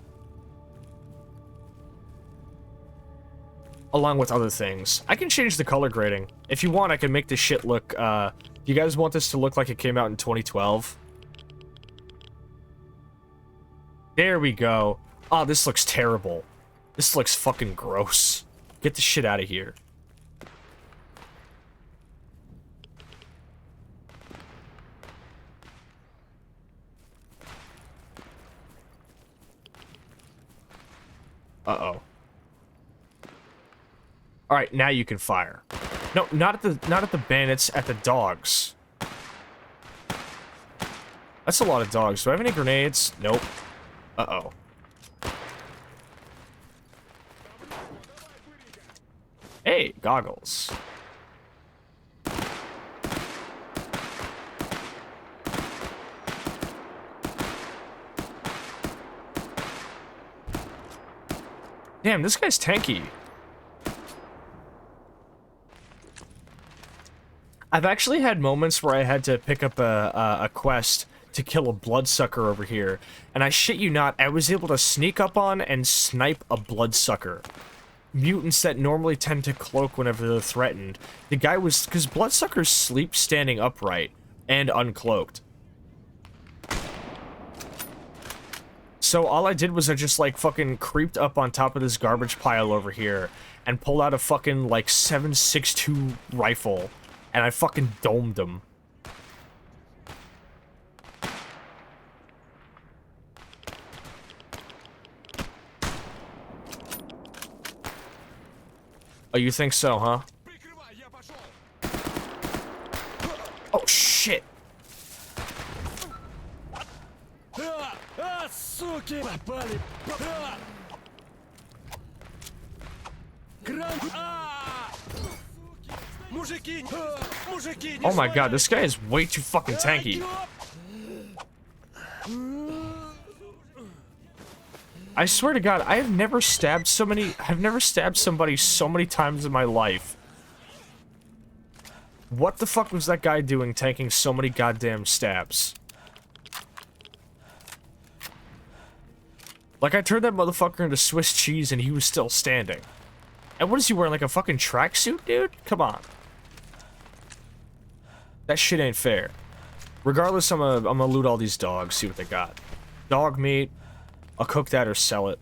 Along with other things. I can change the color grading. If you want, I can make this shit look, do you guys want this to look like it came out in 2012? There we go. Oh, this looks terrible. This looks fucking gross. Get the shit out of here. Uh-oh. Alright, now you can fire. No, not at the bandits, at the dogs. That's a lot of dogs. Do I have any grenades? Nope. Uh-oh. Hey, goggles. Damn, this guy's tanky. I've actually had moments where I had to pick up a quest to kill a bloodsucker over here, and I shit you not, I was able to sneak up on and snipe a bloodsucker. Mutants that normally tend to cloak whenever they're threatened. The guy was... because bloodsuckers sleep standing upright and uncloaked. So all I did was I just like fucking creeped up on top of this garbage pile over here and pulled out a fucking like 7.62 rifle and I fucking domed him. Oh, you think so, huh? Oh, shit. Oh my god, this guy is way too fucking tanky. I swear to God, I've never stabbed somebody so many times in my life. What the fuck was that guy doing tanking so many goddamn stabs? Like, I turned that motherfucker into Swiss cheese and he was still standing. And what is he wearing, like a fucking tracksuit, dude? Come on. That shit ain't fair. Regardless, I'm gonna loot all these dogs, see what they got. Dog meat. I'll cook that or sell it.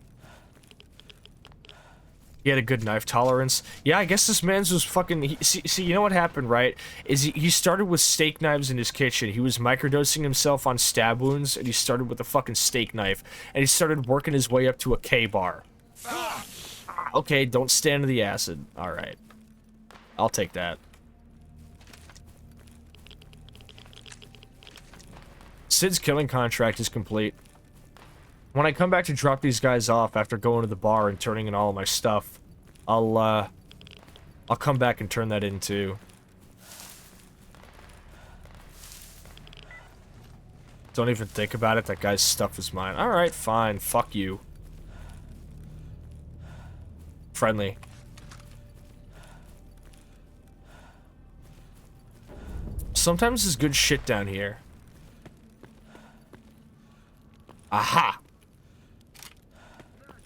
He had a good knife tolerance. Yeah, I guess this man's was fucking... See, you know what happened, right? Is he started with steak knives in his kitchen. He was microdosing himself on stab wounds, and he started with a fucking steak knife. And he started working his way up to a K-bar. Okay, don't stand in the acid. Alright. I'll take that. Sid's killing contract is complete. When I come back to drop these guys off after going to the bar and turning in all of my stuff, I'll come back and turn that in too. Don't even think about it, that guy's stuff is mine. Alright, fine, fuck you. Friendly. Sometimes there's good shit down here. Aha!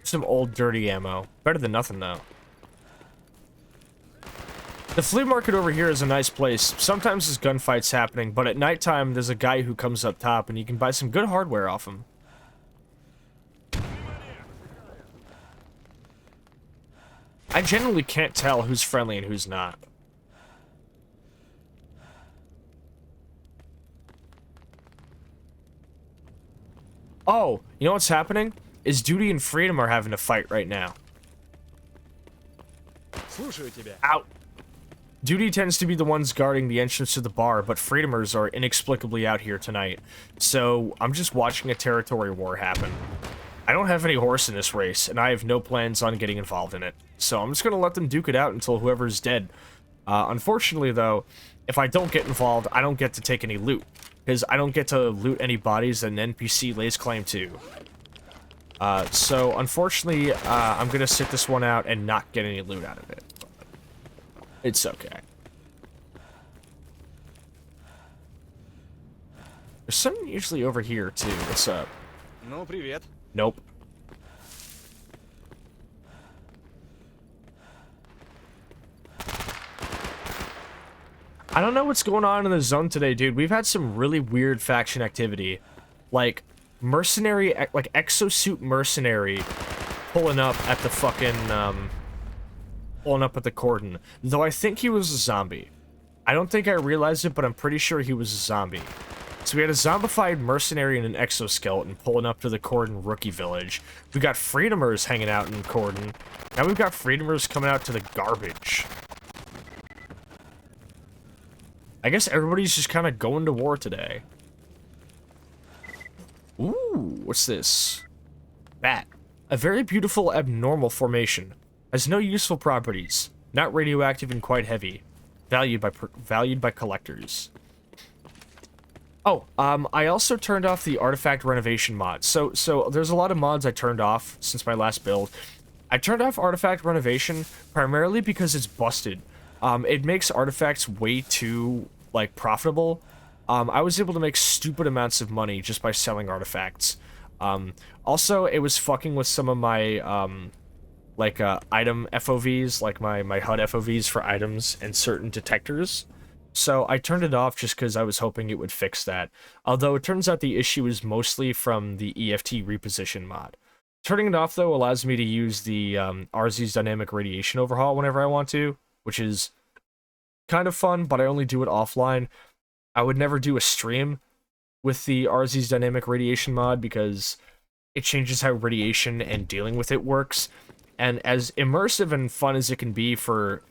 Some old dirty ammo. Better than nothing, though. The flea market over here is a nice place. Sometimes there's gunfights happening, but at nighttime there's a guy who comes up top and you can buy some good hardware off him. I generally can't tell who's friendly and who's not. Oh, you know what's happening? Is Duty and Freedom are having a fight right now. Out. Duty tends to be the ones guarding the entrance to the bar, but Freedomers are inexplicably out here tonight. So, I'm just watching a territory war happen. I don't have any horse in this race, and I have no plans on getting involved in it. So, I'm just gonna let them duke it out until whoever's dead. Unfortunately, though, if I don't get involved, I don't get to take any loot. Because I don't get to loot any bodies that an NPC lays claim to. So, unfortunately, I'm gonna sit this one out and not get any loot out of it. It's okay. There's something usually over here, too. What's up? No, привет. Nope. I don't know what's going on in the zone today, dude. We've had some really weird faction activity. Like, mercenary, like, exosuit mercenary pulling up at the fucking, pulling up at the Cordon. Though I think he was a zombie. I don't think I realized it, but I'm pretty sure he was a zombie. So we had a zombified mercenary and an exoskeleton pulling up to the Cordon rookie village. We got Freedomers hanging out in Cordon. Now we've got Freedomers coming out to the garbage. I guess everybody's just kind of going to war today. Ooh, what's this? Bat. A very beautiful abnormal formation. Has no useful properties. Not radioactive and quite heavy. Valued by collectors. Oh, I also turned off the artifact renovation mod. So there's a lot of mods I turned off since my last build. I turned off artifact renovation primarily because it's busted. It makes artifacts way too, like, profitable. I was able to make stupid amounts of money just by selling artifacts. Also, it was fucking with some of my, item FOVs, like my HUD FOVs for items and certain detectors. So I turned it off just because I was hoping it would fix that. Although it turns out the issue is mostly from the EFT reposition mod. Turning it off, though, allows me to use the RZ's dynamic radiation overhaul whenever I want to, which is kind of fun, but I only do it offline. I would never do a stream with the RZ's dynamic radiation mod because it changes how radiation and dealing with it works. And as immersive and fun as it can be for,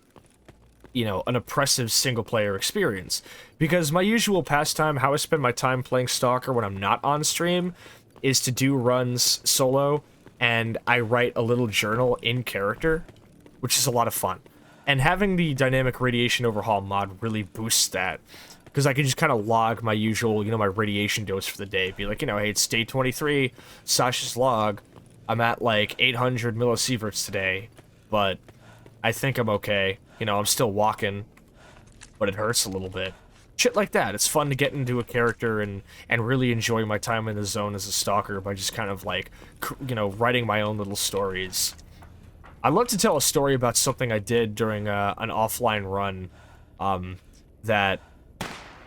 you know, an oppressive single-player experience. Because my usual pastime, how I spend my time playing Stalker when I'm not on stream, is to do runs solo, and I write a little journal in character, which is a lot of fun. And having the dynamic radiation overhaul mod really boosts that, because I can just kind of log my usual, you know, my radiation dose for the day. Be like, you know, hey, it's day 23, Sascha's log. I'm at like 800 millisieverts today, but I think I'm okay. You know, I'm still walking, but it hurts a little bit. Shit like that. It's fun to get into a character and really enjoy my time in the zone as a stalker by just kind of like, you know, writing my own little stories. I'd love to tell a story about something I did during an offline run that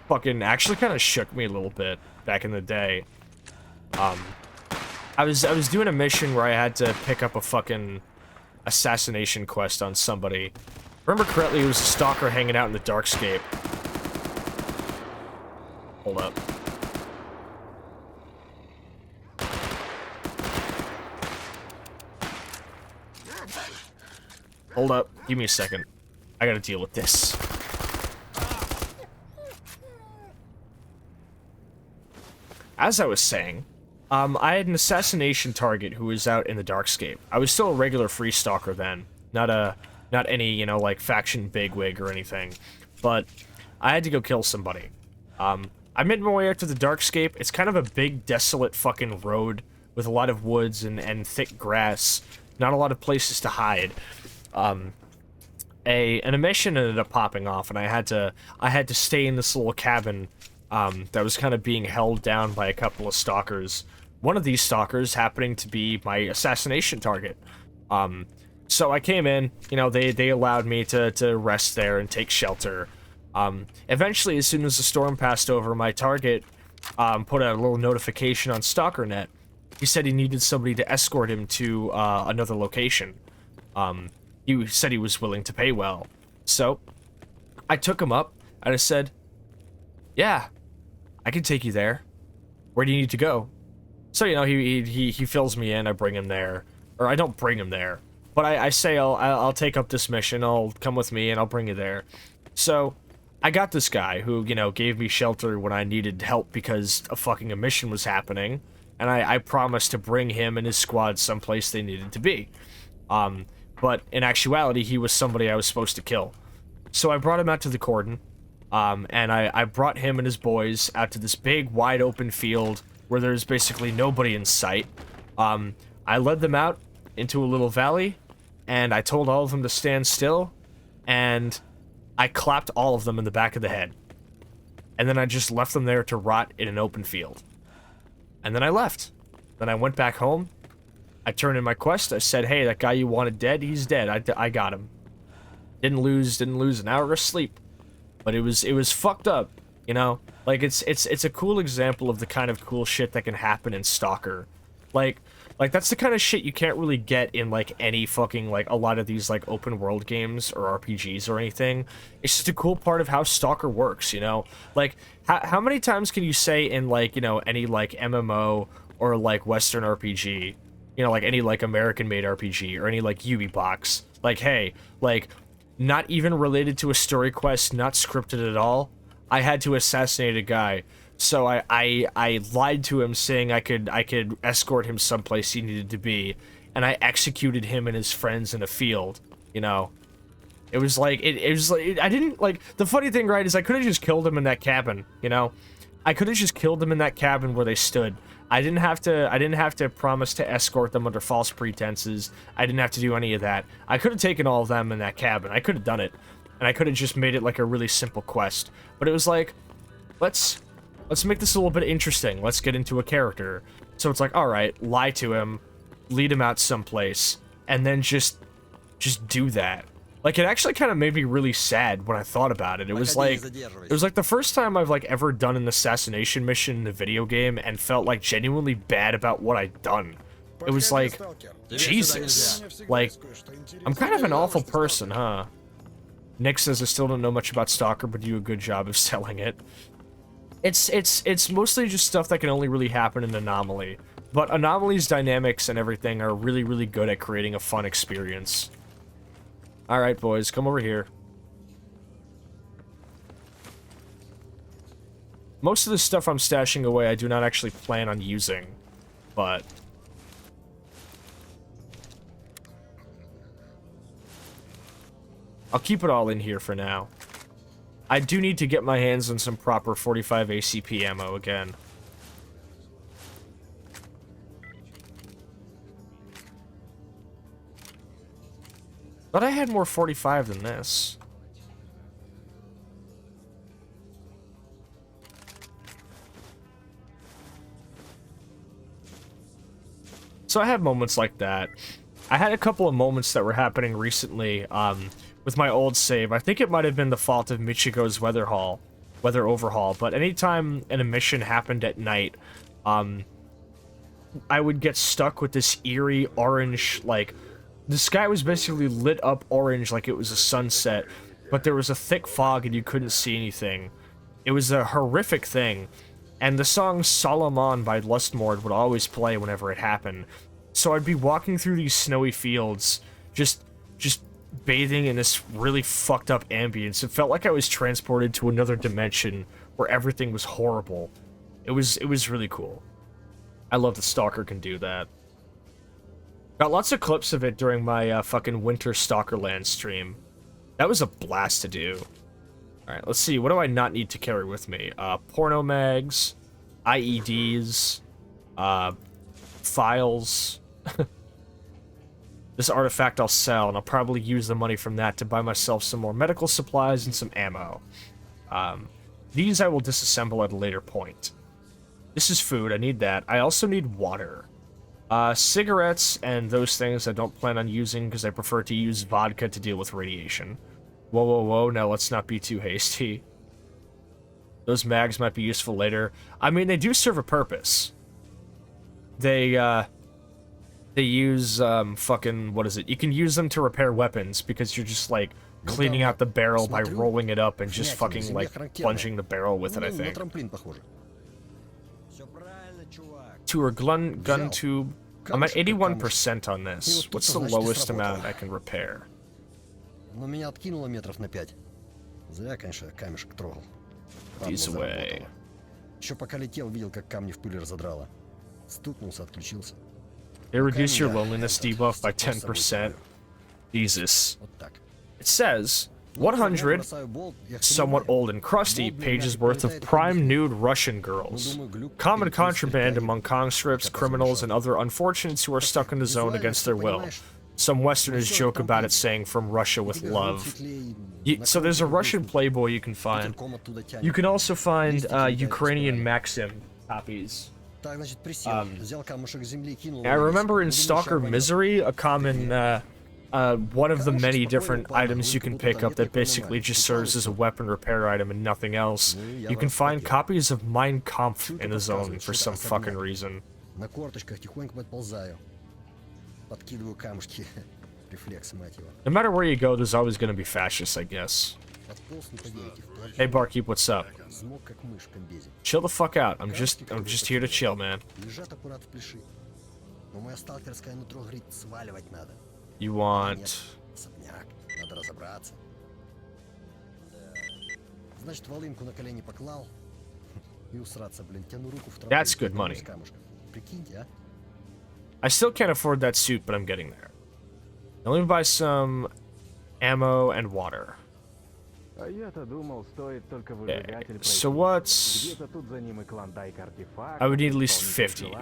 fucking actually kind of shook me a little bit back in the day. I was doing a mission where I had to pick up a fucking assassination quest on somebody. Remember correctly, it was a stalker hanging out in the Darkscape. Hold up. Hold up. Give me a second. I gotta deal with this. As I was saying, I had an assassination target who was out in the Darkscape. I was still a regular free stalker then, not any, you know, like faction bigwig or anything, but I had to go kill somebody. I made my way out to the Darkscape. It's kind of a big, desolate fucking road with a lot of woods and thick grass, not a lot of places to hide. An mission ended up popping off, and I had to stay in this little cabin that was kind of being held down by a couple of stalkers. One of these stalkers happening to be my assassination target. So I came in, you know, they allowed me to rest there and take shelter. Eventually, as soon as the storm passed over, my target put out a little notification on StalkerNet. He said he needed somebody to escort him to another location. He said he was willing to pay well. So I took him up and I said, yeah, I can take you there. Where do you need to go? So, you know, he fills me in, I bring him there. Or I don't bring him there. But I say I'll take up this mission, I'll come with me and I'll bring you there. So I got this guy who, you know, gave me shelter when I needed help because a mission was happening. And I promised to bring him and his squad someplace they needed to be. But in actuality, he was somebody I was supposed to kill. So I brought him out to the Cordon. And I brought him and his boys out to this big, wide open field where there's basically nobody in sight. I led them out into a little valley, and I told all of them to stand still, and I clapped all of them in the back of the head. And then I just left them there to rot in an open field. And then I left. Then I went back home. I turned in my quest. I said, hey, that guy you wanted dead, he's dead. I got him. Didn't lose an hour of sleep. But it was fucked up, you know? Like, it's a cool example of the kind of cool shit that can happen in Stalker. Like that's the kind of shit you can't really get in, like, any fucking, like, a lot of these, like, open world games or RPGs or anything. It's just a cool part of how Stalker works, you know? Like, how many times can you say in, like, you know, any, like, MMO or, like, Western RPG, you know, like, any, like, American-made RPG or any, like, Ubibox, like, hey, like, not even related to a story quest, not scripted at all, I had to assassinate a guy. So I lied to him saying I could escort him someplace he needed to be, and I executed him and his friends in a field, you know. It was like I didn't, like, the funny thing, right, is I could have just killed him in that cabin, you know. I could have just killed them in that cabin where they stood. I didn't have to promise to escort them under false pretenses. I didn't have to do any of that. I could have taken all of them in that cabin. I could have done it. And I could have just made it like a really simple quest. But it was like, let's make this a little bit interesting. Let's get into a character. So it's like, alright, lie to him, lead him out someplace, and then just do that. Like, it actually kind of made me really sad when I thought about it. It was like the first time I've like ever done an assassination mission in a video game and felt like genuinely bad about what I'd done. It was like, Jesus, like, I'm kind of an awful person, huh? Nick says, I still don't know much about Stalker, but do a good job of selling it. It's mostly just stuff that can only really happen in Anomaly. But Anomaly's dynamics and everything are really, really good at creating a fun experience. Alright, boys, come over here. Most of the stuff I'm stashing away I do not actually plan on using, but... I'll keep it all in here for now. I do need to get my hands on some proper 45 ACP ammo again. But I had more 45 than this. So I have moments like that. I had a couple of moments that were happening recently, with my old save. I think it might have been the fault of Michigo's weather overhaul, but anytime an emission happened at night, I would get stuck with this eerie orange, like, the sky was basically lit up orange like it was a sunset, but there was a thick fog and you couldn't see anything. It was a horrific thing, and the song Solomon by Lustmord would always play whenever it happened. So I'd be walking through these snowy fields, just bathing in this really fucked up ambience. It felt like I was transported to another dimension where everything was horrible. It was really cool. I love that Stalker can do that. Got lots of clips of it during my fucking winter Stalkerland stream. That was a blast to do. Alright, let's see. What do I not need to carry with me? Porno mags, IEDs, files. This artifact I'll sell, and I'll probably use the money from that to buy myself some more medical supplies and some ammo. These I will disassemble at a later point. This is food. I need that. I also need water. Cigarettes and those things I don't plan on using because I prefer to use vodka to deal with radiation. Whoa, whoa, whoa, now let's not be too hasty. Those mags might be useful later. I mean, they do serve a purpose. They use, fucking, what is it? You can use them to repair weapons because you're just, like, cleaning out the barrel by rolling it up and just fucking, like, plunging the barrel with it, I think. To her gun tube. I'm at 81% on this. What's the lowest amount I can repair? These away. They reduce your loneliness debuff by 10%. Jesus. It says 100 somewhat old and crusty pages worth of prime nude Russian girls. Common contraband among conscripts, criminals, and other unfortunates who are stuck in the zone against their will. Some Westerners joke about it saying from Russia with love. So there's a Russian Playboy you can find. You can also find Ukrainian Maxim copies. I remember in Stalker Misery, a common, one of the many different items you can pick up that basically just serves as a weapon repair item and nothing else. You can find copies of Mein Kampf in the zone for some fucking reason. No matter where you go, there's always gonna be fascists, I guess. Hey Barkeep, what's up? Chill the fuck out. I'm just here to chill, man. You want... That's good money. I still can't afford that suit, but I'm getting there. Now let me buy some ammo and water. Okay, so what's... I would need at least 50.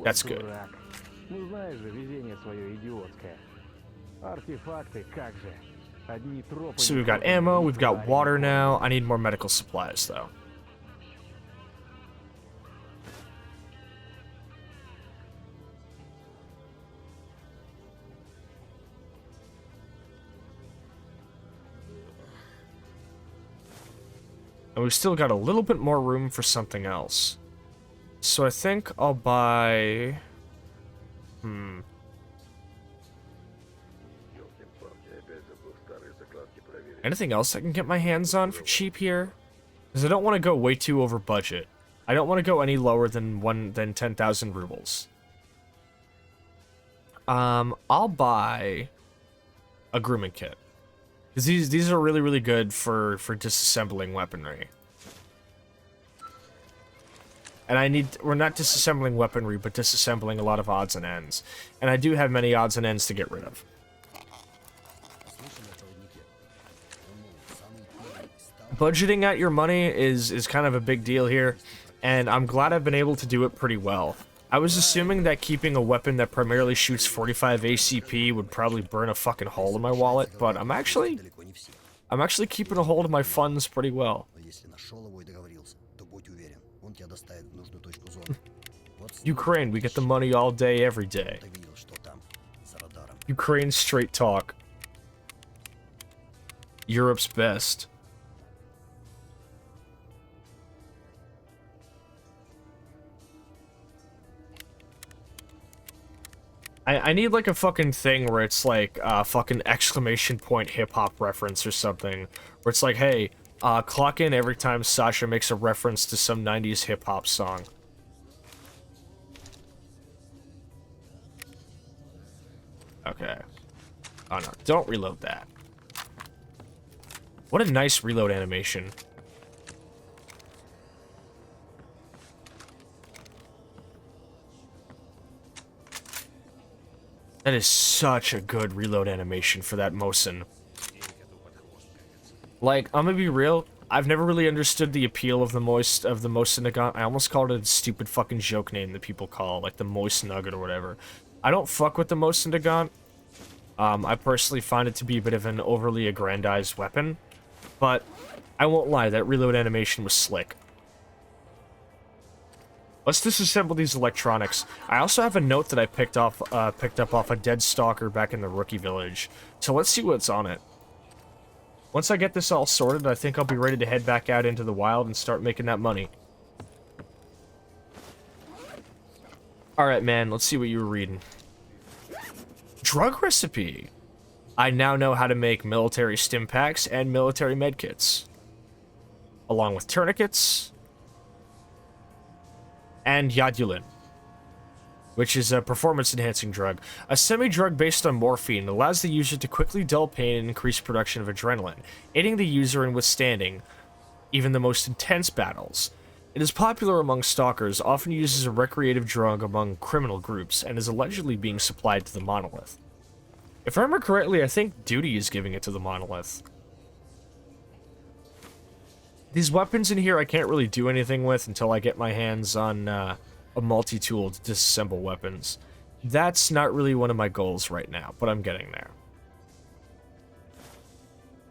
That's good. So we've got ammo, we've got water now. I need more medical supplies, though. And we've still got a little bit more room for something else. So I think I'll buy... Anything else I can get my hands on for cheap here? Because I don't want to go way too over budget. I don't want to go any lower than 10,000 rubles. I'll buy a grooming kit. Because these are really, really good for disassembling weaponry. And we're not disassembling weaponry, but disassembling a lot of odds and ends. And I do have many odds and ends to get rid of. Budgeting out your money is kind of a big deal here, and I'm glad I've been able to do it pretty well. I was assuming that keeping a weapon that primarily shoots 45 ACP would probably burn a fucking hole in my wallet, but I'm actually keeping a hold of my funds pretty well. Ukraine, we get the money all day, every day. Ukraine straight talk. Europe's best. I need like a fucking thing where it's like a fucking exclamation point hip-hop reference or something. Where it's like, hey, clock in every time Sascha makes a reference to some 90s hip-hop song. Okay. Oh no, don't reload that. What a nice reload animation. That is such a good reload animation for that Mosin. Like, I'm gonna be real, I've never really understood the appeal of the Mosin Nugget. I almost called it a stupid fucking joke name that people call, like the Moist Nugget or whatever. I don't fuck with the Mosin Nugget. I personally find it to be a bit of an overly aggrandized weapon, but I won't lie, that reload animation was slick. Let's disassemble these electronics. I also have a note that I picked up off a dead stalker back in the rookie village. So let's see what's on it. Once I get this all sorted, I think I'll be ready to head back out into the wild and start making that money. Alright, man, let's see what you were reading. Drug recipe. I now know how to make military stim packs and military medkits. Along with tourniquets. And Yadulin, which is a performance-enhancing drug. A semi-drug based on morphine allows the user to quickly dull pain and increase production of adrenaline, aiding the user in withstanding even the most intense battles. It is popular among stalkers, often used as a recreative drug among criminal groups, and is allegedly being supplied to the Monolith. If I remember correctly, I think Duty is giving it to the Monolith. These weapons in here I can't really do anything with until I get my hands on a multi-tool to disassemble weapons. That's not really one of my goals right now, but I'm getting there.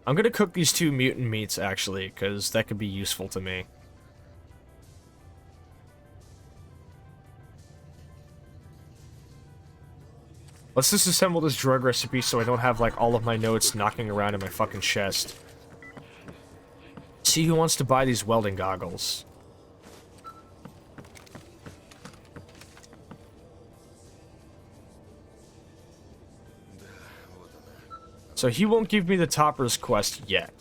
I'm gonna cook these 2 mutant meats, actually, because that could be useful to me. Let's disassemble this drug recipe so I don't have, like, all of my notes knocking around in my fucking chest. See who wants to buy these welding goggles. So he won't give me the Topper's quest yet.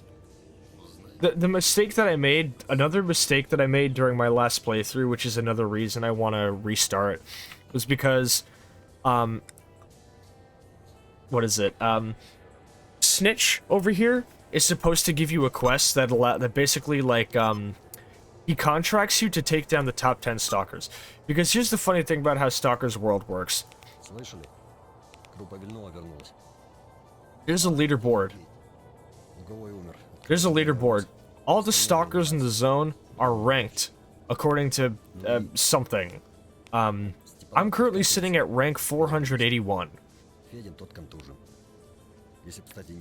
The mistake that I made, another mistake that I made during my last playthrough, which is another reason I want to restart, was because, what is it? Snitch over here is supposed to give you a quest that basically, like, he contracts you to take down the top 10 stalkers. Because here's the funny thing about how Stalker's world works. There's a leaderboard. There's a leaderboard. All the stalkers in the zone are ranked according to something. I'm currently sitting at rank 481.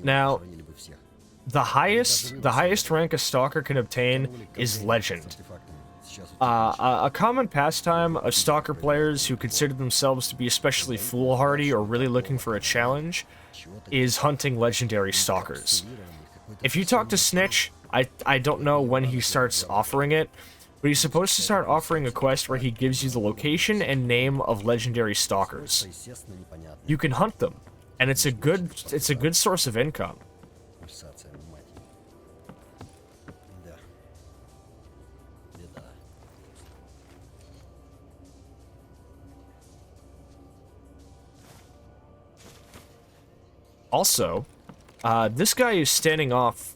Now, the highest rank a stalker can obtain is legend. A common pastime of stalker players who consider themselves to be especially foolhardy or really looking for a challenge is hunting legendary stalkers. If you talk to Snitch, I don't know when he starts offering it, but he's supposed to start offering a quest where he gives you the location and name of legendary stalkers. You can hunt them, and it's a good source of income. Also, this guy is standing off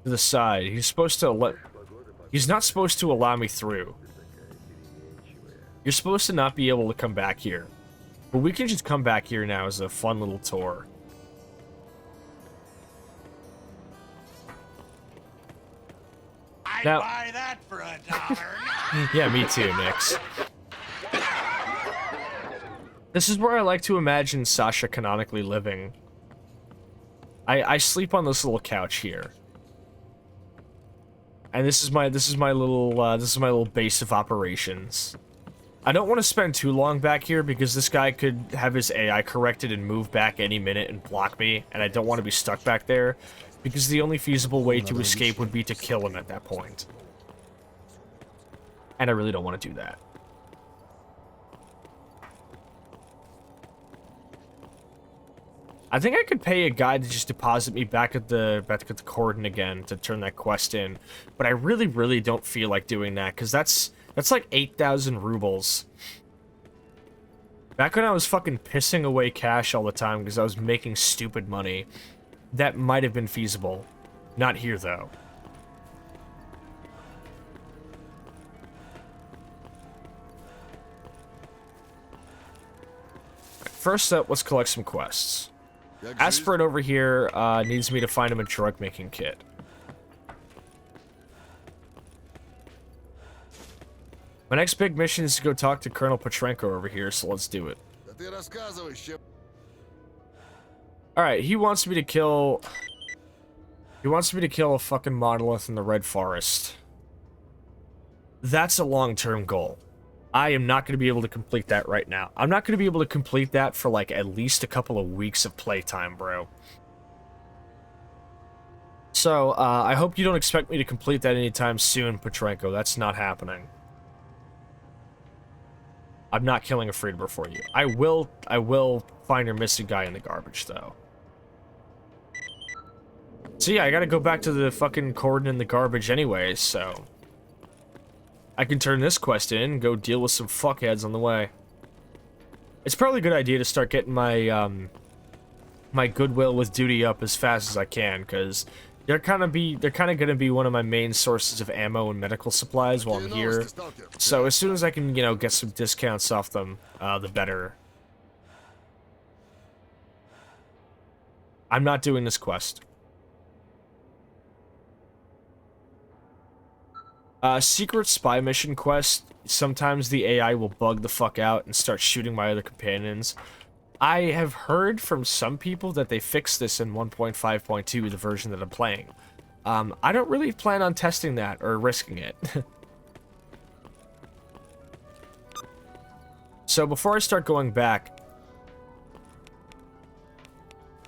to the side. He's supposed to he's not supposed to allow me through. You're supposed to not be able to come back here. But we can just come back here now as a fun little tour. I'd buy that for $1. Yeah, me too, Nix. This is where I like to imagine Sascha canonically living. I sleep on this little couch here. And this is my little base of operations. I don't want to spend too long back here because this guy could have his AI corrected and move back any minute and block me, and I don't want to be stuck back there because the only feasible way to escape would be to kill him at that point. And I really don't want to do that. I think I could pay a guy to just deposit me back at the Cordon again to turn that quest in, but I really don't feel like doing that because that's like 8,000 rubles. Back when I was fucking pissing away cash all the time because I was making stupid money, that might have been feasible. Not here though. First up, let's collect some quests. Aspirate over here needs me to find him a drug-making kit. My next big mission is to go talk to Colonel Petrenko over here, so let's do it. Alright, he wants me to kill... He wants me to kill a fucking monolith in the Red Forest. That's a long-term goal. I am not going to be able to complete that right now. I'm not going to be able to complete that for like at least a couple of weeks of playtime, bro. So, I hope you don't expect me to complete that anytime soon, Petrenko. That's not happening. I'm not killing a Friedber for you. I will find your missing guy in the garbage, though. So yeah, I gotta go back to the fucking Cordon in the garbage anyway, so... I can turn this quest in and go deal with some fuckheads on the way. It's probably a good idea to start getting my, my goodwill with duty up as fast as I can, because they're kind of gonna be one of my main sources of ammo and medical supplies while I'm here. So as soon as I can, you know, get some discounts off them, the better. I'm not doing this quest. Secret spy mission quest, sometimes the AI will bug the fuck out and start shooting my other companions. I have heard from some people that they fixed this in 1.5.2, the version that I'm playing. I don't really plan on testing that or risking it. So before I start going back,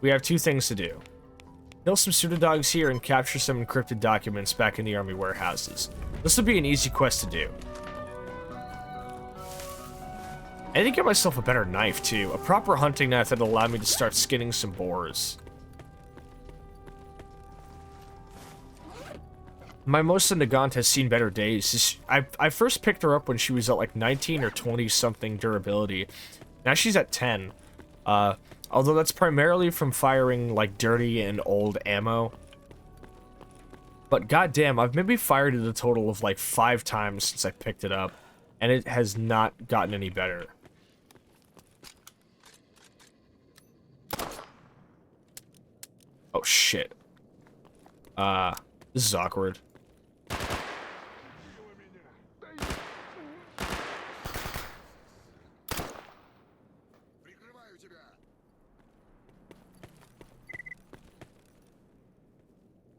we have two things to do. Kill some pseudodogs here and capture some encrypted documents back in the army warehouses. This will be an easy quest to do. I need to get myself a better knife, too. A proper hunting knife that'll allow me to start skinning some boars. My Mosa Nagant has seen better days. I first picked her up when she was at like 19 or 20 something durability. Now she's at 10. Although that's primarily from firing like dirty and old ammo. But goddamn, I've maybe fired it a total of like 5 times since I picked it up, and it has not gotten any better. Oh shit. This is awkward.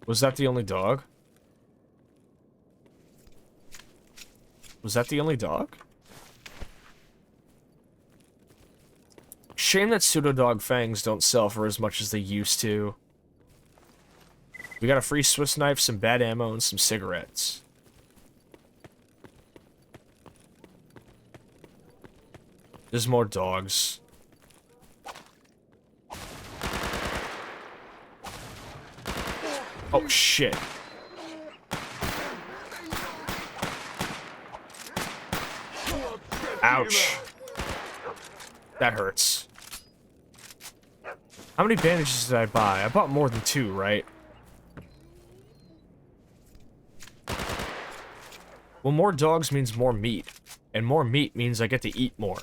Was that the only dog? Was that the only dog? Shame that pseudo-dog fangs don't sell for as much as they used to. We got a free Swiss knife, some bad ammo, and some cigarettes. There's more dogs. Oh, shit. Ouch. That hurts. How many bandages did I buy? I bought more than 2, right? Well, more dogs means more meat. And more meat means I get to eat more.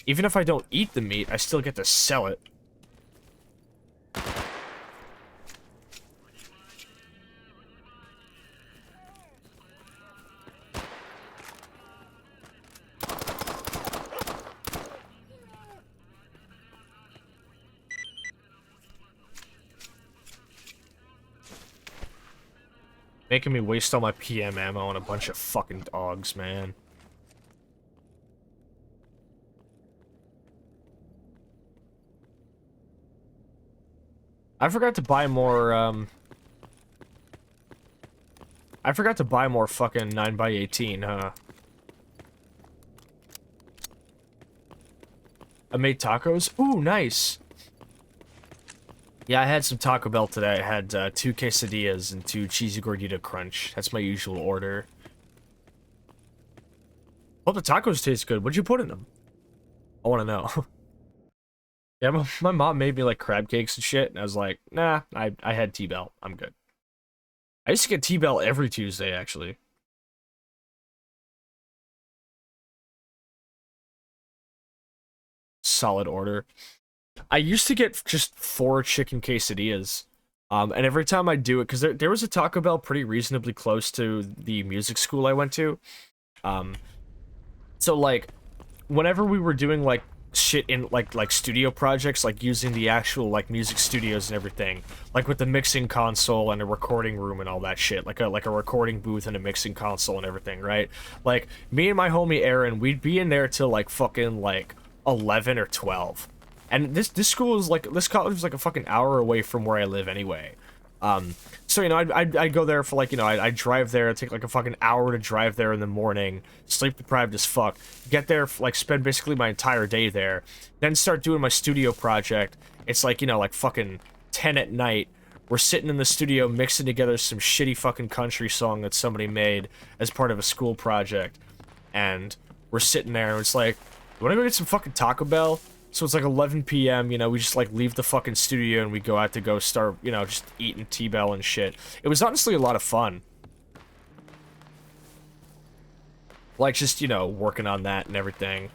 Even if I don't eat the meat, I still get to sell it. Making me waste all my PM ammo on a bunch of fucking dogs, man. I forgot to buy more, I forgot to buy more fucking 9x18, huh? I made tacos? Ooh, nice! Yeah, I had some Taco Bell today. I had 2 quesadillas and 2 cheesy gordita crunch. That's my usual order. Hope the tacos taste good. What'd you put in them? I want to know. Yeah, my mom made me like crab cakes and shit, and I was like, nah, I had T-Bell. I'm good. I used to get T-Bell every Tuesday, actually. Solid order. I used to get just 4 chicken quesadillas. And every time I do it, because there was a Taco Bell pretty reasonably close to the music school I went to. So, like, whenever we were doing, like, shit in, like studio projects, like, using the actual, like, music studios and everything, like, with the mixing console and a recording room and all that shit, like a recording booth and a mixing console and everything, right? Like, me and my homie Aaron, we'd be in there till, like, fucking, like, 11 or 12. And this school is like, this college is like a fucking hour away from where I live anyway. So, you know, I'd go there for like, you know, I'd drive there, it'd take like a fucking hour to drive there in the morning, sleep deprived as fuck, get there, like spend basically my entire day there, then start doing my studio project. It's like, you know, like fucking 10 at night. We're sitting in the studio mixing together some shitty fucking country song that somebody made as part of a school project. And we're sitting there and it's like, you wanna go get some fucking Taco Bell? So it's like 11 p.m., you know, we just like leave the fucking studio and we go out to go start, you know, just eating T-Bell and shit. It was honestly a lot of fun. Like just, you know, working on that and everything.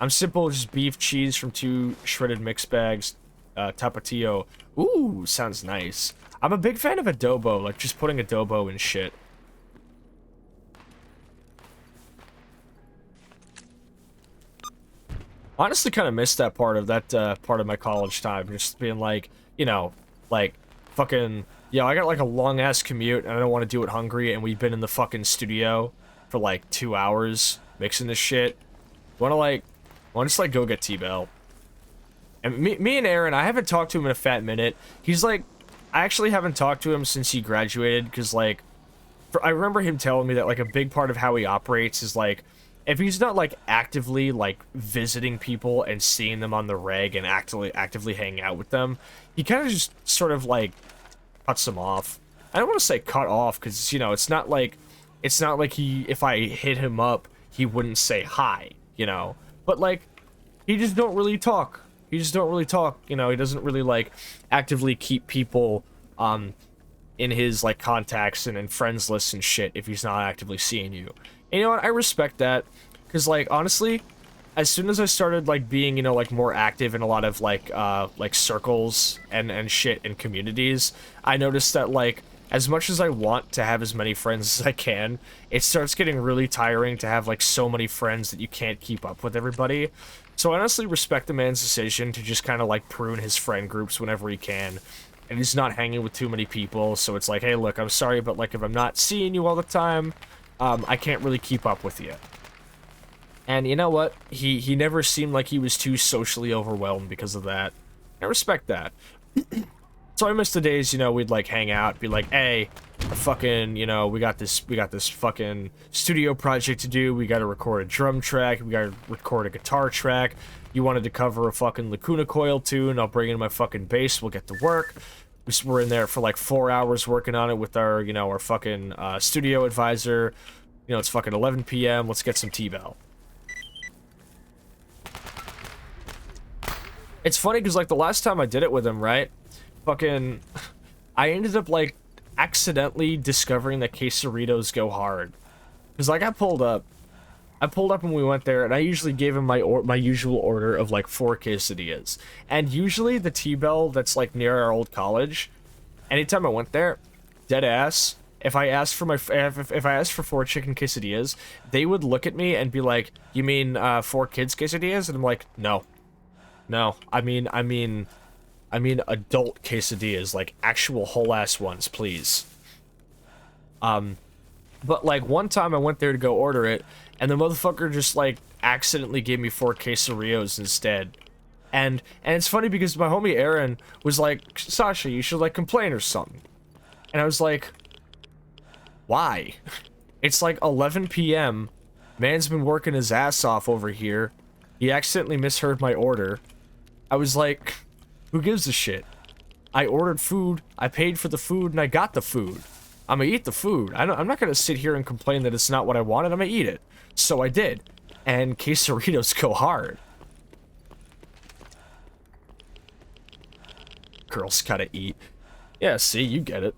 I'm simple, just beef, cheese from 2 shredded mix bags, tapatio. Ooh, sounds nice. I'm a big fan of adobo, like just putting adobo in shit. Honestly, kind of missed that part of my college time. Just being like, you know, like, fucking, yeah, I got like a long ass commute and I don't want to do it hungry. And we've been in the fucking studio for like 2 hours mixing this shit. Want to just like go get T-Bell. And me and Aaron, I haven't talked to him in a fat minute. He's like, I actually haven't talked to him since he graduated because like, I remember him telling me that like a big part of how he operates is like, if he's not, like, actively, like, visiting people and seeing them on the reg and actively hanging out with them, he kind of just sort of, like, cuts them off. I don't want to say cut off, because, you know, it's not like he, if I hit him up, he wouldn't say hi, you know? But, like, he just don't really talk. He just don't really talk, you know? He doesn't really, like, actively keep people, in his, like, contacts and in friends lists and shit if he's not actively seeing you. And you know what, I respect that, because, like, honestly, as soon as I started, like, being, you know, like, more active in a lot of, like circles and shit and communities, I noticed that, like, as much as I want to have as many friends as I can, it starts getting really tiring to have, like, so many friends that you can't keep up with everybody. So I honestly respect the man's decision to just kind of, like, prune his friend groups whenever he can, and he's not hanging with too many people, so it's like, hey, look, I'm sorry, but, like, if I'm not seeing you all the time, I can't really keep up with you. And you know what? He never seemed like he was too socially overwhelmed because of that. I respect that. So I miss the days, you know, we'd like hang out, be like, hey, fucking, you know, we got this fucking studio project to do. We got to record a drum track. We got to record a guitar track. You wanted to cover a fucking Lacuna Coil tune. I'll bring in my fucking bass. We'll get to work. We're in there for like 4 hours working on it with our, you know, our fucking studio advisor. You know, it's fucking 11 p.m. Let's get some T-Bell. It's funny because like the last time I did it with him, right? Fucking, I ended up like accidentally discovering that quesadillas go hard. Because like I pulled up when we went there, and I usually gave him my usual order of like 4 quesadillas. And usually the T-Bell that's like near our old college, anytime I went there, dead ass, if I asked for if I asked for 4 chicken quesadillas, they would look at me and be like, "You mean 4 kids quesadillas?" And I'm like, "No, I mean adult quesadillas, like actual whole ass ones, please." But like one time I went there to go order it, and the motherfucker just like accidentally gave me 4 quesadillas instead. And it's funny because my homie Aaron was like, "Sascha, you should like complain or something." And I was like, "Why?" It's like 11 p.m. Man's been working his ass off over here. He accidentally misheard my order. I was like, who gives a shit? I ordered food, I paid for the food, and I got the food. I'm gonna eat the food. I'm not gonna sit here and complain that it's not what I wanted. I'm gonna eat it. So I did. And quesadillas go hard. Girls gotta eat. Yeah, see, you get it.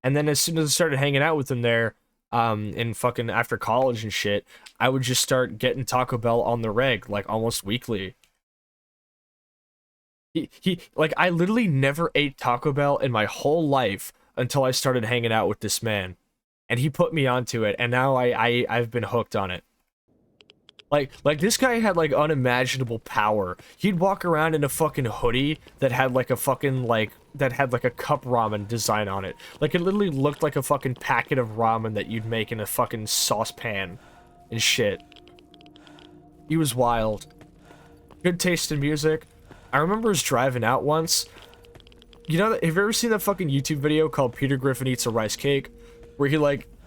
And then as soon as I started hanging out with him there, in fucking after college and shit, I would just start getting Taco Bell on the reg, like almost weekly. He like I literally never ate Taco Bell in my whole life until I started hanging out with this man, and he put me onto it, and now I've been hooked on it. Like this guy had like unimaginable power. He'd walk around in a fucking hoodie that had like a fucking like that had like a cup ramen design on it. Like it literally looked like a fucking packet of ramen that you'd make in a fucking saucepan and shit. He was wild. Good taste in music. I remember us driving out once. You know, have you ever seen that fucking YouTube video called Peter Griffin Eats a Rice Cake? Where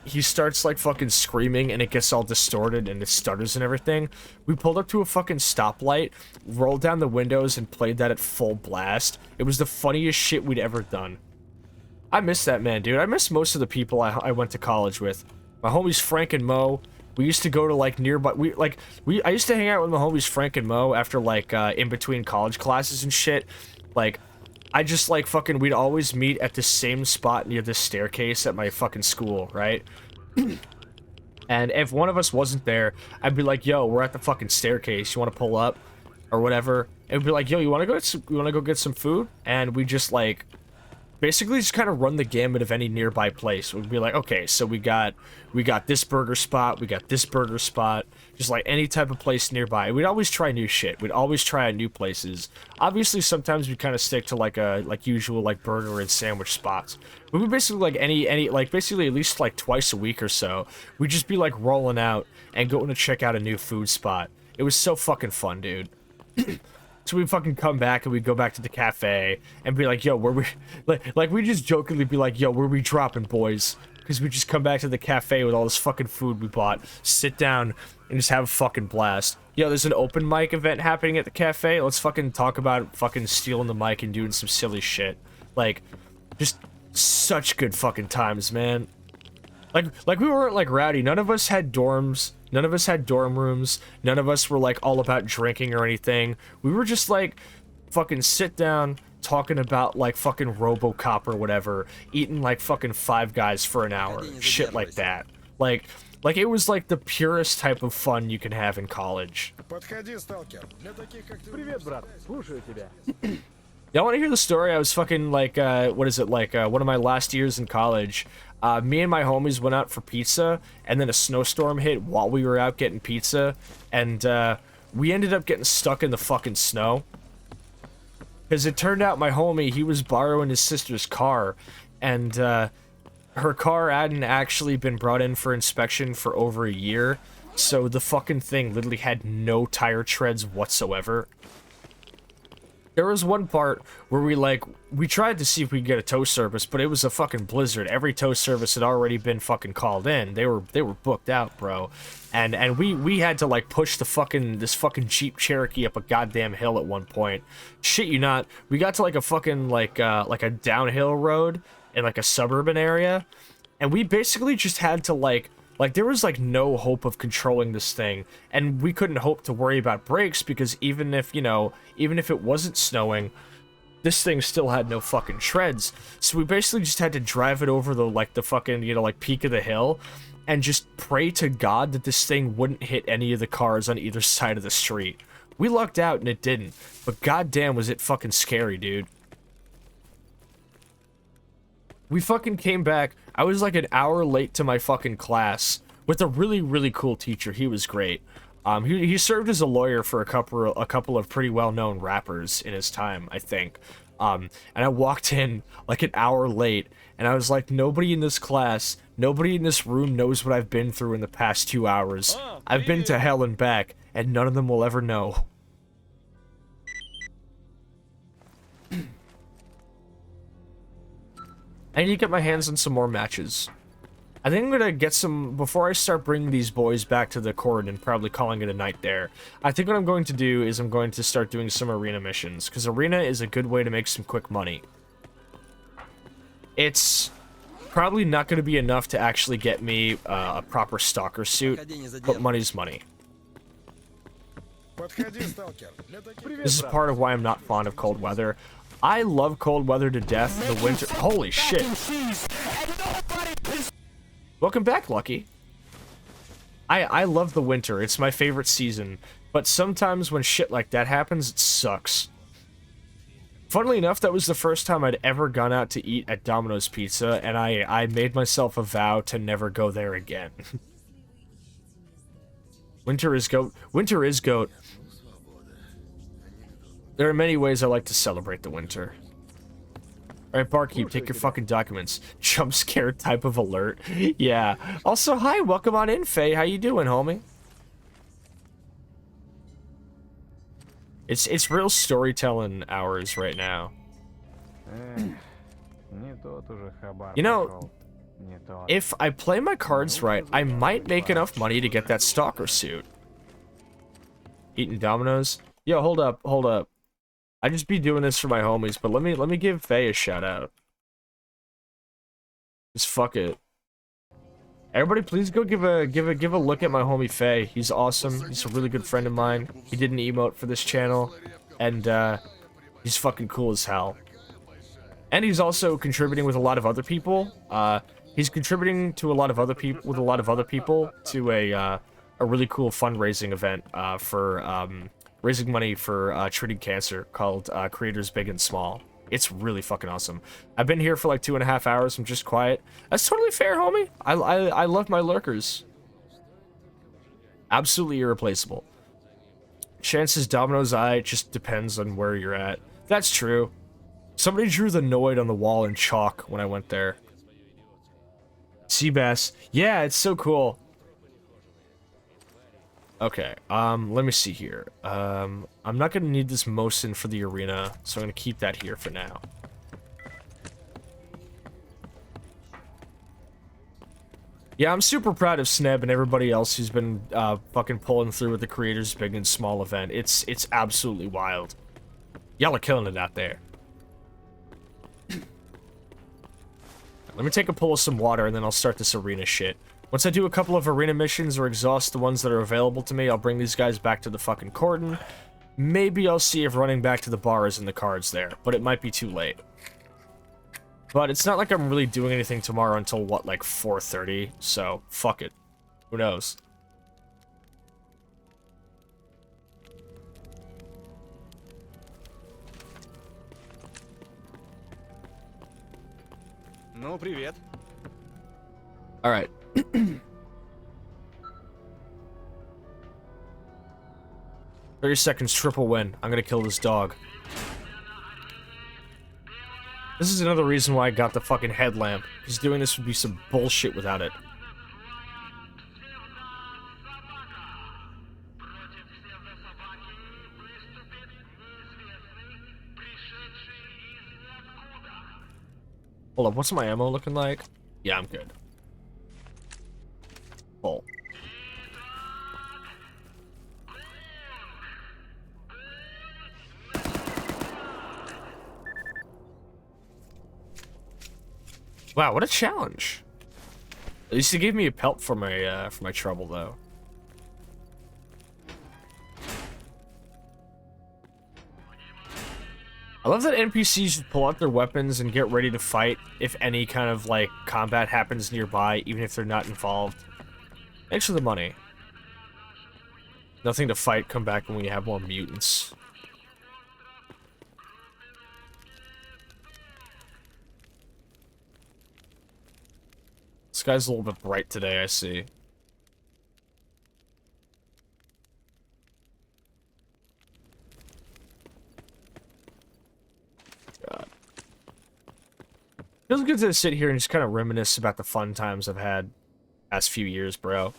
he starts like fucking screaming and it gets all distorted and it stutters and everything. We pulled up to a fucking stoplight, rolled down the windows and played that at full blast. It was the funniest shit we'd ever done. I miss that man, dude. I miss most of the people I went to college with. My homies Frank and Mo. We used to go to like nearby. I used to hang out with my homies Frank and Mo after like in between college classes and shit. Like, I just like fucking. We'd always meet at the same spot near the staircase at my fucking school, right? And if one of us wasn't there, I'd be like, "Yo, we're at the fucking staircase. You want to pull up, or whatever?" And we'd be like, "Yo, you want to go get some food?" And we just like. Basically just kind of run the gamut of any nearby place. We'd be like, okay, so we got this burger spot, we got this burger spot, just like any type of place nearby. We'd always try new shit. We'd always try out new places. Obviously, sometimes we kind of stick to like usual like burger and sandwich spots. But we basically like any like basically at least like twice a week or so, we'd just be like rolling out and going to check out a new food spot. It was so fucking fun, dude. So we'd fucking come back and we'd go back to the cafe and be like, yo, where we... Like we just jokingly be like, yo, where we dropping, boys? Because we just come back to the cafe with all this fucking food we bought, sit down, and just have a fucking blast. Yo, there's an open mic event happening at the cafe. Let's fucking talk about fucking stealing the mic and doing some silly shit. Like, just such good fucking times, man. Like we weren't like rowdy. None of us had dorms. None of us had dorm rooms. None of us were like all about drinking or anything. We were just like fucking sit down talking about like fucking RoboCop or whatever, eating like fucking Five Guys for an hour, shit like that. Like it was like the purest type of fun you can have in college. Привет, брат. Слушаю тебя. Y'all want to hear the story? I was fucking like, what is it, like, one of my last years in college. Me and my homies went out for pizza, and then a snowstorm hit while we were out getting pizza, and we ended up getting stuck in the fucking snow. Because it turned out my homie, he was borrowing his sister's car, and her car hadn't actually been brought in for inspection for over a year, so the fucking thing literally had no tire treads whatsoever. There was one part where we tried to see if we could get a tow service, but it was a fucking blizzard. Every tow service had already been fucking called in. They were booked out, bro. And we had to like push this fucking Jeep Cherokee up a goddamn hill at one point. Shit you not. We got to like a fucking like a downhill road in like a suburban area, and we basically just had to like there was like no hope of controlling this thing, and we couldn't hope to worry about brakes because even if it wasn't snowing, this thing still had no fucking treads. So we basically just had to drive it over the fucking, like peak of the hill and just pray to God that this thing wouldn't hit any of the cars on either side of the street. We lucked out and it didn't, but goddamn was it fucking scary, dude. We fucking came back. I was like an hour late to my fucking class with a really, really cool teacher. He was great. He served as a lawyer for a couple of pretty well-known rappers in his time, I think. And I walked in like an hour late, and I was like, nobody in this class, nobody in this room knows what I've been through in the past 2 hours. I've been to hell and back, and none of them will ever know. I need to get my hands on some more matches. I think I'm gonna get some, before I start bringing these boys back to the Cordon and probably calling it a night there, I think what I'm going to do is I'm going to start doing some arena missions, because arena is a good way to make some quick money. It's probably not going to be enough to actually get me a proper stalker suit, but money's money. This is part of why I'm not fond of cold weather. I love cold weather to death. The winter... Holy shit. Welcome back, Lucky. I love the winter. It's my favorite season. But sometimes when shit like that happens, it sucks. Funnily enough, that was the first time I'd ever gone out to eat at Domino's Pizza, and I made myself a vow to never go there again. Winter is goat. Winter is goat. There are many ways I like to celebrate the winter. Alright, Barkeep, take your fucking documents. Jump scare type of alert. Yeah. Also, hi, welcome on in, Faye. How you doing, homie? It's real storytelling hours right now. You know, if I play my cards right, I might make enough money to get that stalker suit. Eating Domino's? Yo, hold up, hold up. I just be doing this for my homies, but let me give Faye a shout out. Just fuck it. Everybody, please go give a look at my homie Faye. He's awesome. He's a really good friend of mine. He did an emote for this channel, and he's fucking cool as hell. And he's also contributing with a lot of other people. He's contributing to a lot of other people to a really cool fundraising event for raising money for treating cancer called Creators Big and Small. It's really fucking awesome. I've been here for like 2.5 hours. I'm just quiet. That's totally fair, homie. I love my lurkers. Absolutely irreplaceable. Chances Domino's Eye just depends on where you're at. That's true. Somebody drew the Noid on the wall in chalk when I went there. Seabass. Yeah, it's so cool. Okay, let me see here. I'm not gonna need this Mosin for the arena, so I'm gonna keep that here for now. Yeah, I'm super proud of Sneb and everybody else who's been fucking pulling through with the Creators Big and Small event. It's absolutely wild. Y'all are killing it out there. Let me take a pull of some water and then I'll start this arena shit. Once I do a couple of arena missions or exhaust the ones that are available to me, I'll bring these guys back to the fucking Cordon. Maybe I'll see if running back to the bar is in the cards there, but it might be too late. But it's not like I'm really doing anything tomorrow until, what, like 4:30, so fuck it. Who knows? Ну, привет. Alright. 30 seconds, triple win. I'm gonna kill this dog. This is another reason why I got the fucking headlamp, because doing this would be some bullshit without it. Hold up, what's my ammo looking like? Yeah, I'm good. Full. Wow, what a challenge. At least he gave me a pelt for my trouble, though. I love that NPCs just pull out their weapons and get ready to fight if any kind of, like, combat happens nearby, even if they're not involved. Thanks for the money. Nothing to fight, come back when we have more mutants. This guy's a little bit bright today, I see. God. Feels good to sit here and just kind of reminisce about the fun times I've had past few years, bro.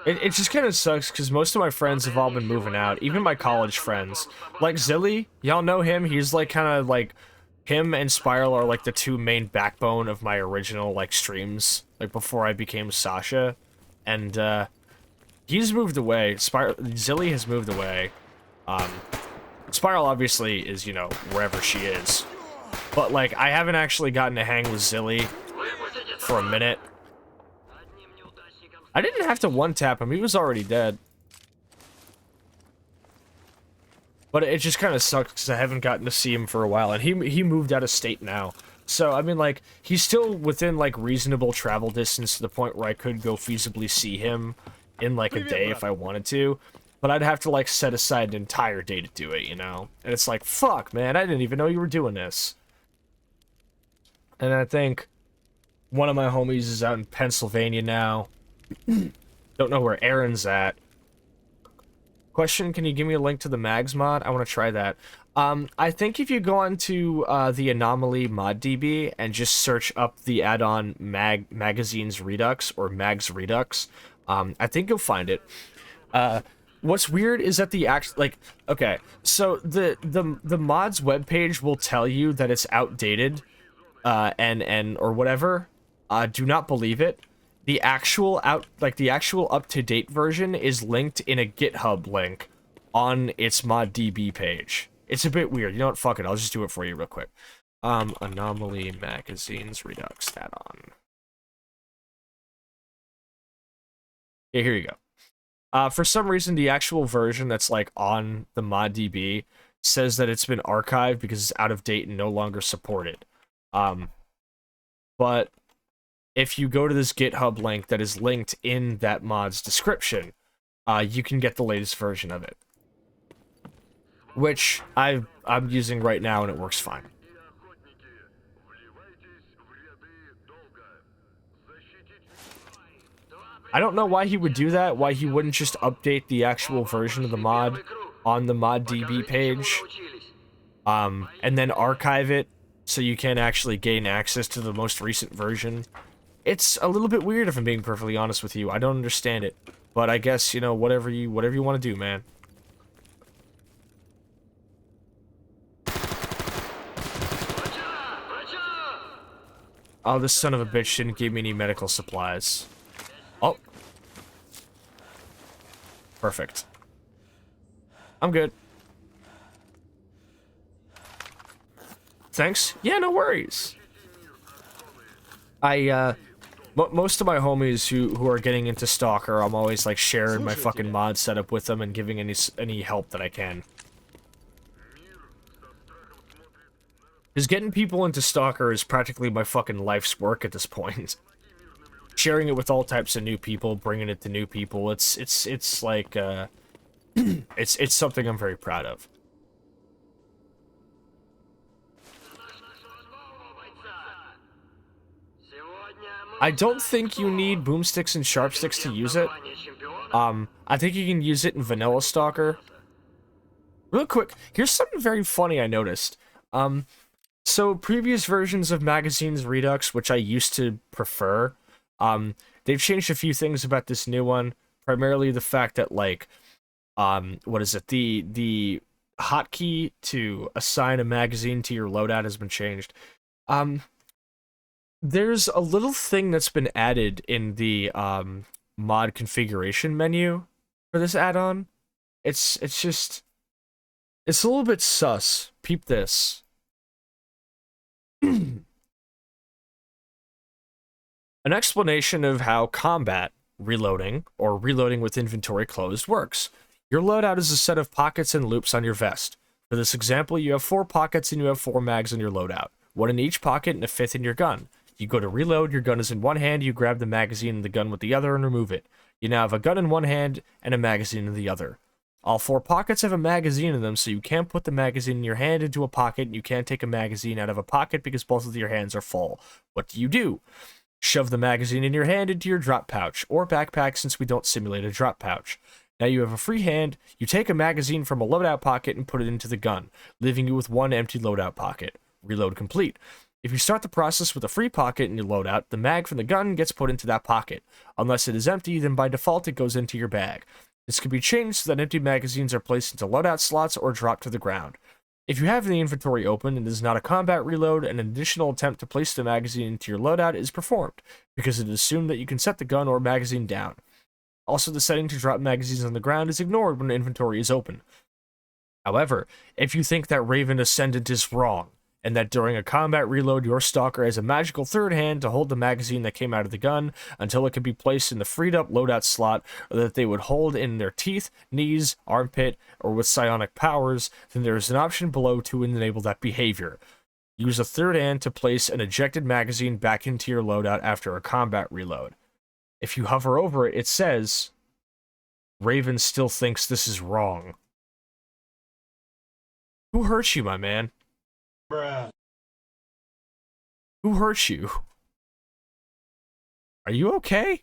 It just kind of sucks because most of my friends have all been moving out, even my college friends. Like Zilly, y'all know him, he's like kind of like, him and Spiral are like the two main backbone of my original like streams, like before I became Sascha. And he's moved away, Zilly has moved away. Spiral obviously is, you know, wherever she is. But like, I haven't actually gotten to hang with Zilly for a minute. I didn't have to one-tap him, he was already dead. But it just kind of sucks because I haven't gotten to see him for a while, and he moved out of state now. So, I mean, like, he's still within, like, reasonable travel distance to the point where I could go feasibly see him in, like, a day if I wanted to. But I'd have to, like, set aside an entire day to do it, you know? And it's like, fuck, man, I didn't even know you were doing this. And I think one of my homies is out in Pennsylvania now. Don't know where Aaron's at. Question, can you give me a link to the mags mod? I want to try that. I think if you go onto the Anomaly mod DB and just search up the add-on Magazines Redux or Mags Redux, I think you'll find it. What's weird is that okay, so the mod's webpage will tell you that it's outdated, or whatever. Do not believe it. The actual up-to-date version is linked in a GitHub link on its ModDB page. It's a bit weird. You know what? Fuck it. I'll just do it for you real quick. Anomaly Magazines Redux add-on. Yeah, here you go. For some reason, the actual version that's like on the ModDB says that it's been archived because it's out of date and no longer supported. But if you go to this GitHub link that is linked in that mod's description, you can get the latest version of it. Which I'm using right now and it works fine. I don't know why he would do that, why he wouldn't just update the actual version of the mod on the ModDB page, and then archive it so you can actually gain access to the most recent version. It's a little bit weird if I'm being perfectly honest with you. I don't understand it. But I guess, you know, whatever you want to do, man. Oh, this son of a bitch didn't give me any medical supplies. Oh. Perfect. I'm good. Thanks. Yeah, no worries. Most of my homies who are getting into Stalker, I'm always like sharing my fucking mod setup with them and giving any help that I can. Because getting people into Stalker is practically my fucking life's work at this point. Sharing it with all types of new people, bringing it to new people, it's like, it's something I'm very proud of. I don't think you need boomsticks and sharpsticks to use it. I think you can use it in Vanilla Stalker. Real quick, here's something very funny I noticed. So previous versions of Magazines Redux, which I used to prefer, they've changed a few things about this new one. Primarily the fact that, like, what is it? The hotkey to assign a magazine to your loadout has been changed. There's a little thing that's been added in the mod configuration menu for this add-on. It's just, it's a little bit sus. Peep this. An explanation of how combat reloading, or reloading with inventory closed, works. Your loadout is a set of pockets and loops on your vest. For this example, you have 4 pockets and you have 4 mags in your loadout. 1 in each pocket and a 5th in your gun. You go to reload, your gun is in one hand, you grab the magazine and the gun with the other and remove it. You now have a gun in one hand and a magazine in the other. All 4 pockets have a magazine in them, so you can't put the magazine in your hand into a pocket, and you can't take a magazine out of a pocket because both of your hands are full. What do? Shove the magazine in your hand into your drop pouch, or backpack since we don't simulate a drop pouch. Now you have a free hand, you take a magazine from a loadout pocket and put it into the gun, leaving you with 1 empty loadout pocket. Reload complete. If you start the process with a free pocket in your loadout, the mag from the gun gets put into that pocket. Unless it is empty, then by default it goes into your bag. This can be changed so that empty magazines are placed into loadout slots or dropped to the ground. If you have the inventory open and it is not a combat reload, an additional attempt to place the magazine into your loadout is performed, because it is assumed that you can set the gun or magazine down. Also, the setting to drop magazines on the ground is ignored when inventory is open. However, if you think that Raven Ascendant is wrong, and that during a combat reload your stalker has a magical third hand to hold the magazine that came out of the gun until it can be placed in the freed up loadout slot, or that they would hold in their teeth, knees, armpit, or with psionic powers, then there is an option below to enable that behavior. Use a third hand to place an ejected magazine back into your loadout after a combat reload. If you hover over it, it says, Raven still thinks this is wrong. Who hurt you, my man? Bruh. Who hurt you? Are you okay?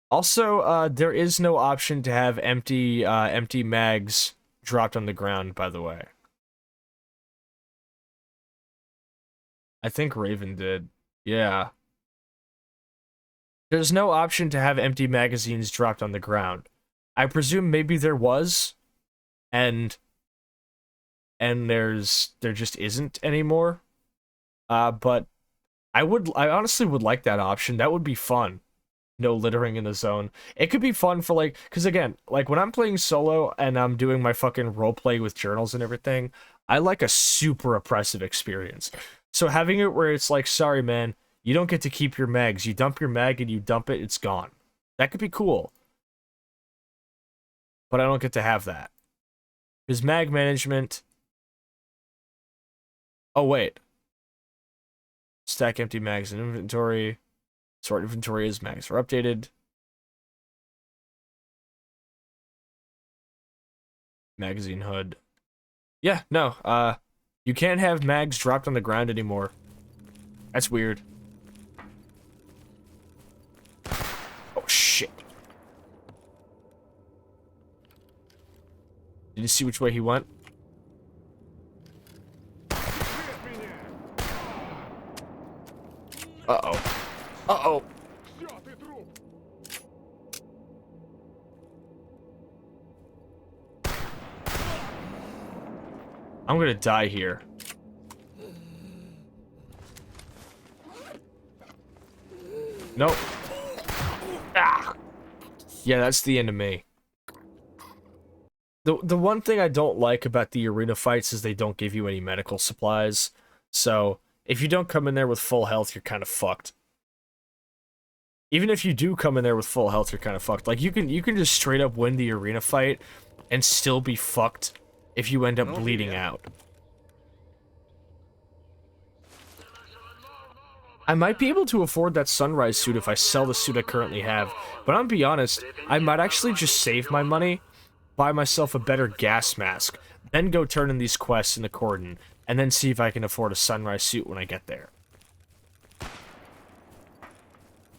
Also, there is no option to have empty mags dropped on the ground, by the way. I think Raven did. Yeah. There's no option to have empty magazines dropped on the ground. I presume maybe there was, and there just isn't anymore. But I honestly would like that option. That would be fun. No littering in the zone. It could be fun for, like, because again, like when I'm playing solo and I'm doing my fucking roleplay with journals and everything, I like a super oppressive experience. So having it where it's like, sorry man, you don't get to keep your mags. You dump your mag and you dump it, it's gone. That could be cool. But I don't get to have that. Because mag management... Oh, wait. Stack empty mags in inventory. Sort inventory as mags are updated. Magazine hood. Yeah, no, you can't have mags dropped on the ground anymore. That's weird. Oh, shit. Did you see which way he went? Uh-oh. Uh-oh. I'm gonna die here. Nope. Ah! Yeah, that's the end of me. The one thing I don't like about the arena fights is they don't give you any medical supplies. So, if you don't come in there with full health, you're kind of fucked. Even if you do come in there with full health, you're kind of fucked. Like, you can just straight up win the arena fight and still be fucked if you end up bleeding out. I might be able to afford that sunrise suit if I sell the suit I currently have, but I'm gonna be honest, I might actually just save my money, buy myself a better gas mask, then go turn in these quests in the Cordon, and then see if I can afford a sunrise suit when I get there.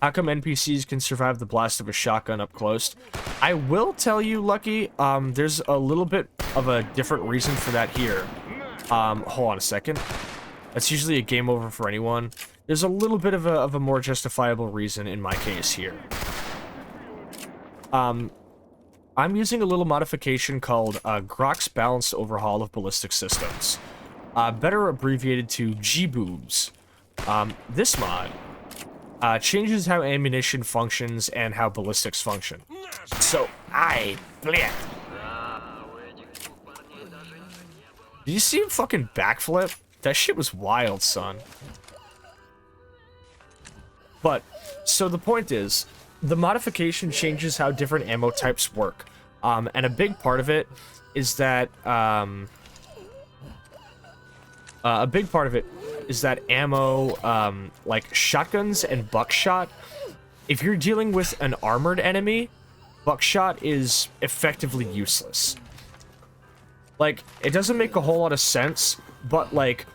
How come NPCs can survive the blast of a shotgun up close? I will tell you, Lucky, there's a little bit of a different reason for that here. Hold on a second. That's usually a game over for anyone. There's a little bit of a more justifiable reason in my case here. I'm using a little modification called Grok's Balanced Overhaul of Ballistic Systems, better abbreviated to G-Boobs. This mod changes how ammunition functions and how ballistics function. So, bleh. Did you see him fucking backflip? That shit was wild, son. But, so the point is, the modification changes how different ammo types work. And a big part of it is that, ammo, like shotguns and buckshot, if you're dealing with an armored enemy, buckshot is effectively useless. Like, it doesn't make a whole lot of sense, but like,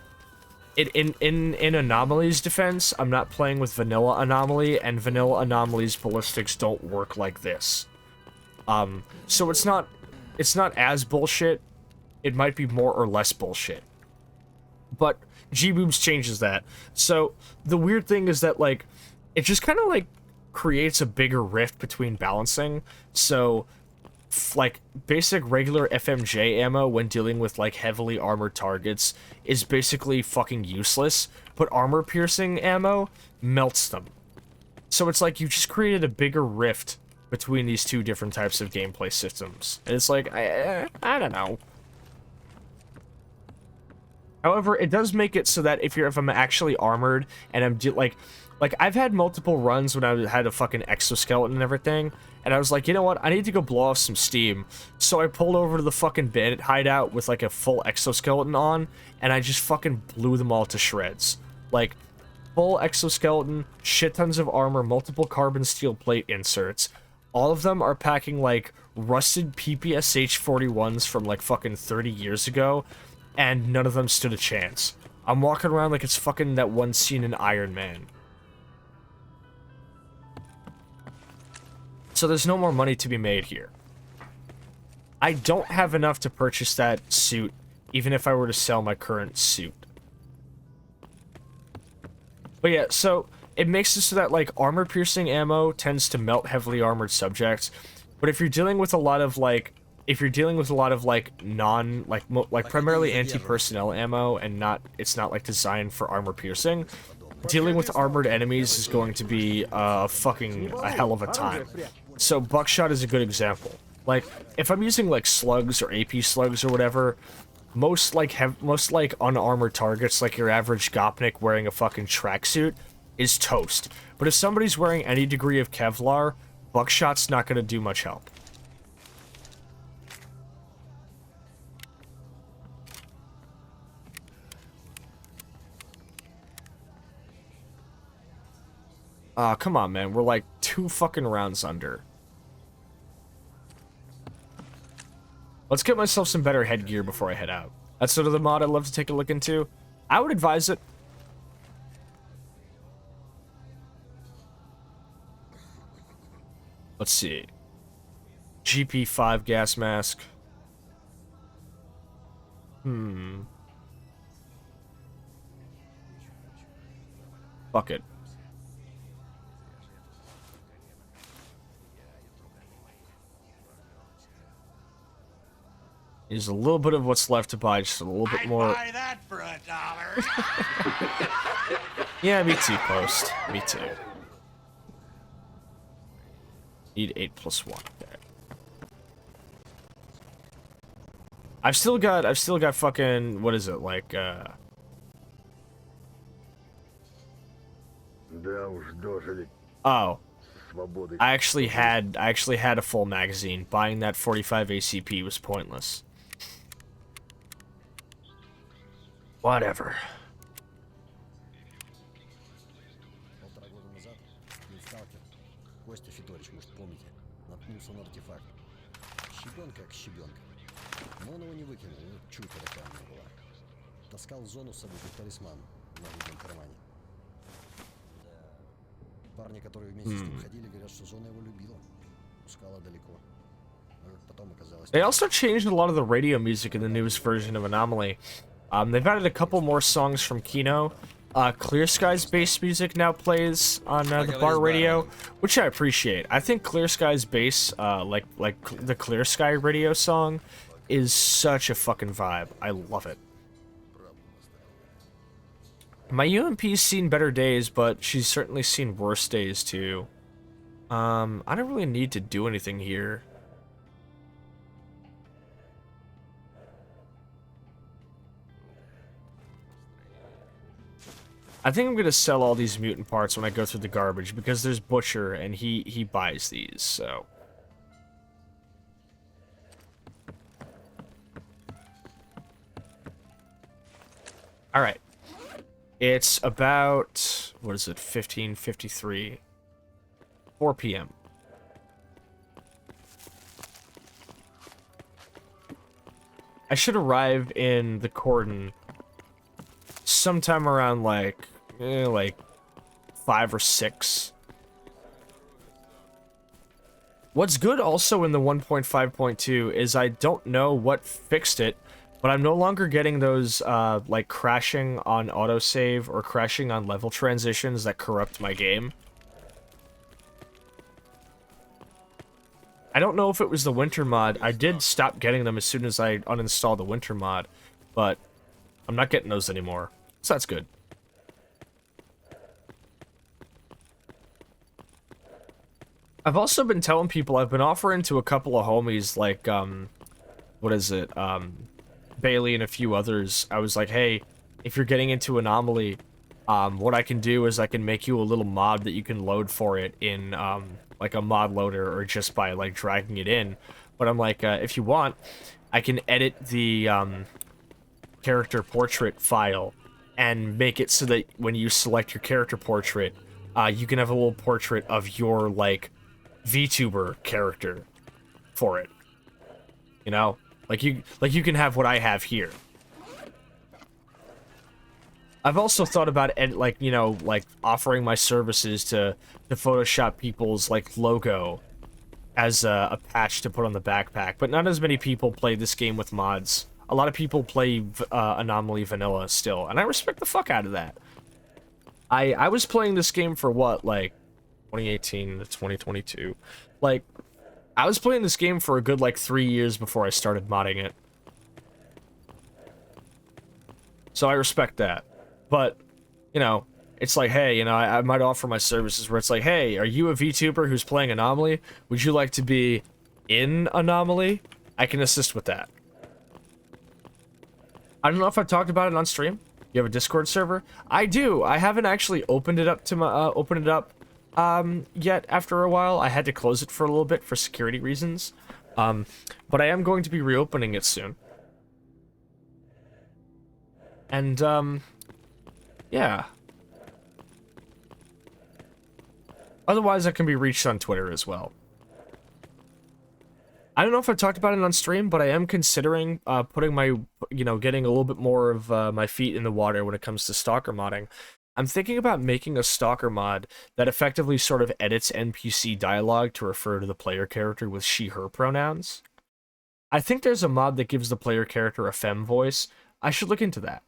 in Anomaly's defense, I'm not playing with Vanilla Anomaly, and Vanilla Anomaly's ballistics don't work like this. So it's not as bullshit. It might be more or less bullshit. But G-Boobs changes that. So the weird thing is that, like, it just kind of, like, creates a bigger rift between balancing. So, like, basic regular FMJ ammo when dealing with, like, heavily armored targets is basically fucking useless, but armor-piercing ammo melts them. So it's like you just created a bigger rift between these two different types of gameplay systems. And it's like, I don't know. However, it does make it so that if I'm actually armored and I'm like I've had multiple runs when I had a fucking exoskeleton and everything, and I was like, you know what, I need to go blow off some steam. So I pulled over to the fucking bandit hideout with like a full exoskeleton on, and I just fucking blew them all to shreds. Like, full exoskeleton, shit tons of armor, multiple carbon steel plate inserts. All of them are packing like rusted PPSH 41s from like fucking 30 years ago, and none of them stood a chance. I'm walking around like it's fucking that one scene in Iron Man. So there's no more money to be made here. I don't have enough to purchase that suit, even if I were to sell my current suit. But yeah, so it makes it so that, like, armor-piercing ammo tends to melt heavily armored subjects, but if you're dealing with a lot of, like, primarily anti-personnel ammo, and it's not, like, designed for armor-piercing, dealing with armored enemies is going to be a hell of a time. So buckshot is a good example. Like, if I'm using, like, slugs or AP slugs or whatever, most unarmored targets, like your average Gopnik wearing a fucking tracksuit, is toast. But if somebody's wearing any degree of Kevlar, buckshot's not going to do much help. Aw, come on, man. We're like 2 fucking rounds under. Let's get myself some better headgear before I head out. That's sort of the mod I'd love to take a look into. I would advise it. Let's see. GP5 gas mask. Fuck it. There's a little bit of what's left to buy, just a little bit more. I'd buy that for $1. Yeah, me too, Post. Me too. Need 8 plus 1. Okay. I've still got fucking, what is it, like, oh. I actually had a full magazine. Buying that 45 ACP was pointless. Whatever. Таскал зону с собой как талисман на видном кармане. Парни, которые вместе с ним ходили, говорят, что зона его любила. Пускала далеко. Потом оказалось... They also changed a lot of the radio music in the newest version of Anomaly. They've added a couple more songs from Kino. Clear Sky's bass music now plays on the bar radio, which I appreciate. I think Clear Sky's bass, like the Clear Sky radio song, is such a fucking vibe. I love it. My UMP's seen better days, but she's certainly seen worse days too. I don't really need to do anything here. I think I'm gonna sell all these mutant parts when I go through the garbage because there's Butcher and he buys these, so. Alright. It's about, what is it, 15:53. 4 p.m. I should arrive in the Cordon sometime around like 5 or 6. What's good also in the 1.5.2 is I don't know what fixed it, but I'm no longer getting those like crashing on autosave or crashing on level transitions that corrupt my game. I don't know if it was the winter mod. I did stop getting them as soon as I uninstalled the winter mod, but I'm not getting those anymore. So that's good. I've also been telling people, I've been offering to a couple of homies, like, what is it, Bailey and a few others. I was like, hey, if you're getting into Anomaly, what I can do is I can make you a little mod that you can load for it in, like a mod loader or just by, like, dragging it in. But I'm like, if you want, I can edit the, character portrait file and make it so that when you select your character portrait, you can have a little portrait of your, like, VTuber character for it. You know? Like you can have what I have here. I've also thought about like, you know, like offering my services to Photoshop people's like logo as a patch to put on the backpack, but not as many people play this game with mods. A lot of people play Anomaly Vanilla still, and I respect the fuck out of that. I was playing this game for what, like 2018 to 2022. Like, I was playing this game for a good, like, 3 years before I started modding it. So I respect that. But, you know, it's like, hey, you know, I might offer my services where it's like, hey, are you a VTuber who's playing Anomaly? Would you like to be in Anomaly? I can assist with that. I don't know if I've talked about it on stream. You have a Discord server? I do. I haven't actually opened it up to my, yet after a while. I had to close it for a little bit for security reasons. But I am going to be reopening it soon. And, yeah. Otherwise, I can be reached on Twitter as well. I don't know if I talked about it on stream, but I am considering putting my, you know, getting a little bit more of my feet in the water when it comes to Stalker modding. I'm thinking about making a Stalker mod that effectively sort of edits NPC dialogue to refer to the player character with she/her pronouns. I think there's a mod that gives the player character a femme voice. I should look into that.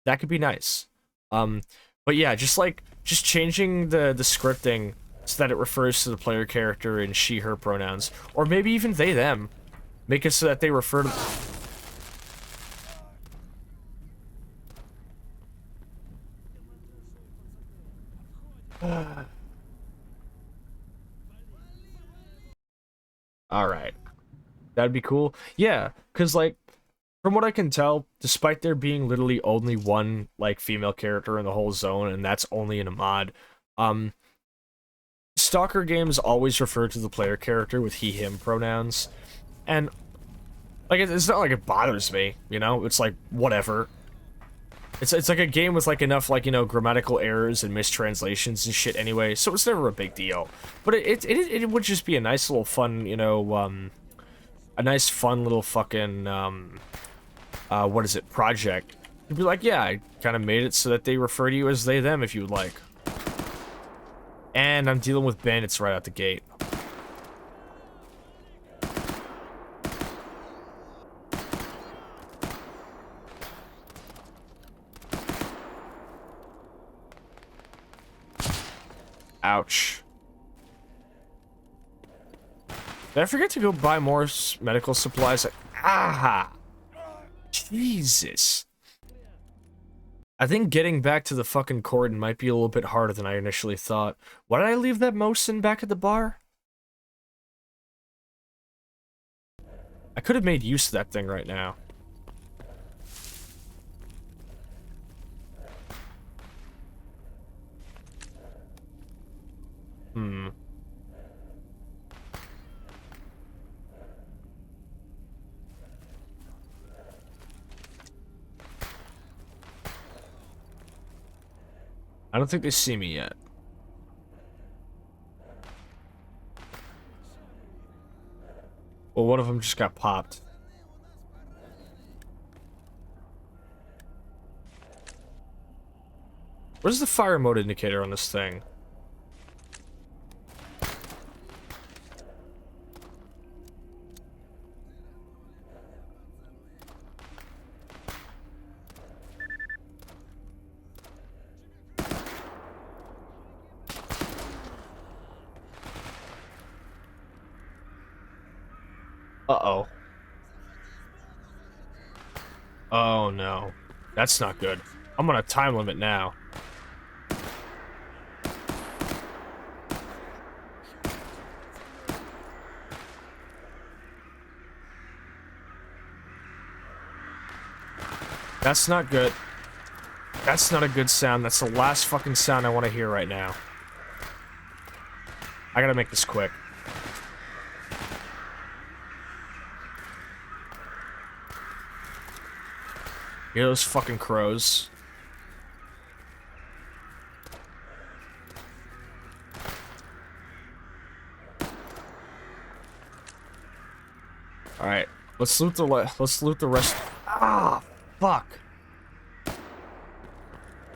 That could be nice. But yeah, just changing the scripting so that it refers to the player character in she/her pronouns, or maybe even they/them. Make it so that they refer to. Alright. That'd be cool. Yeah, because, like, from what I can tell, despite there being literally only one, like, female character in the whole zone, and that's only in a mod, Stalker games always refer to the player character with he/him pronouns, and, like, it's not like it bothers me, you know? It's like, whatever. It's like a game with, like, enough, like, you know, grammatical errors and mistranslations and shit anyway, so it's never a big deal. But it would just be a nice little fun, you know, a nice fun little fucking, what is it, project. You'd be like, yeah, I kind of made it so that they refer to you as they/them if you would like. And I'm dealing with bandits right out the gate. Ouch. Did I forget to go buy more medical supplies? Ah! Jesus. I think getting back to the fucking Cordon might be a little bit harder than I initially thought. Why did I leave that Mosin back at the bar? I could have made use of that thing right now. I don't think they see me yet. Well, one of them just got popped. Where's the fire mode indicator on this thing? Uh-oh. Oh, no. That's not good. I'm on a time limit now. That's not good. That's not a good sound. That's the last fucking sound I want to hear right now. I gotta make this quick. Hear those fucking crows. Alright, let's loot the rest. Ah, fuck.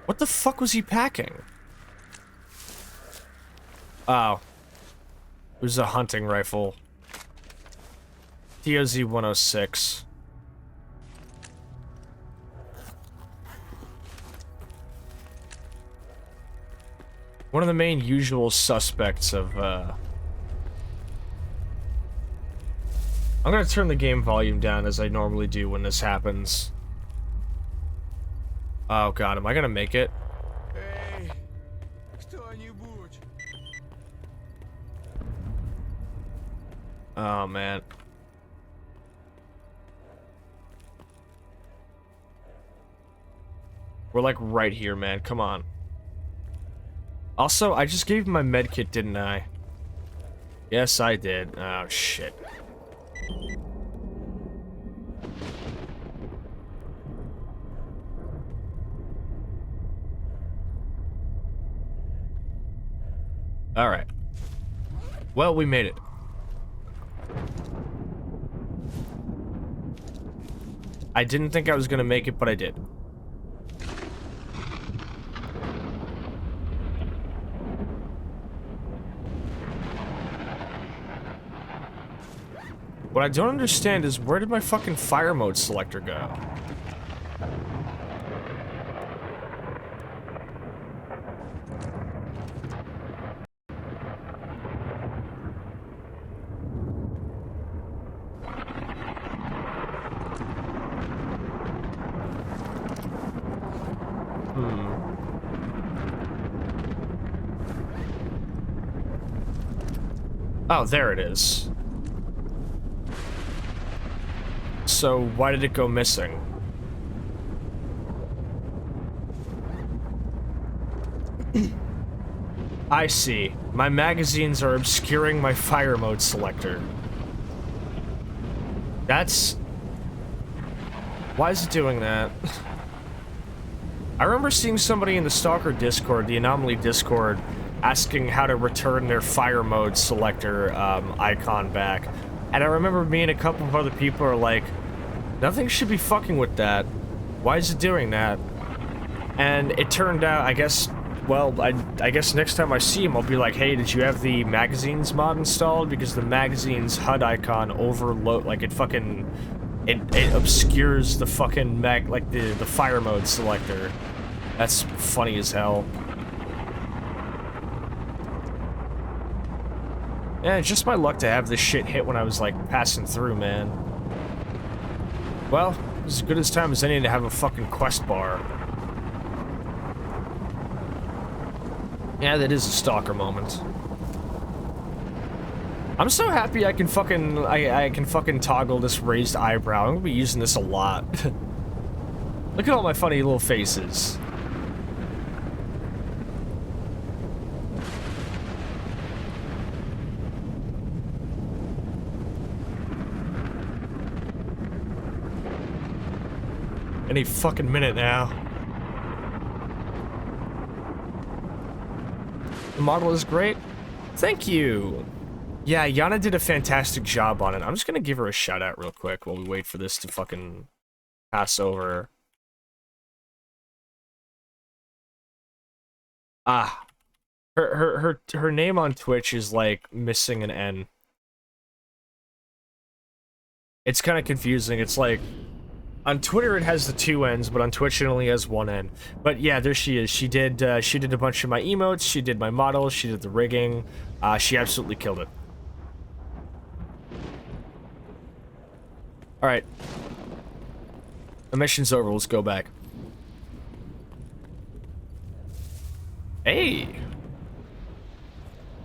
What the fuck was he packing? Oh. It was a hunting rifle. TOZ 106. One of the main usual suspects of, I'm gonna turn the game volume down as I normally do when this happens. Oh god, am I gonna make it? Эй, кто-нибудь! Oh man. We're like right here, man. Come on. Also, I just gave him my medkit, didn't I? Yes, I did. Oh, shit. Alright. Well, we made it. I didn't think I was gonna make it, but I did. What I don't understand is, where did my fucking fire mode selector go? Oh, there it is. So, why did it go missing? I see. My magazines are obscuring my fire mode selector. That's... Why is it doing that? I remember seeing somebody in the Stalker Discord, the Anomaly Discord, asking how to return their fire mode selector icon back. And I remember me and a couple of other people are like, nothing should be fucking with that. Why is it doing that? And it turned out, I guess, well, I guess next time I see him, I'll be like, hey, did you have the magazines mod installed? Because the magazines HUD icon overload, like it fucking, it obscures the fucking the fire mode selector. That's funny as hell. Yeah, it's just my luck to have this shit hit when I was, like, passing through, man. Well, it was as good as time as any to have a fucking quest bar. Yeah, that is a stalker moment. I'm so happy I can fucking, I can fucking toggle this raised eyebrow. I'm gonna be using this a lot. Look at all my funny little faces. Any fucking minute now. The model is great. Thank you. Yeah, Yana did a fantastic job on it. I'm just gonna give her a shout out real quick while we wait for this to fucking pass over. Ah. Her name on Twitch is like missing an N. It's kind of confusing. It's like on Twitter it has the 2 N's, but on Twitch it only has 1 N. But yeah, there she is. She did a bunch of my emotes, she did my models, she did the rigging. She absolutely killed it. Alright. The mission's over, let's go back. Hey!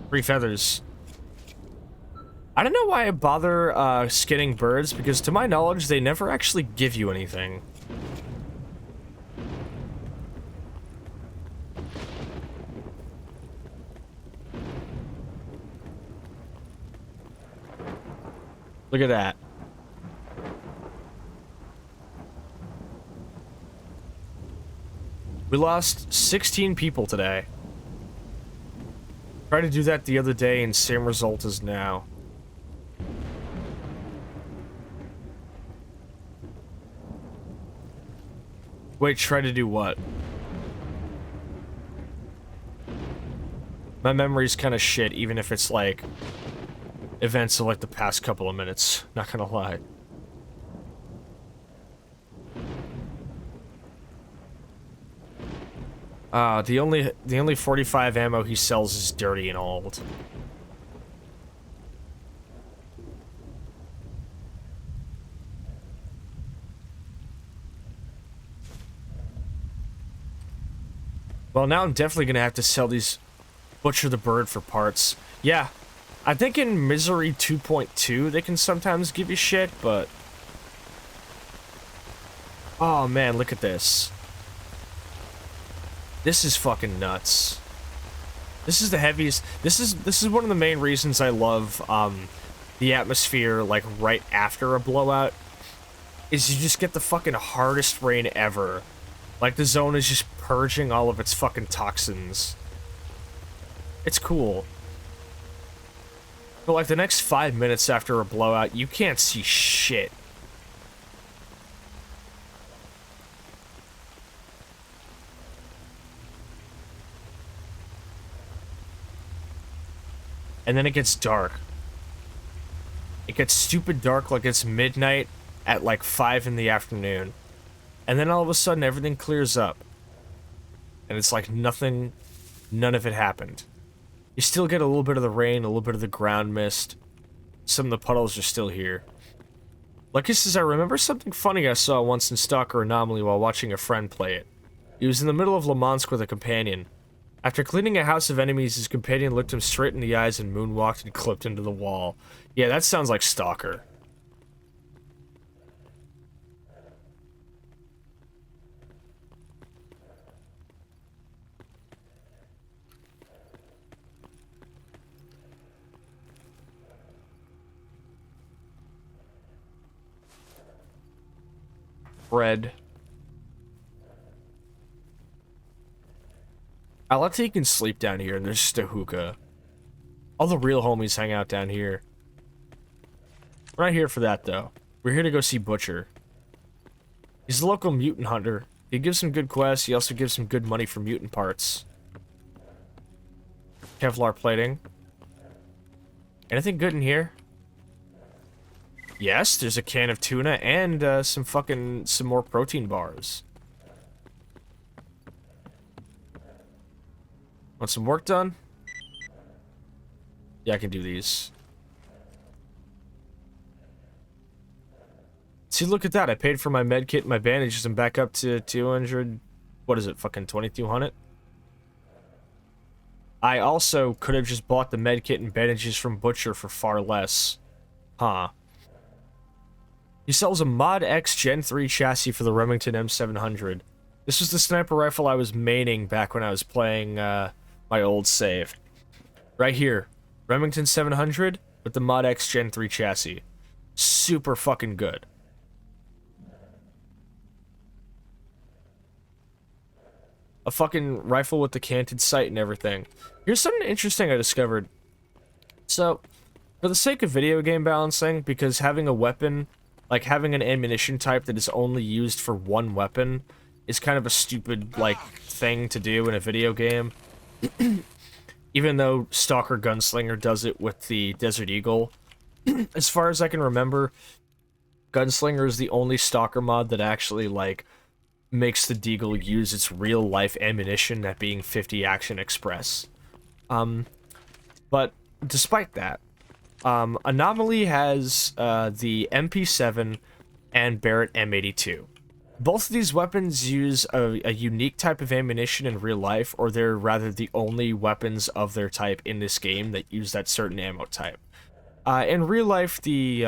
3 feathers. I don't know why I bother skinning birds, because to my knowledge, they never actually give you anything. Look at that. We lost 16 people today. Tried to do that the other day and same result as now. Wait, try to do what? My memory's kind of shit, even if it's like events of like the past couple of minutes. Not gonna lie. The only 45 ammo he sells is dirty and old. Well, now I'm definitely gonna have to sell these Butcher the Bird for parts. Yeah, I think in Misery 2.2 they can sometimes give you shit, but... Oh man, look at this. This is fucking nuts. This is the heaviest. This is one of the main reasons I love the atmosphere like right after a blowout. Is you just get the fucking hardest rain ever. Like the zone is just purging all of its fucking toxins. It's cool. But like the next 5 minutes after a blowout, you can't see shit. And then it gets dark. It gets stupid dark like it's midnight at like 5 in the afternoon. And then all of a sudden everything clears up. And it's like nothing, none of it happened. You still get a little bit of the rain, a little bit of the ground mist. Some of the puddles are still here. Lucky says, I remember something funny I saw once in Stalker Anomaly while watching a friend play it. He was in the middle of Lemansk with a companion. After cleaning a house of enemies, his companion looked him straight in the eyes and moonwalked and clipped into the wall. Yeah, that sounds like Stalker. Bread. I like that you can sleep down here and there's just a hookah. All the real homies hang out down here. We're not here for that, though. We're here to go see Butcher. He's a local mutant hunter. He gives some good quests, he also gives some good money for mutant parts. Kevlar plating. Anything good in here? Yes, there's a can of tuna and some more protein bars. Want some work done? Yeah, I can do these. See, look at that. I paid for my med kit and my bandages and back up to 200... What is it, fucking 2200? I also could have just bought the med kit and bandages from Butcher for far less. Huh. He sells a Mod X Gen 3 chassis for the Remington M700. This was the sniper rifle I was maining back when I was playing my old save. Right here. Remington 700 with the Mod X Gen 3 chassis. Super fucking good. A fucking rifle with the canted sight and everything. Here's something interesting I discovered. So, for the sake of video game balancing, because having a weapon, like having an ammunition type that is only used for one weapon, is kind of a stupid, like, thing to do in a video game. Even though Stalker Gunslinger does it with the Desert Eagle. As far as I can remember, Gunslinger is the only Stalker mod that actually, like, makes the Deagle use its real-life ammunition, that being 50 Action Express. But despite that, Anomaly has the MP7 and Barrett M82. Both of these weapons use a unique type of ammunition in real life, or they're rather the only weapons of their type in this game that use that certain ammo type. In real life, the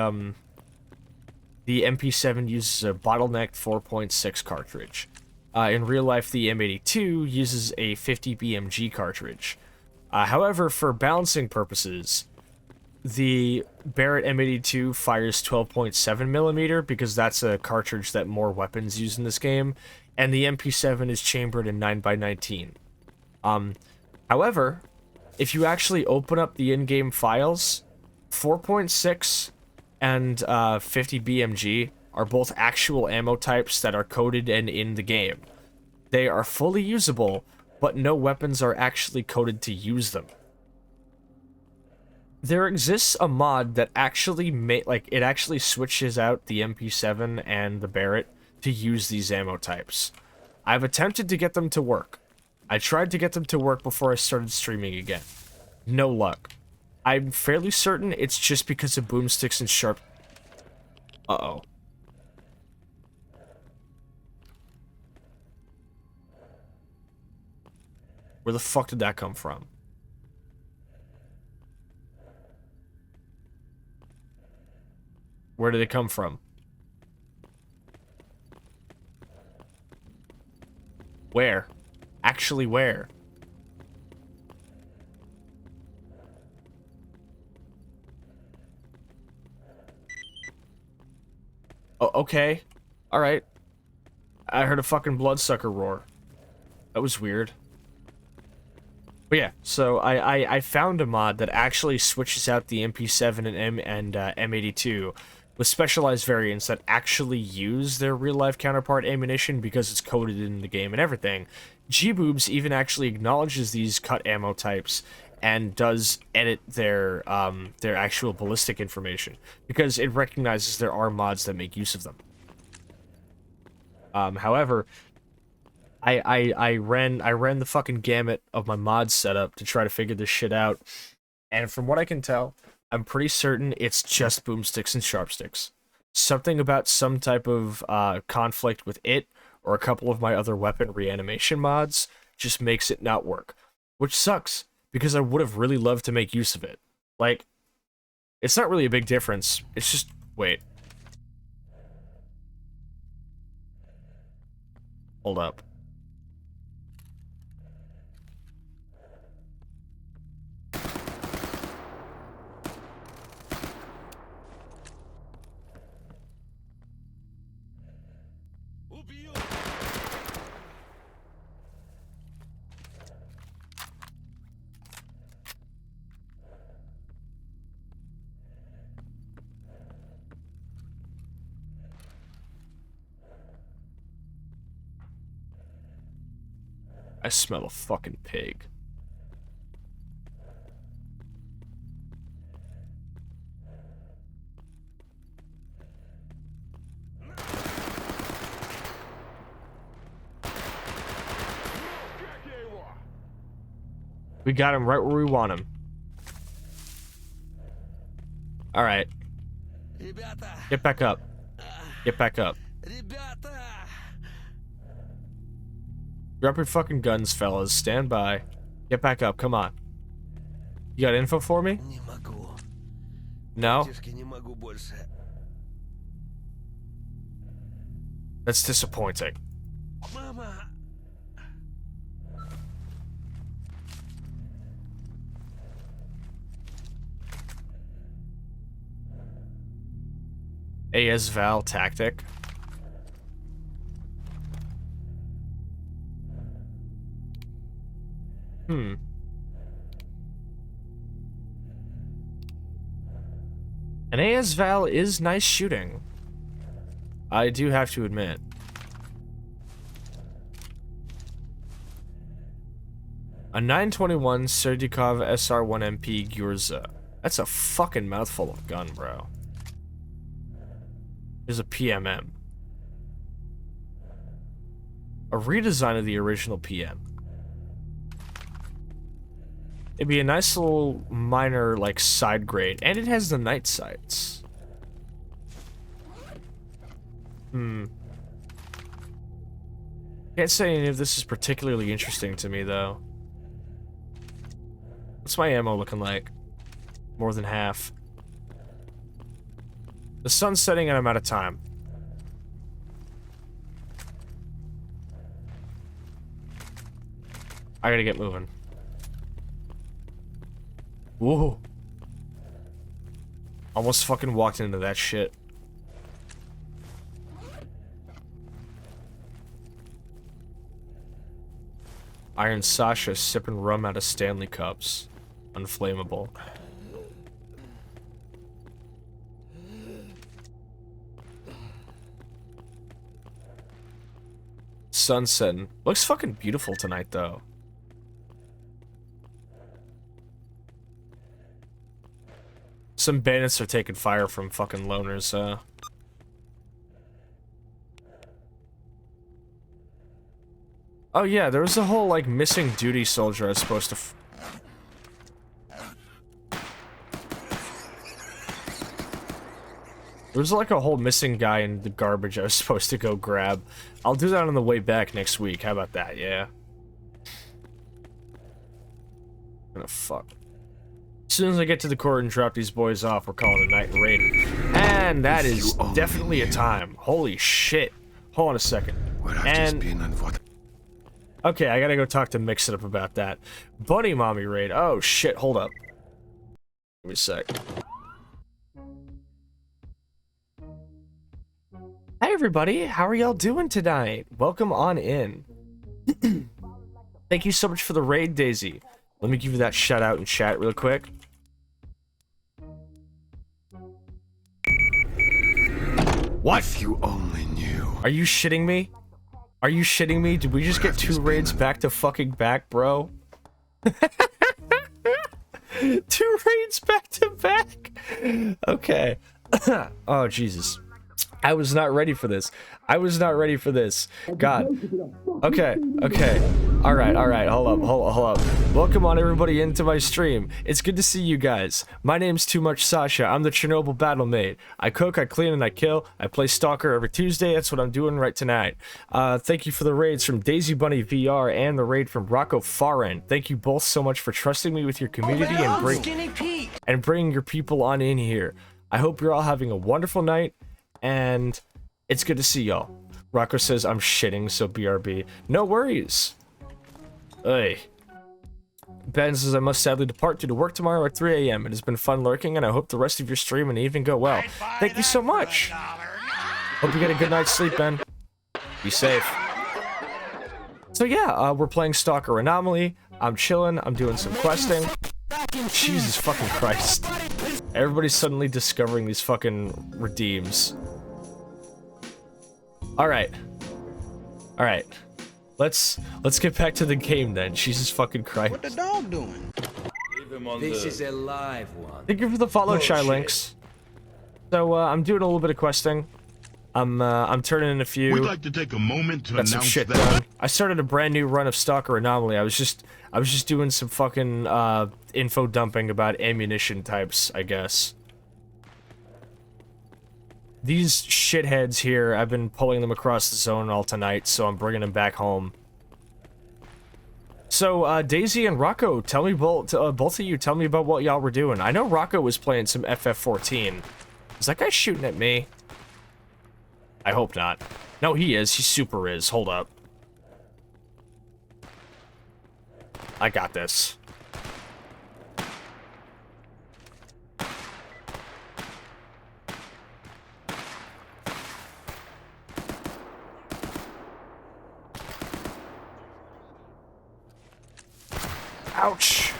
MP7 uses a bottlenecked 4.6 cartridge. In real life, the M82 uses a 50 BMG cartridge. However, for balancing purposes, the Barrett M82 fires 12.7mm because that's a cartridge that more weapons use in this game, and the MP7 is chambered in 9x19. However, if you actually open up the in-game files, 4.6 and 50 BMG are both actual ammo types that are coded and in the game. They are fully usable, but no weapons are actually coded to use them. There exists a mod that actually it actually switches out the MP7 and the Barrett to use these ammo types. I've attempted to get them to work. I tried to get them to work before I started streaming again. No luck. I'm fairly certain it's just because of boomsticks and sharp... Uh-oh. Where the fuck did that come from? Where did it come from? Where? Actually, where? Oh, okay. Alright. I heard a fucking bloodsucker roar. That was weird. But yeah, so I found a mod that actually switches out the MP7 and M82 with specialized variants that actually use their real-life counterpart ammunition because it's coded in the game and everything. G-Boobs even actually acknowledges these cut ammo types and does edit their actual ballistic information because it recognizes there are mods that make use of them. However, I ran the fucking gamut of my mod setup to try to figure this shit out, and from what I can tell, I'm pretty certain it's just boomsticks and sharpsticks. Something about some type of conflict with it or a couple of my other weapon reanimation mods just makes it not work, which sucks because I would have really loved to make use of it. Like, it's not really a big difference. It's just wait. Hold up. I smell a fucking pig. We got him right where we want him. Alright. Ребята! Get back up. Get back up. Ребята! Drop your fucking guns, fellas. Stand by. Get back up. Come on. You got info for me? Не могу. No? Тишки, не могу больше. That's disappointing. Мама! AS Val tactic. Hmm. An AS Val is nice shooting. I do have to admit. A 921 Serdikov SR1MP Gyurza. That's a fucking mouthful of gun, bro. There's a PMM. A redesign of the original PM. It'd be a nice little minor, like, side grade. And it has the night sights. Can't say any of this is particularly interesting to me, though. What's my ammo looking like? More than half. The sun's setting and I'm out of time. I gotta get moving. Whoa. Almost fucking walked into that shit. Iron Sascha sipping rum out of Stanley cups. Unflammable. Sun setting. Looks fucking beautiful tonight, though. Some bandits are taking fire from fucking loners, Oh yeah, there was a whole, like, missing duty soldier I was supposed to There was like a whole missing guy in the garbage I was supposed to go grab. I'll do that on the way back next week. How about that? Yeah. Gonna fuck. As soon as I get to the court and drop these boys off, we're calling a night and raiding. And that is definitely a time. Holy shit. Hold on a second. Okay, I gotta go talk to Mix It Up about that. Bunny Mommy raid. Oh shit, hold up. Give me a sec. Hi everybody, how are y'all doing tonight? Welcome on in. Thank you so much for the raid, Daisy. Let me give you that shout out in chat real quick. What? If you only knew. Are you shitting me? Are you shitting me? Did we just get 2 raids back to fucking back, bro? 2 raids back to back? Okay. Oh, Jesus. I was not ready for this. I was not ready for this. God. Okay, okay. Alright, hold up. Welcome on everybody into my stream. It's good to see you guys. My name's Too Much Sascha. I'm the Chernobyl battle maid. I cook, I clean, and I kill. I play Stalker every Tuesday. That's what I'm doing right tonight. Thank you for the raids from Daisy Bunny VR and the raid from Rocco Farin. Thank you both so much for trusting me with your community and bringing your people on in here. I hope you're all having a wonderful night. And it's good to see y'all. Rocco says I'm shitting, so BRB. No worries. Hey. Ben says I must sadly depart due to work tomorrow at 3 AM. It has been fun lurking, and I hope the rest of your stream and evening go well. Thank you so much. Hope you get a good night's sleep, Ben. Be safe. So yeah, we're playing Stalker Anomaly. I'm chilling. I'm doing some questing. Jesus fucking Christ. Everybody's suddenly discovering these fucking redeems. Alright. Alright. Let's get back to the game then. Jesus fucking Christ. What the dog doing? This is a live one. Thank you for the follow, Shy Links. So I'm doing a little bit of questing. I'm turning in a few. We'd like to take a moment to Got some announce shit that done. I started a brand new run of Stalker Anomaly. I was just doing some fucking info dumping about ammunition types, I guess. these shitheads here, I've been pulling them across the zone all tonight, so I'm bringing them back home. So, Daisy and Rocco, tell me both of you, tell me about what y'all were doing. I know Rocco was playing some FF14. Is that guy shooting at me? I hope not. No, he is. He super is. Hold up. I got this. Ouch.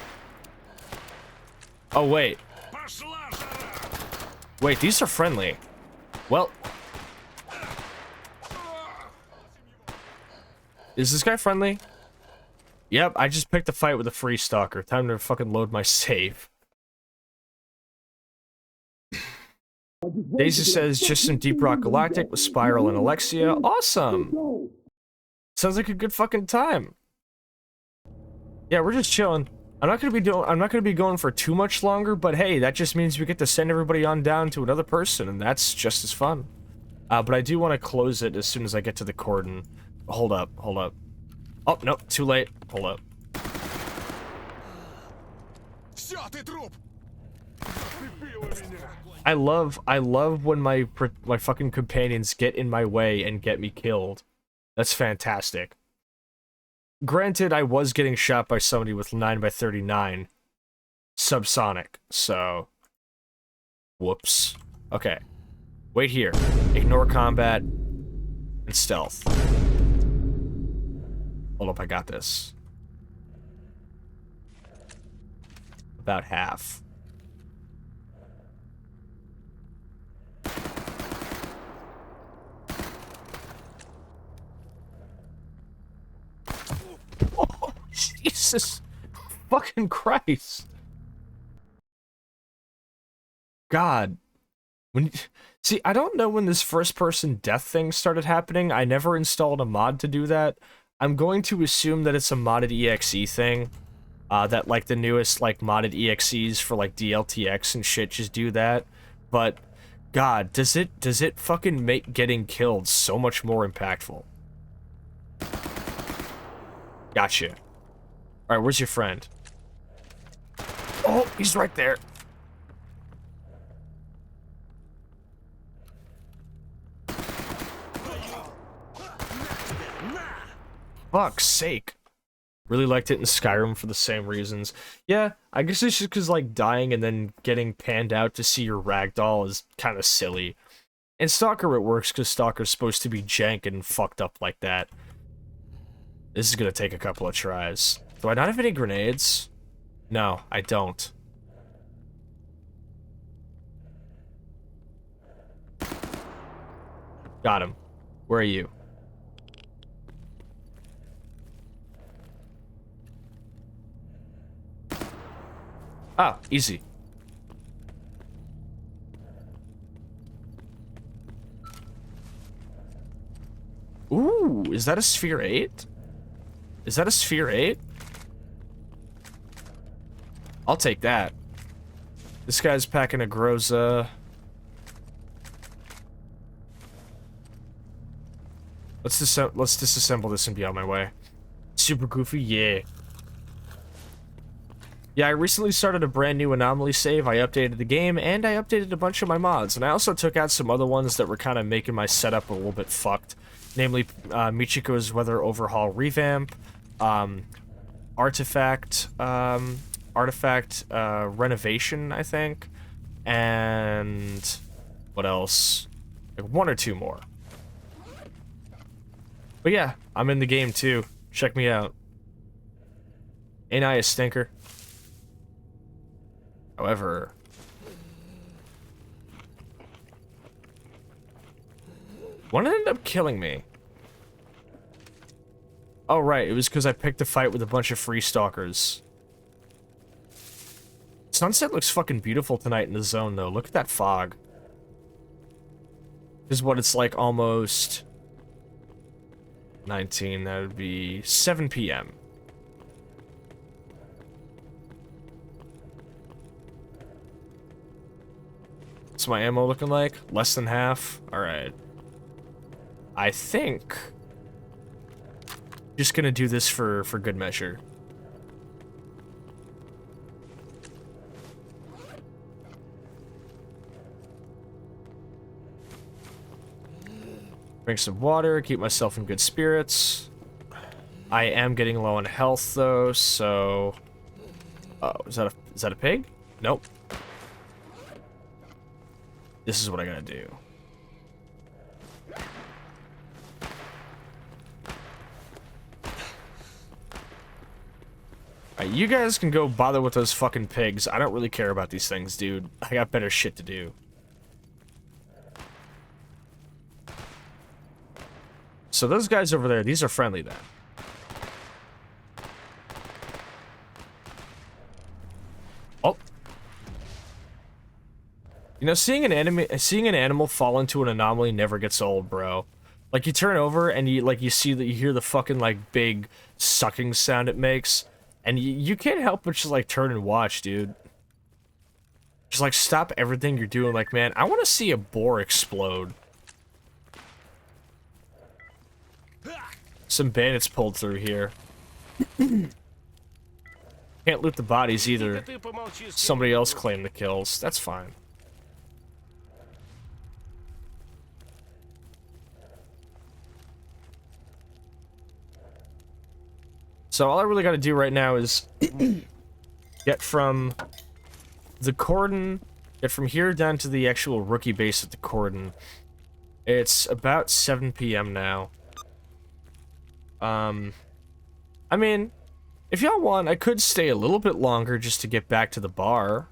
Oh, wait. Wait, these are friendly. Well. Is this guy friendly? Yep, I just picked a fight with a free stalker. Time to fucking load my save. Daisy says, just some Deep Rock Galactic with Spiral and Alexia. Awesome! Sounds like a good fucking time. Yeah, we're just chilling. I'm not gonna be going for too much longer, but hey, that just means we get to send everybody on down to another person, and that's just as fun. But I do want to close it as soon as I get to the Cordon. Hold up, hold up. Oh, no, too late. Hold up. I love when my fucking companions get in my way and get me killed. That's fantastic. Granted, I was getting shot by somebody with 9x39 subsonic, so whoops. Okay. Wait here. Ignore combat and stealth. Hold up, I got this. About half. Oh, Jesus fucking Christ. God. See, I don't know when this first-person death thing started happening. I never installed a mod to do that. I'm going to assume that it's a modded EXE thing. That, like, the newest, like, modded EXEs for, like, DLTX and shit just do that. But, God, does it fucking make getting killed so much more impactful. Gotcha. Alright, where's your friend? Oh, he's right there. Fuck's sake. Really liked it in Skyrim for the same reasons. Yeah, I guess it's just because, like, dying and then getting panned out to see your ragdoll is kind of silly. In Stalker it works because Stalker's supposed to be jank and fucked up like that. This is gonna take a couple of tries. Do I not have any grenades? No, I don't. Got him. Where are you? Ah, easy. Ooh, is that a Sphere 8? Is that a Sphere 8? I'll take that. This guy's packing a Groza. Let's disassemble this and be on my way. Super goofy, yeah. Yeah, I recently started a brand new anomaly save. I updated the game, and I updated a bunch of my mods. And I also took out some other ones that were kind of making my setup a little bit fucked. Namely, Michiko's Weather Overhaul Revamp, Artifact Renovation, I think, and what else? Like one or two more. But yeah, I'm in the game too. Check me out. Ain't I a stinker? However, one ended up killing me. Oh right, it was because I picked a fight with a bunch of free stalkers. Sunset looks fucking beautiful tonight in the zone though. Look at that fog. This is what it's like almost 19, that would be 7 p.m. That's What's my ammo looking like? Less than half? Alright. I think... just gonna do this for good measure. Drink some water, keep myself in good spirits. I am getting low on health though, so... Oh, is that a pig? Nope. This is what I gotta do. Alright, you guys can go bother with those fucking pigs. I don't really care about these things, dude. I got better shit to do. So those guys over there, these are friendly then. Oh. You know, seeing an animal fall into an anomaly never gets old, bro. Like, you turn over and you see that you hear the fucking, like, big sucking sound it makes. And you can't help but just, like, turn and watch, dude. Just, like, stop everything you're doing. Like, man, I want to see a boar explode. Some bandits pulled through here. Can't loot the bodies either. Somebody else claimed the kills. That's fine. So all I really got to do right now is get from the Cordon, get from here down to the actual rookie base at the Cordon. It's about 7 p.m. now. I mean, if y'all want, I could stay a little bit longer just to get back to the bar.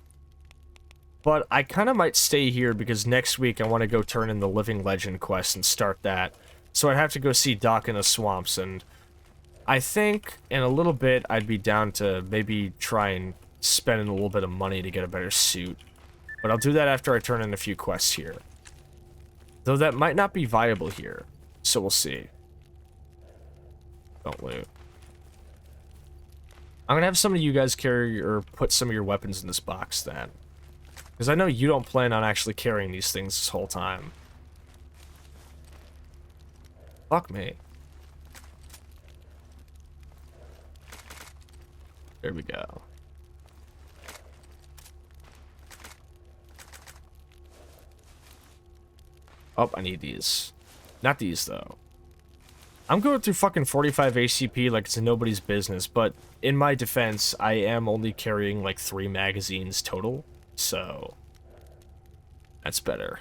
But I kind of might stay here because next week I want to go turn in the Living Legend quest and start that. So I'd have to go see Doc in the swamps, and I think in a little bit I'd be down to maybe try and spend a little bit of money to get a better suit. But I'll do that after I turn in a few quests here. Though that might not be viable here, so we'll see. Don't loot. I'm gonna have some of you guys carry or put some of your weapons in this box then. Because I know you don't plan on actually carrying these things this whole time. Fuck me. There we go. Oh, I need these. Not these, though. I'm going through fucking 45 ACP like it's nobody's business, but in my defense, I am only carrying like 3 magazines total, so that's better.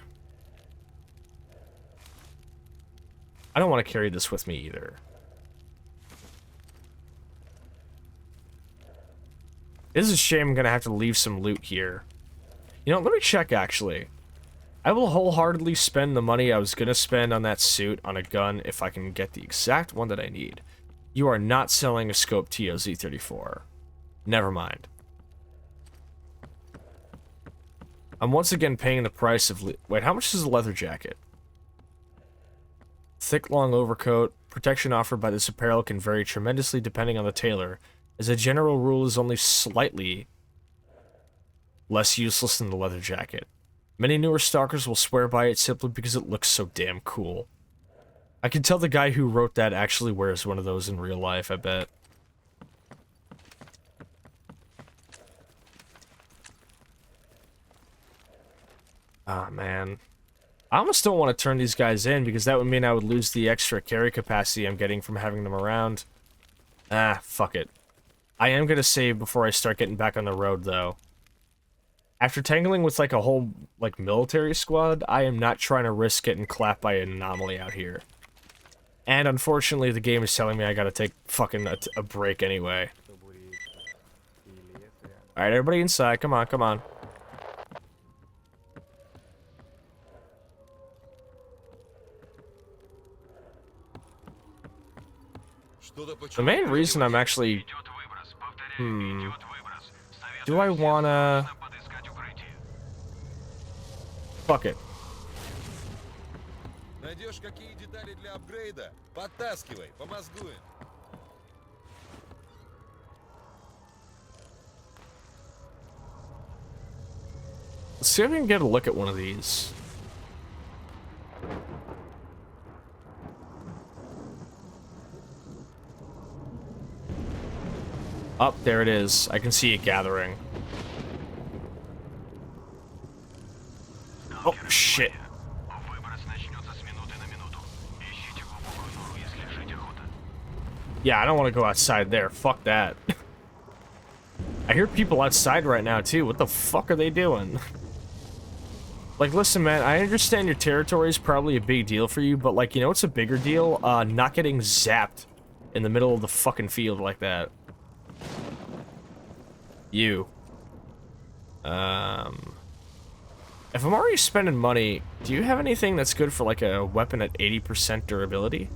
I don't want to carry this with me either. This is a shame I'm going to have to leave some loot here. You know, let me check actually. I will wholeheartedly spend the money I was going to spend on that suit on a gun if I can get the exact one that I need. You are not selling a scope TOZ-34. Never mind. I'm once again paying the price of... Wait, how much is a leather jacket? Thick, long overcoat. Protection offered by this apparel can vary tremendously depending on the tailor. As a general rule, is only slightly less useless than the leather jacket. Many newer stalkers will swear by it simply because it looks so damn cool. I can tell the guy who wrote that actually wears one of those in real life, I bet. Ah, man. I almost don't want to turn these guys in because that would mean I would lose the extra carry capacity I'm getting from having them around. Ah, fuck it. I am going to save before I start getting back on the road, though. After tangling with, like, a whole, like, military squad, I am not trying to risk getting clapped by an anomaly out here. And, unfortunately, the game is telling me I gotta take fucking a break anyway. Alright, everybody inside. Come on, come on. The main reason I'm actually... Do I wanna... Fuck it. Найдешь какие детали для апгрейда? Подтаскивай, помозгуем. Let's see if we can get a look at one of these. Up, there it is. I can see it gathering. Oh, shit. Yeah, I don't want to go outside there. Fuck that. I hear people outside right now, too. What the fuck are they doing? Like, listen, man, I understand your territory is probably a big deal for you, but, like, you know what's a bigger deal? Not getting zapped in the middle of the fucking field like that. You. If I'm already spending money, do you have anything that's good for, like, a weapon at 80% durability?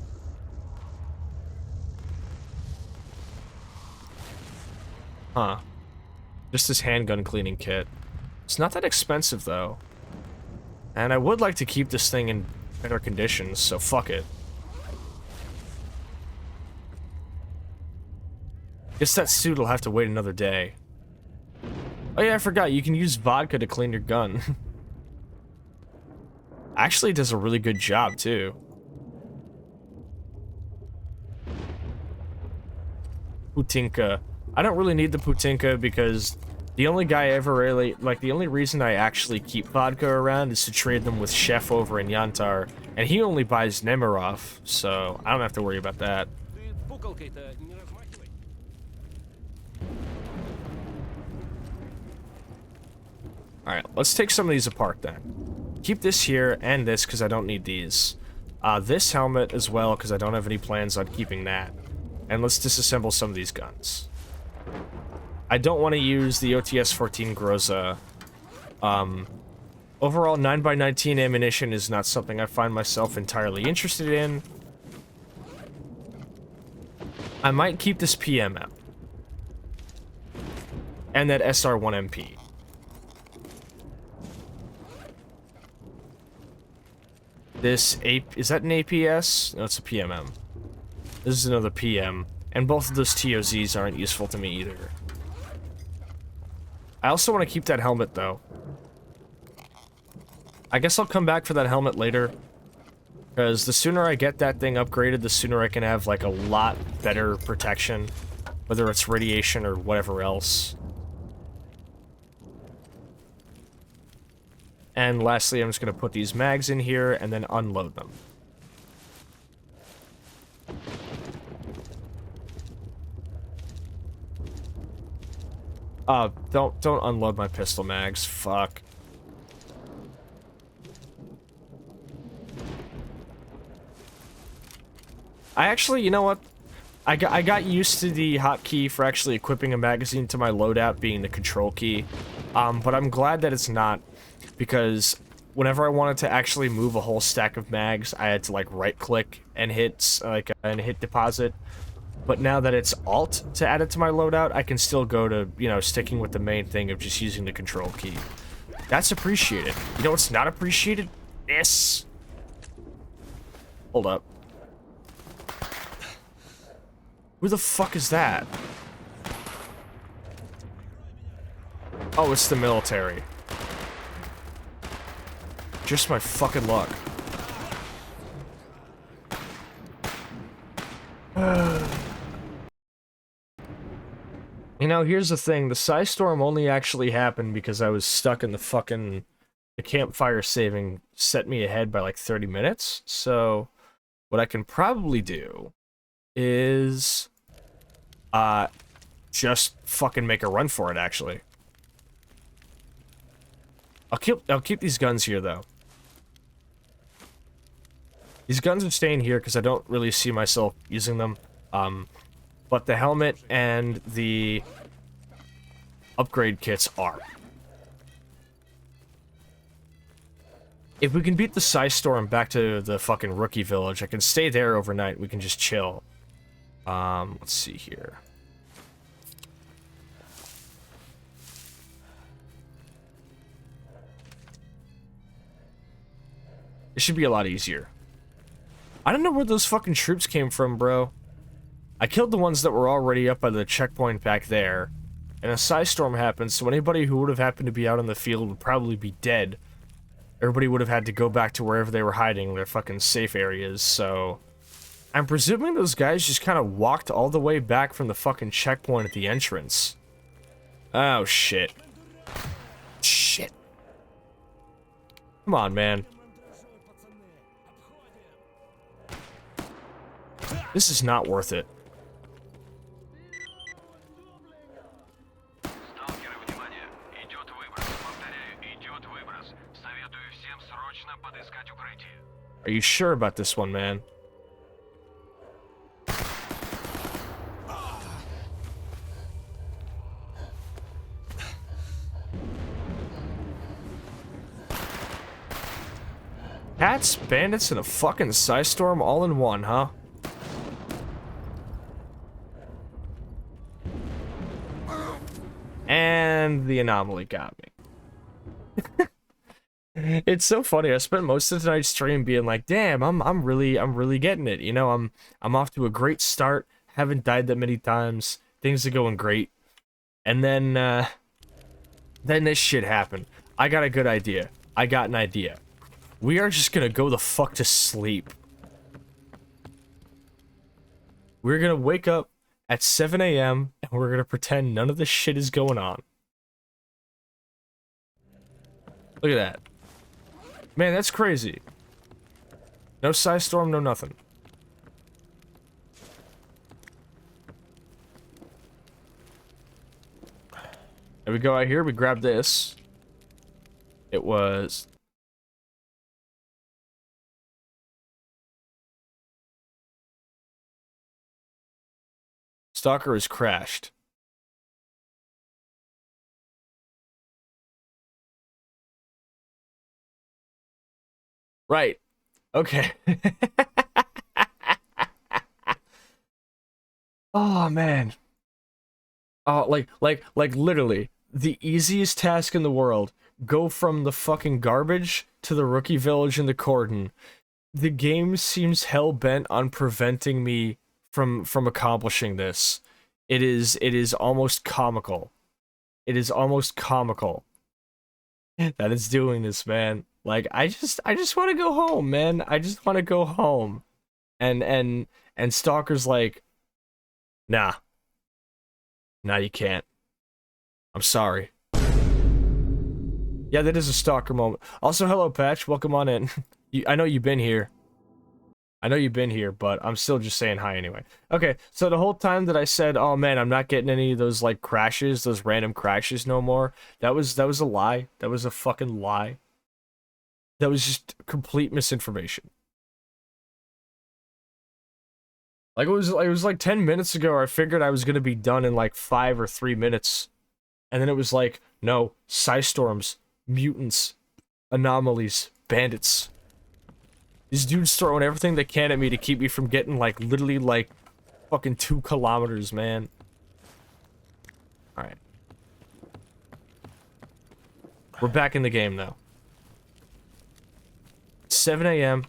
Huh. Just this handgun cleaning kit. It's not that expensive, though. And I would like to keep this thing in better conditions, so fuck it. Guess that suit will have to wait another day. Oh yeah, I forgot, you can use vodka to clean your gun. Actually, it does a really good job, too. Putinka. I don't really need the Putinka because the only guy I ever really, like, the only reason I actually keep vodka around is to trade them with Chef over in Yantar, and he only buys Nemirov, so I don't have to worry about that. Alright, let's take some of these apart then. Keep this here and this because I don't need these. This helmet as well because I don't have any plans on keeping that. And let's disassemble some of these guns. I don't want to use the OTS-14 Groza. Overall, 9x19 ammunition is not something I find myself entirely interested in. I might keep this PMM. And that SR-1MP. This is that an APS? No, it's a PMM. This is another PM. And both of those TOZs aren't useful to me either. I also want to keep that helmet, though. I guess I'll come back for that helmet later. Because the sooner I get that thing upgraded, the sooner I can have, like, a lot better protection. Whether it's radiation or whatever else. And lastly, I'm just going to put these mags in here and then unload them. Don't unload my pistol mags. Fuck. I actually, you know what? I got used to the hotkey for actually equipping a magazine to my loadout being the control key. But I'm glad that it's not, because whenever I wanted to actually move a whole stack of mags, I had to like right-click and hit deposit. But now that it's Alt to add it to my loadout, I can still go to, you know, sticking with the main thing of just using the control key. That's appreciated. You know what's not appreciated? This. Hold up. Who the fuck is that? Oh, it's the military. Just my fucking luck. You know, here's the thing. The Psy Storm only actually happened because I was stuck in the campfire saving set me ahead by like 30 minutes. So, what I can probably do is just fucking make a run for it, actually. I'll keep these guns here, though. These guns are staying here because I don't really see myself using them. But the helmet and the upgrade kits are. If we can beat the Psy Storm back to the fucking rookie village, I can stay there overnight. We can just chill. Let's see here. It should be a lot easier. I don't know where those fucking troops came from, bro. I killed the ones that were already up by the checkpoint back there. and a storm happens, so anybody who would have happened to be out in the field would probably be dead. Everybody would have had to go back to wherever they were hiding, their fucking safe areas, so... I'm presuming those guys just kind of walked all the way back from the fucking checkpoint at the entrance. Oh, shit. Shit. Come on, man. This is not worth it. Сталкеры, внимание! Идет выброс. Повторяю, идет выброс. Советую всем срочно подыскать укрытие. Are you sure about this one, man? Cats, bandits, and a fucking storm all in one, huh? And the anomaly got me. It's so funny. I spent most of tonight's stream being like, "Damn, I'm really getting it." You know, I'm off to a great start. Haven't died that many times. Things are going great. And then this shit happened. I got a good idea. I got an idea. We are just gonna go the fuck to sleep. We're gonna wake up at 7 a.m. and we're gonna pretend none of this shit is going on. Look at that. Man, that's crazy. No storm, no nothing. There we go out here, we grab this. It was... Stalker has crashed. Right. Okay. Oh, man. Oh, like literally, the easiest task in the world. Go from the fucking garbage to the rookie village in the Cordon. The game seems hell-bent on preventing me from accomplishing this. It is almost comical. It is almost comical that it's doing this, man. Like, I just want to go home, man. I just want to go home. And Stalker's like, nah, you can't. I'm sorry. Yeah, that is a Stalker moment. Also, hello, Patch. Welcome on in. I know you've been here. I know you've been here, but I'm still just saying hi anyway. Okay, so the whole time that I said, oh man, I'm not getting any of those, like, crashes, those random crashes no more, that was a lie. That was a fucking lie. That was just complete misinformation. Like, it was like 10 minutes ago, I figured I was gonna be done in like 5 or 3 minutes. And then it was like, no, storms, mutants, anomalies, bandits. These dudes throwing everything they can at me to keep me from getting, like, literally, like, fucking 2 kilometers, man. Alright. We're back in the game, though. 7 a.m.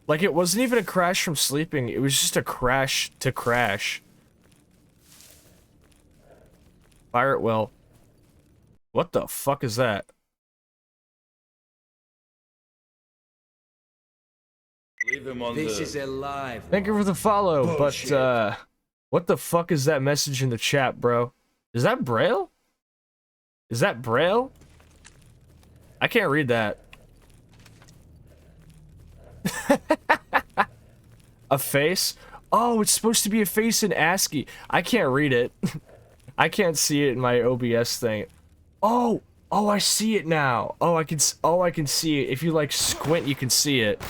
Like, it wasn't even a crash from sleeping. It was just a crash to crash. Fire at will. What the fuck is that? Leave him on This the... is a live Thank you for the follow, but, what the fuck is that message in the chat, bro? Is that Braille? Is that Braille? I can't read that. A face? Oh, it's supposed to be a face in ASCII. I can't read it. I can't see it in my OBS thing. Oh, I see it now. Oh, I can see it. If you, like, squint, you can see it.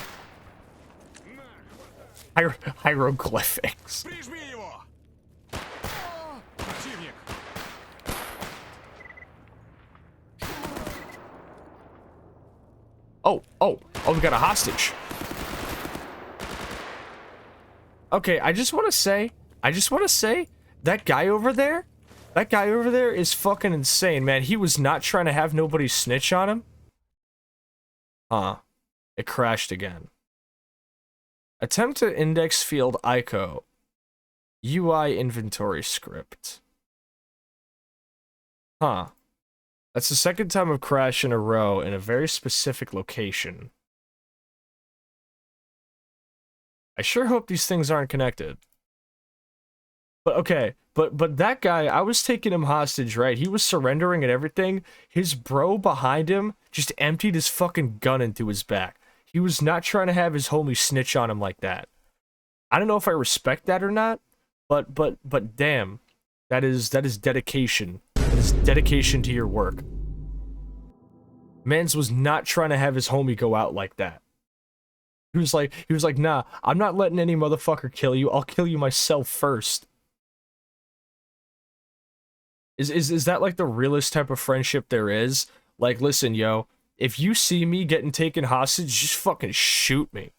Hieroglyphics. Oh, we got a hostage. Okay, I just want to say, that guy over there is fucking insane, man. He was not trying to have nobody snitch on him. It crashed again. Attempt to index field ICO. UI inventory script. Huh. That's the second time I've crashed in a row in a very specific location. I sure hope these things aren't connected. But okay, but that guy, I was taking him hostage, right? He was surrendering and everything. His bro behind him just emptied his fucking gun into his back. He was not trying to have his homie snitch on him like that. I don't know if I respect that or not, but damn, that is dedication. That is dedication to your work. Mans was not trying to have his homie go out like that. He was like, nah, I'm not letting any motherfucker kill you. I'll kill you myself first. Is that like the realest type of friendship there is? Like, listen, yo, if you see me getting taken hostage, just fucking shoot me.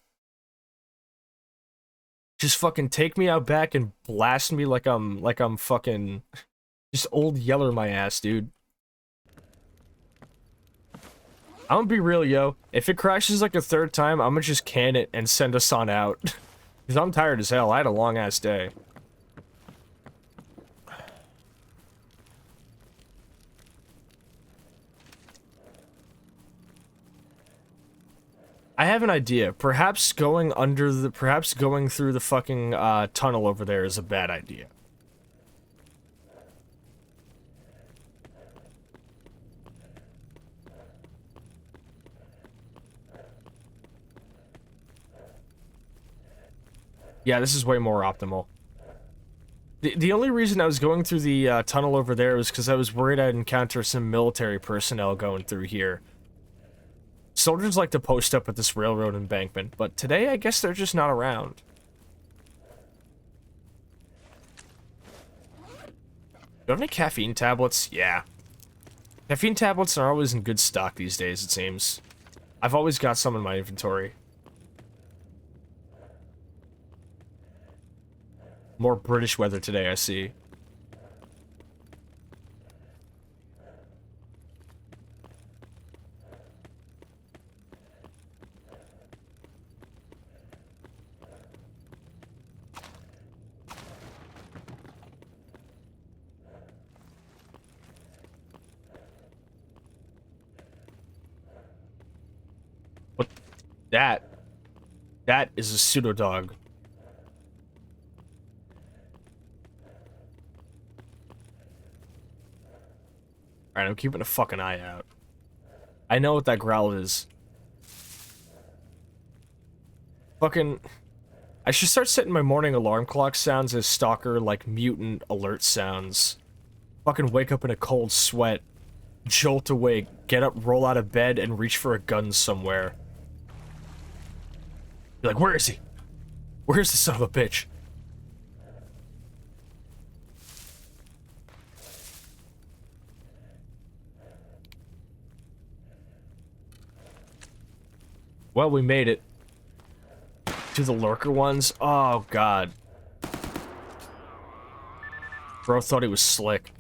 Just fucking take me out back and blast me like I'm fucking just old Yeller my ass, dude. I'm gonna be real, yo. If it crashes like a third time, I'm gonna just can it and send us on out. Because I'm tired as hell. I had a long ass day. I have an idea. Perhaps going through the fucking tunnel over there is a bad idea. Yeah, this is way more optimal. The only reason I was going through the tunnel over there was because I was worried I'd encounter some military personnel going through here. Soldiers like to post up at this railroad embankment, but today I guess they're just not around. Do you have any caffeine tablets? Yeah. Caffeine tablets are always in good stock these days, it seems. I've always got some in my inventory. More British weather today, I see. What? That is a pseudo dog. Alright, I'm keeping a fucking eye out. I know what that growl is. Fucking... I should start setting my morning alarm clock sounds as stalker, like, mutant alert sounds. Fucking wake up in a cold sweat. Jolt awake, get up, roll out of bed, and reach for a gun somewhere. Be like, where is he? Where's the son of a bitch? Well, we made it. To the lurker ones? Oh, God. Bro thought he was slick.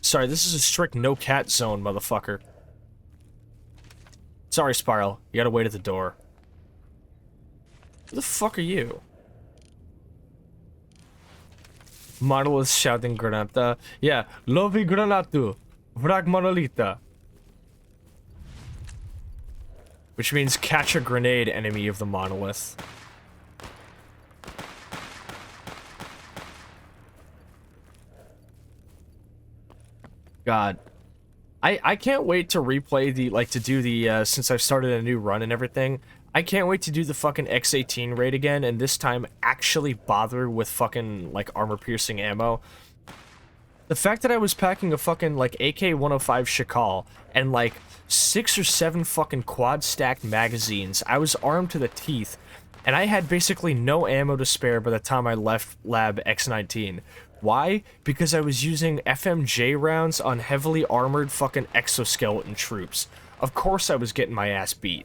Sorry, this is a strict no-cat zone, motherfucker. Sorry, Spiral. You gotta wait at the door. Who the fuck are you? Monolith shouting granata. Yeah, lovi granatu. Vrag monolita. Which means catch a grenade, enemy of the monolith. God. I can't wait to replay the, like, to do the, since I've started a new run and everything, I can't wait to do the fucking X-18 raid again, and this time actually bother with fucking, like, armor-piercing ammo. The fact that I was packing a fucking, like, AK-105 Shakal, and, like, 6 or 7 fucking quad-stacked magazines, I was armed to the teeth, and I had basically no ammo to spare by the time I left Lab X-19. Why? Because I was using FMJ rounds on heavily armored fucking exoskeleton troops. Of course I was getting my ass beat.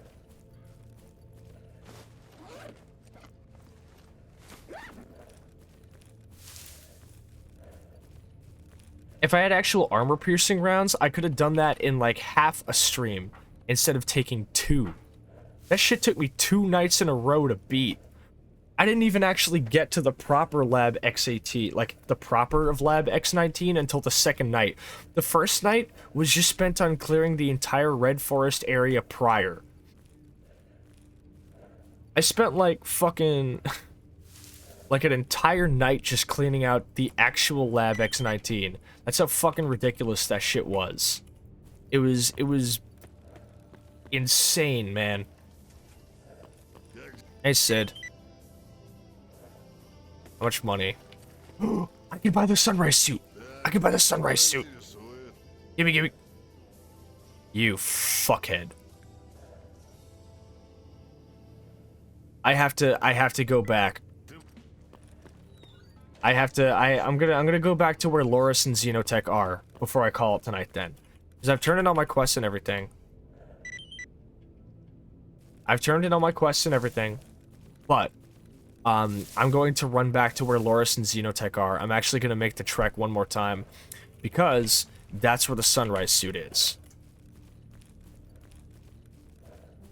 If I had actual armor-piercing rounds, I could have done that in like half a stream, instead of taking 2. That shit took me 2 nights in a row to beat. I didn't even actually get to the proper Lab X18, like the proper of Lab X19 until the second night. The first night was just spent on clearing the entire Red Forest area prior. I spent like fucking like an entire night just cleaning out the actual Lab X19. That's how fucking ridiculous that shit was. It was insane, man. Hey, Sid. How much money? I can buy the sunrise suit. I can buy the sunrise suit. Gimme. You fuckhead. I have to go back. I'm gonna go back to where Loris and Xenotech are before I call it tonight then. Because I've turned in all my quests and everything. But I'm going to run back to where Loris and Xenotech are. I'm actually gonna make the trek one more time because that's where the sunrise suit is.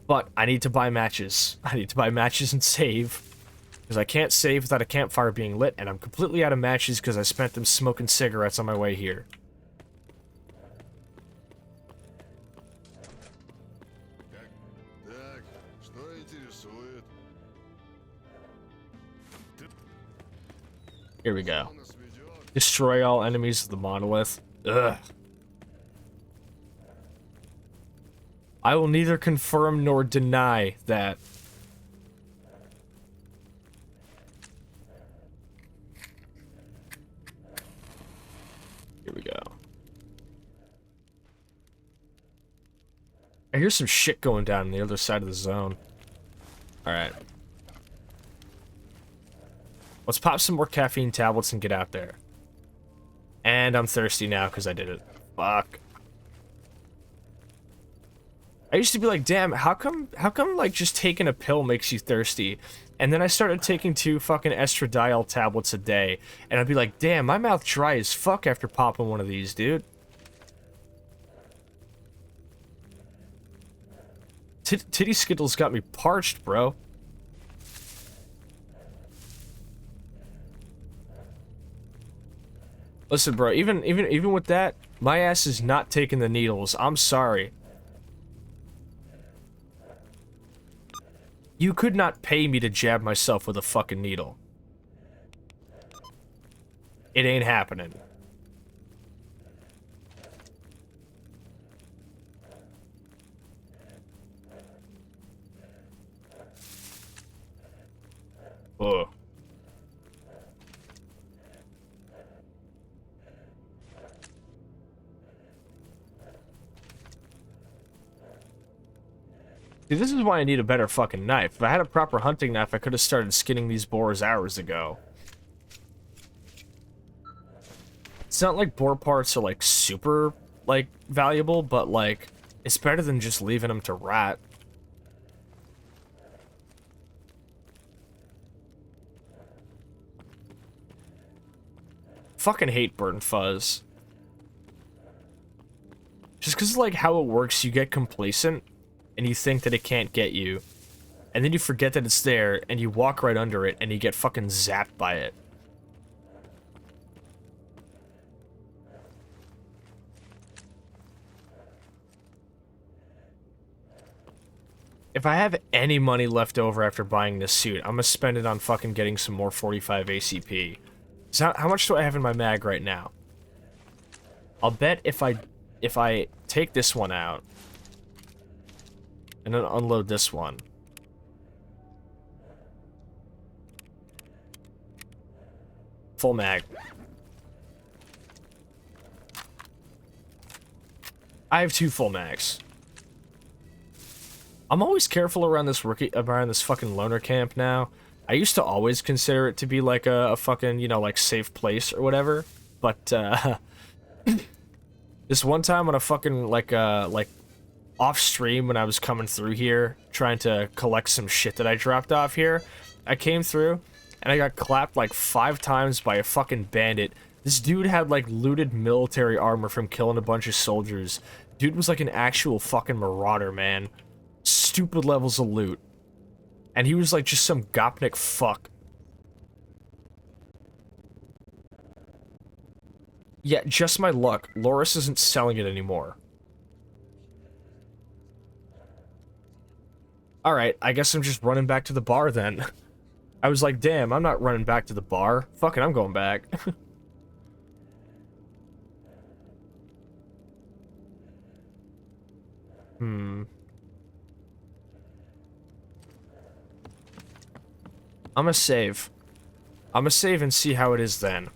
But I need to buy matches. I need to buy matches and save. Because I can't save without a campfire being lit, and I'm completely out of matches because I spent them smoking cigarettes on my way here. Так, что интересует? Here we go. Кто нас ведет? Destroy all enemies of the monolith. Ugh. I will neither confirm nor deny that. Here we go. I hear some shit going down on the other side of the zone. Alright. Let's pop some more caffeine tablets and get out there. And I'm thirsty now because I did it. Fuck. I used to be like, damn, how come like just taking a pill makes you thirsty? And then I started taking 2 fucking estradiol tablets a day, and I'd be like, damn, my mouth dry as fuck after popping one of these, dude. Titty Skittles got me parched, bro. Listen, bro, even with that, my ass is not taking the needles. I'm sorry. You could not pay me to jab myself with a fucking needle. It ain't happening. Ugh. See, this is why I need a better fucking knife. If I had a proper hunting knife, I could have started skinning these boars hours ago. It's not like boar parts are, like, super, like, valuable, but, like, it's better than just leaving them to rot. Fucking hate burnt fuzz. Just because, like, how it works, you get complacent. And you think that it can't get you. And then you forget that it's there, and you walk right under it, and you get fucking zapped by it. If I have any money left over after buying this suit, I'm gonna spend it on fucking getting some more 45 ACP. So how much do I have in my mag right now? I'll bet if I take this one out, and then unload this one. Full mag. I have 2 full mags. I'm always careful around this fucking loner camp now. I used to always consider it to be like a fucking, you know, like safe place or whatever. But this one time on a fucking like off stream when I was coming through here trying to collect some shit that I dropped off here, I came through and I got clapped like 5 times by a fucking bandit. This dude had like looted military armor from killing a bunch of soldiers. Dude was like an actual fucking marauder, man. Stupid levels of loot. And he was like just some gopnik fuck Yeah, just my luck. Loris isn't selling it anymore. Alright, I guess I'm just running back to the bar then. I was like, damn, I'm not running back to the bar. Fuck it, I'm going back. Hmm. I'm gonna save. I'm gonna save and see how it is then.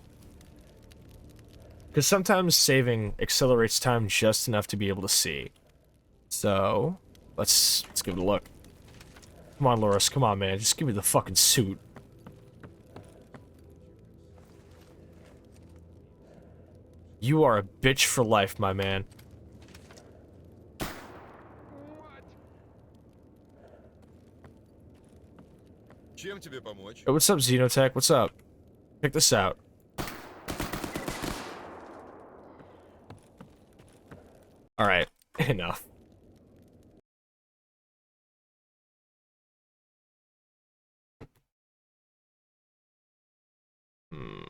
Because sometimes saving accelerates time just enough to be able to see. So, let's give it a look. Come on, Loris, come on, man. Just give me the fucking suit. You are a bitch for life, my man. Чем тебе помочь? Hey, what's up, Xenotech? What's up? Check this out. Alright, enough. Hmm.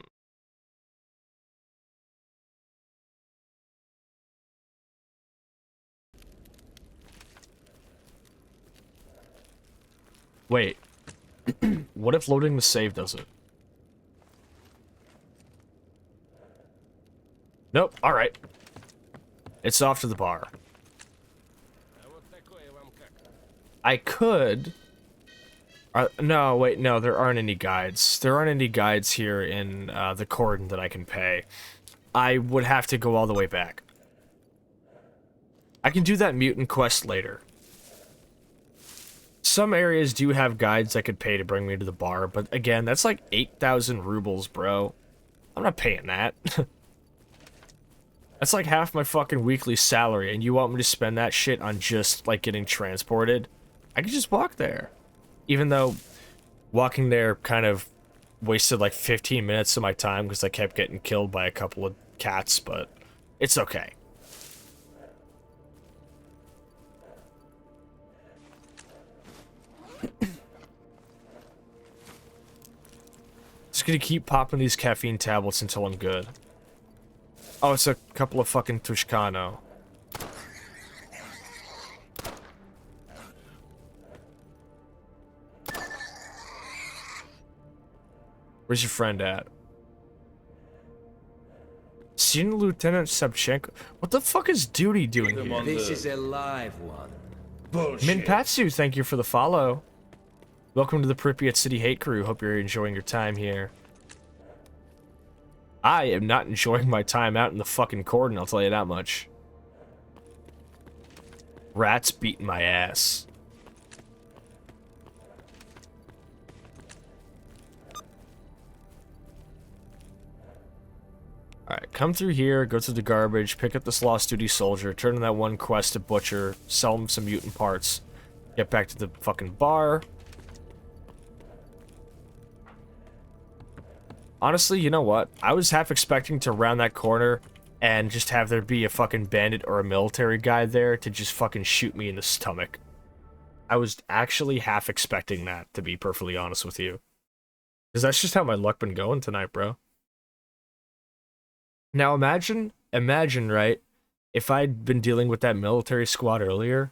Wait. What if loading the save does it? Nope, alright. It's off to the bar. I could... no, wait, no, there aren't any guides. There aren't any guides here in the Cordon that I can pay. I would have to go all the way back. I can do that mutant quest later. Some areas do have guides I could pay to bring me to the bar, but again, that's like 8,000 rubles, bro. I'm not paying that. That's like half my fucking weekly salary, and you want me to spend that shit on just, like, getting transported? I could just walk there. Even though walking there kind of wasted like 15 minutes of my time because I kept getting killed by a couple of cats, but it's okay. Just gonna keep popping these caffeine tablets until I'm good. Oh, it's a couple of fucking Tushkano. Where's your friend at? Senior Lieutenant Sabchenko? What the fuck is Duty doing Them here? on This the- is a live one. Bullshit. Minpatsu, thank you for the follow. Welcome to the Pripyat City Hate Crew. Hope you're enjoying your time here. I am not enjoying my time out in the fucking Cordon, I'll tell you that much. Rats beating my ass. Alright, come through here, go through the garbage, pick up this Lost Duty soldier, turn in that one quest to Butcher, sell him some mutant parts, get back to the fucking bar. Honestly, you know what? I was half expecting to round that corner and just have there be a fucking bandit or a military guy there to just fucking shoot me in the stomach. I was actually half expecting that, to be perfectly honest with you. Because that's just how my luck been going tonight, bro. Now imagine, right, if I'd been dealing with that military squad earlier,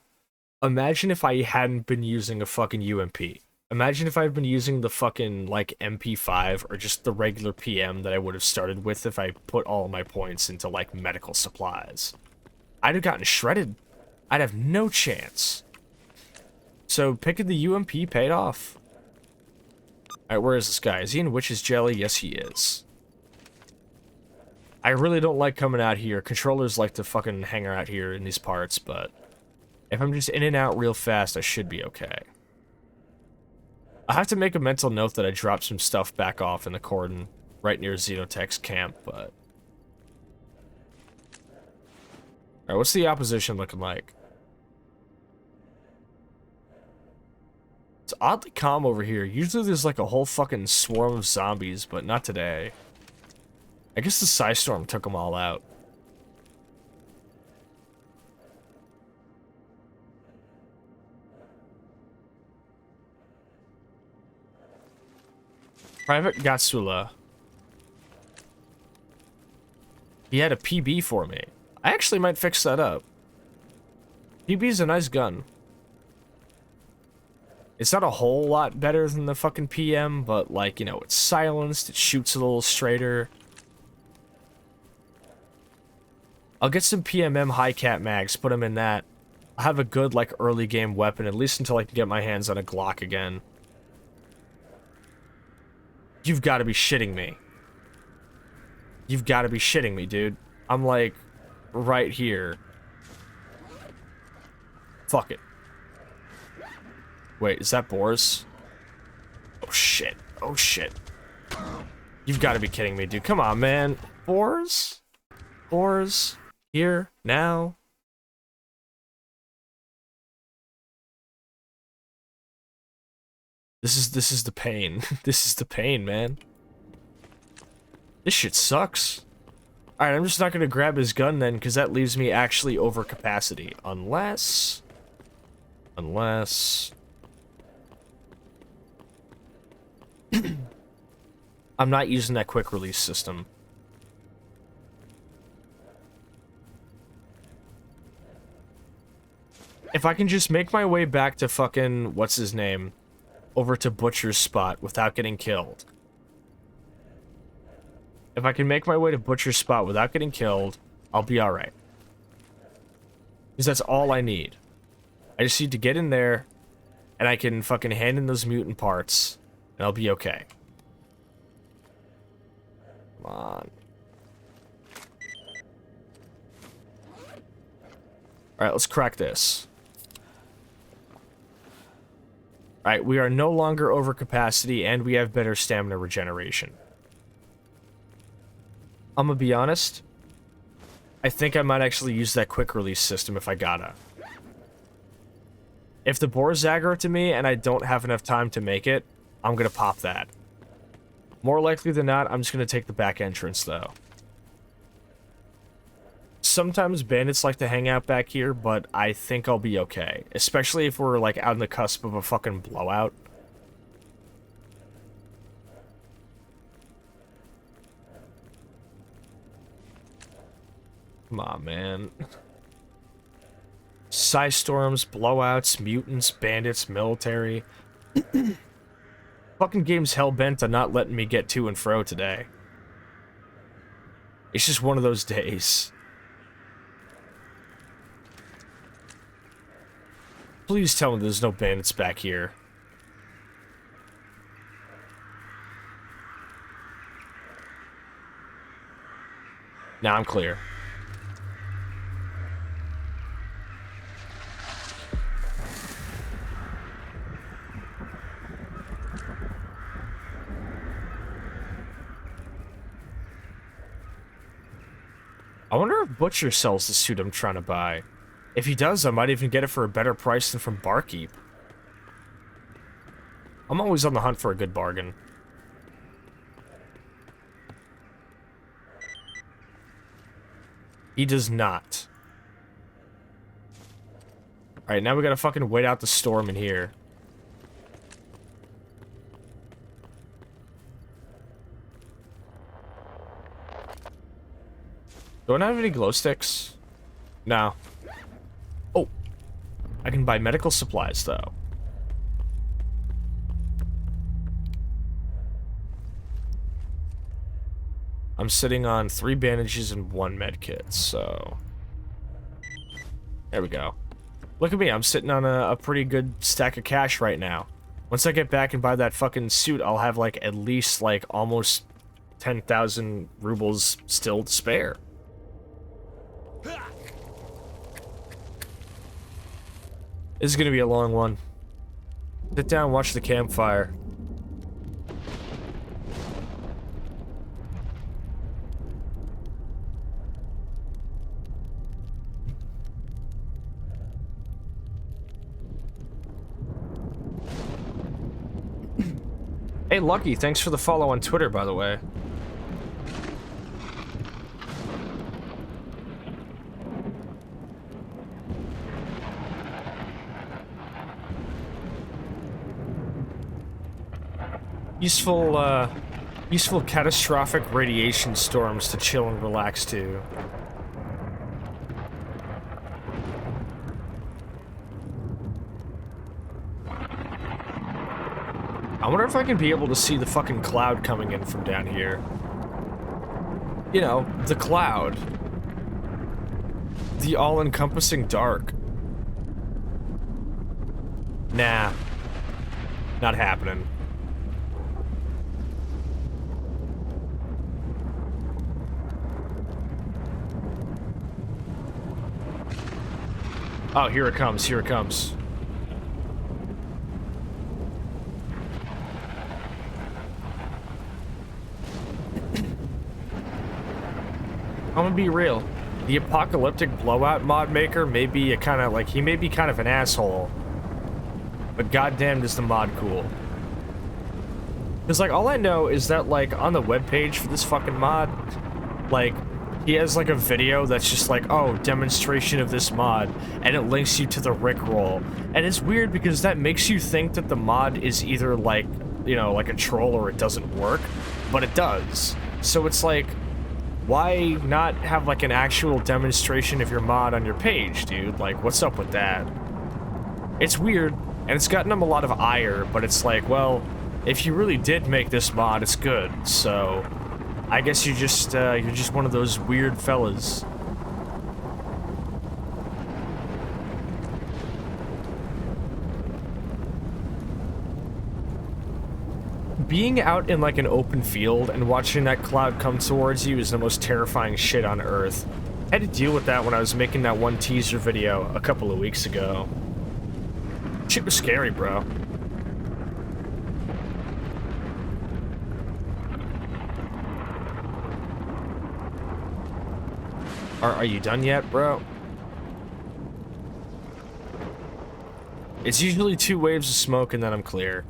imagine if I hadn't been using a fucking UMP. Imagine if I'd been using the fucking, like, MP5 or just the regular PM that I would have started with if I put all of my points into, like, medical supplies. I'd have gotten shredded. I'd have no chance. So, picking the UMP paid off. Alright, where is this guy? Is he in Witch's Jelly? Yes, he is. I really don't like coming out here. Controllers like to fucking hang out here in these parts, but if I'm just in and out real fast, I should be okay. I have to make a mental note that I dropped some stuff back off in the Cordon, right near Xenotech's camp, but... Alright, what's the opposition looking like? It's oddly calm over here. Usually there's like a whole fucking swarm of zombies, but not today. I guess the Psystorm took them all out. Private Gatsula. He had a PB for me. I actually might fix that up. PB's a nice gun. It's not a whole lot better than the fucking PM, but like, you know, it's silenced, it shoots a little straighter. I'll get some PMM high cap mags, put them in that. I'll have a good, like, early game weapon, at least until I can get my hands on a Glock again. You've got to be shitting me. You've got to be shitting me, dude. I'm, like, right here. Fuck it. Wait, is that Boris? Oh, shit. Oh, shit. You've got to be kidding me, dude. Come on, man. Boris? Boris? Here? Now? This is the pain. This is the pain, man. This shit sucks. Alright, I'm just not gonna grab his gun then, because that leaves me actually over capacity. Unless... I'm not using that quick release system. If I can just make my way back to fucking... what's his name? Over to Butcher's spot without getting killed. If I can make my way to Butcher's spot without getting killed, I'll be alright. Because that's all I need. I just need to get in there, and I can fucking hand in those mutant parts, and I'll be okay. Come on. Alright, let's crack this. Alright, we are no longer over capacity, and we have better stamina regeneration. I'm gonna be honest. I think I might actually use that quick release system if I gotta. If the boars aggro to me and I don't have enough time to make it, I'm gonna pop that. More likely than not, I'm just gonna take the back entrance, though. Sometimes bandits like to hang out back here, but I think I'll be okay. Especially if we're, like, out on the cusp of a fucking blowout. Come on, man. Psystorms, blowouts, mutants, bandits, military. Fucking game's hell-bent on not letting me get to and fro today. It's just one of those days. Please tell me there's no bandits back here. Now I'm clear. I wonder if Butcher sells the suit I'm trying to buy. If he does, I might even get it for a better price than from Barkeep. I'm always on the hunt for a good bargain. He does not. Alright, now we gotta fucking wait out the storm in here. Don't I have any glow sticks? No. Oh. I can buy medical supplies, though. I'm sitting on 3 bandages and 1 med kit, so... There we go. Look at me, I'm sitting on a pretty good stack of cash right now. Once I get back and buy that fucking suit, I'll have, like, at least, like, almost 10,000 rubles still to spare. This is gonna be a long one. Sit down and watch the campfire. Hey, Lucky, thanks for the follow on Twitter, by the way. Useful catastrophic radiation storms to chill and relax to. I wonder if I can be able to see the fucking cloud coming in from down here. You know, the cloud. The all-encompassing dark. Nah. Not happening. Oh, here it comes, here it comes. I'm gonna be real. The apocalyptic blowout mod maker may be a kind of like, he may be kind of an asshole. But goddamn is the mod cool. Because like all I know is that like on the webpage for this fucking mod, like he has like a video that's just like, oh, demonstration of this mod, and it links you to the Rickroll. And it's weird because that makes you think that the mod is either like, you know, like a troll or it doesn't work, but it does. So it's like, why not have like an actual demonstration of your mod on your page, dude? Like, what's up with that? It's weird, and it's gotten them a lot of ire, but it's like, well, if you really did make this mod, it's good, so I guess you're just one of those weird fellas. Being out in like an open field and watching that cloud come towards you is the most terrifying shit on earth. I had to deal with that when I was making that one teaser video a couple of weeks ago. Shit was scary, bro. Are you done yet, bro? It's usually 2 waves of smoke and then I'm clear.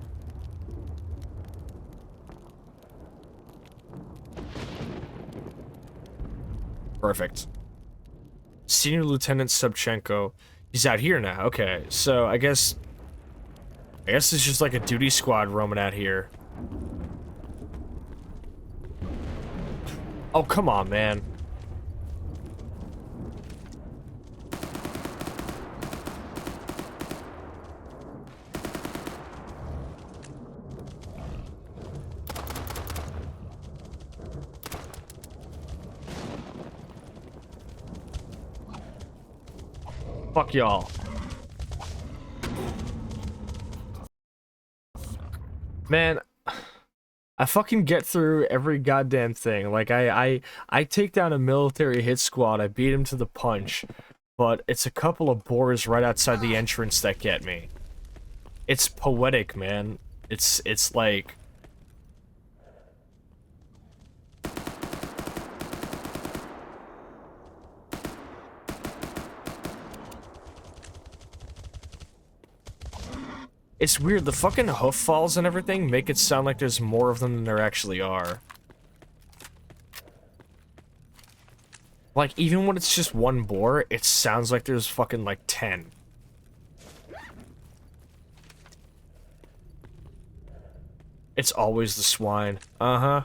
Perfect. Senior Lieutenant Subchenko. He's out here now. Okay, so I guess it's just like a duty squad roaming out here. Oh, come on, man. Fuck y'all. Man, I fucking get through every goddamn thing. Like, I take down a military hit squad, I beat him to the punch, but it's a couple of boars right outside the entrance that get me. It's poetic, man. It's like... It's weird, the fucking hoof falls and everything make it sound like there's more of them than there actually are. Like, even when it's just one boar, it sounds like there's fucking, like, 10. It's always the swine. Uh-huh.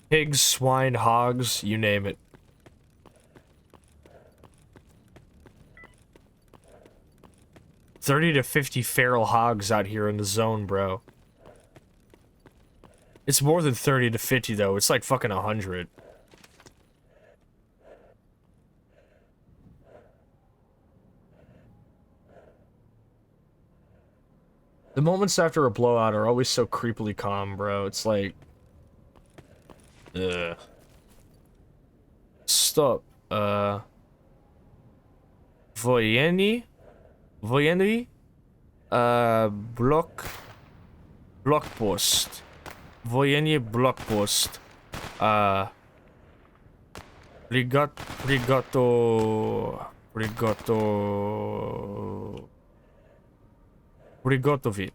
Pigs, swine, hogs, you name it. $30 to $50 feral hogs out here in the zone, bro. It's more than 30 to 50 though. It's like fucking 100. The moments after a blowout are always so creepily calm, bro. It's like... Ugh. Stop. Voyeni? Voyeni? Blockpost. Voyeni blockpost. Prigotovit.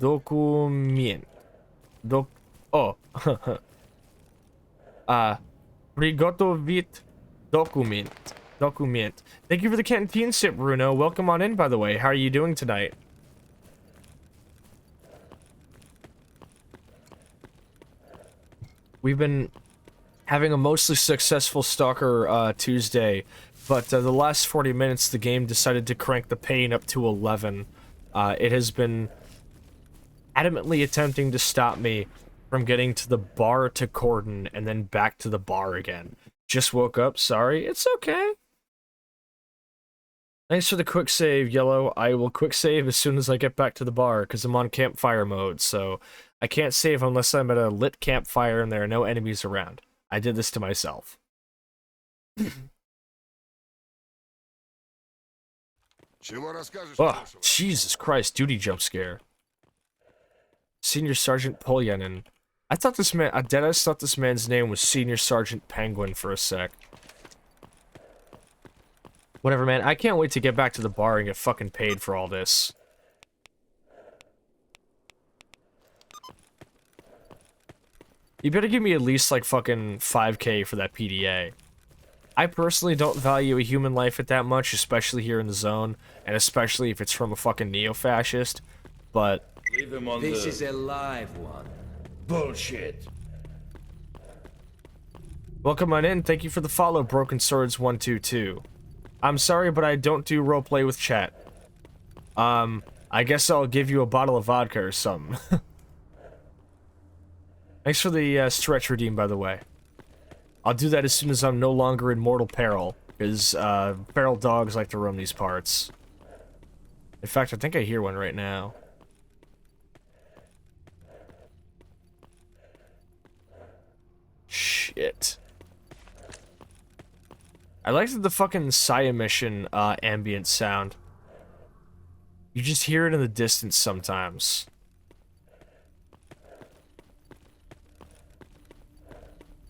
Document. Prigotovit document. Document. Thank you for the canteen sip, Bruno. Welcome on in, by the way. How are you doing tonight? We've been having a mostly successful Stalker Tuesday, but the last 40 minutes the game decided to crank the pain up to 11. It has been adamantly attempting to stop me from getting to the bar to Cordon and then back to the bar again. Just woke up, sorry, it's okay. Thanks for the quick save, Yellow. I will quick save as soon as I get back to the bar, because I'm on campfire mode, so I can't save unless I'm at a lit campfire and there are no enemies around. I did this to myself. Чего расскажешь? Oh, хорошего? Jesus Christ, duty jump scare. Senior Sergeant Polyanin. I thought this man, I deadass thought this man's name was Senior Sergeant Penguin for a sec. Whatever, man, I can't wait to get back to the bar and get fucking paid for all this. You better give me at least, like, fucking 5K for that PDA. I personally don't value a human life at that much, especially here in the zone, and especially if it's from a fucking neo-fascist, but... Leave him on This the... is a live one. Bullshit. Welcome on in, thank you for the follow, Broken Swords 122. I'm sorry, but I don't do roleplay with chat. I guess I'll give you a bottle of vodka or something. Thanks for the stretch redeem, by the way. I'll do that as soon as I'm no longer in mortal peril, because feral dogs like to roam these parts. In fact, I think I hear one right now. Shit. I liked the fucking Saya mission ambient sound. You just hear it in the distance sometimes.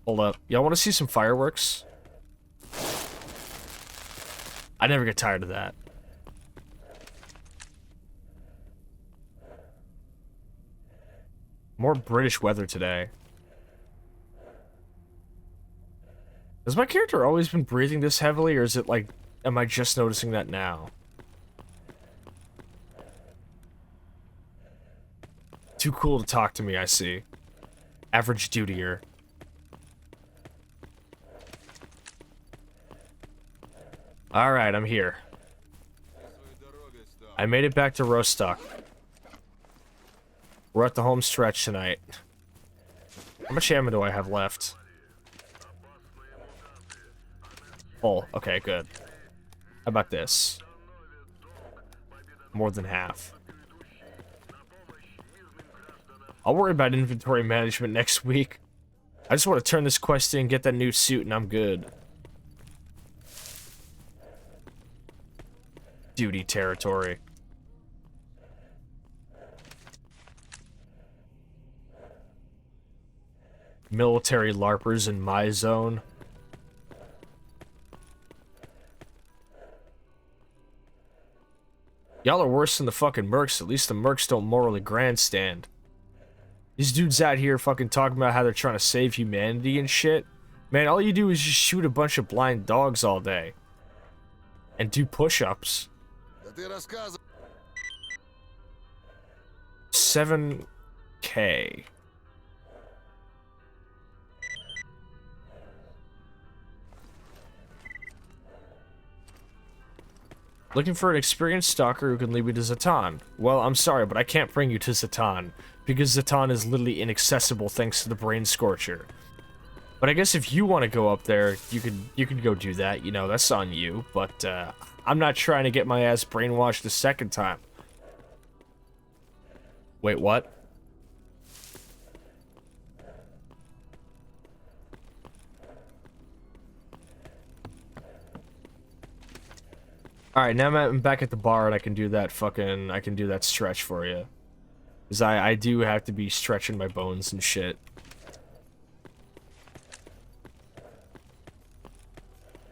Hold up. Y'all want to see some fireworks? I never get tired of that. More British weather today. Has my character always been breathing this heavily, or is it like, am I just noticing that now? Too cool to talk to me, I see. Average dutier. Alright, I'm here. I made it back to Rostock. We're at the home stretch tonight. How much ammo do I have left? Oh, okay, good. How about this? More than half. I'll worry about inventory management next week. I just want to turn this quest in, get that new suit, and I'm good. Duty territory. Military LARPers in my zone. Y'all are worse than the fucking mercs. At least the mercs don't morally grandstand. These dudes out here fucking talking about how they're trying to save humanity and shit. Man, all you do is just shoot a bunch of blind dogs all day. And do push-ups. Да ты рассказывай. 7K. Looking for an experienced stalker who can lead me to Zatan. Well, I'm sorry, but I can't bring you to Zatan, because Zatan is literally inaccessible thanks to the Brain Scorcher. But I guess if you want to go up there, you could go do that, you know, that's on you, but I'm not trying to get my ass brainwashed a second time. Wait, what? Alright, now I'm back at the bar and I can do that stretch for you. Because I do have to be stretching my bones and shit.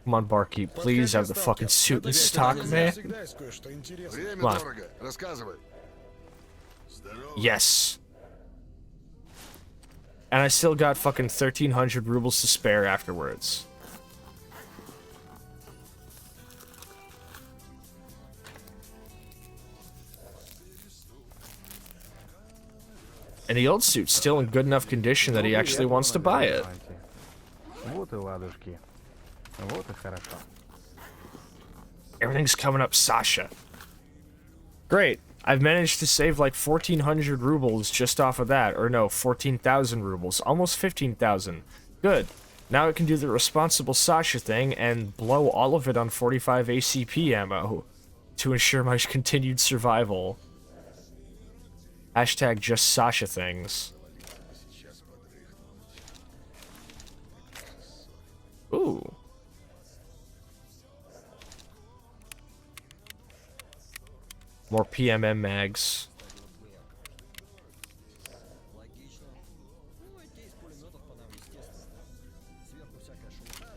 Come on, barkeep, please have the fucking suit in stock, man. Время Come on. дорого. Рассказывай. Yes. And I still got fucking 1,300 rubles to spare afterwards. And the old suit's still in good enough condition that he Ну, actually приятного wants to buy it. набирать мантии. Вот и ладушки. Вот и хорошо. Everything's coming up, Sascha. Great. I've managed to save like 1,400 rubles just off of that. Or no, 14,000 rubles. Almost 15,000. Good. Now I can do the responsible Sascha thing and blow all of it on 45 ACP ammo to ensure my continued survival. Hashtag just Sascha things. Ooh. More PMM mags.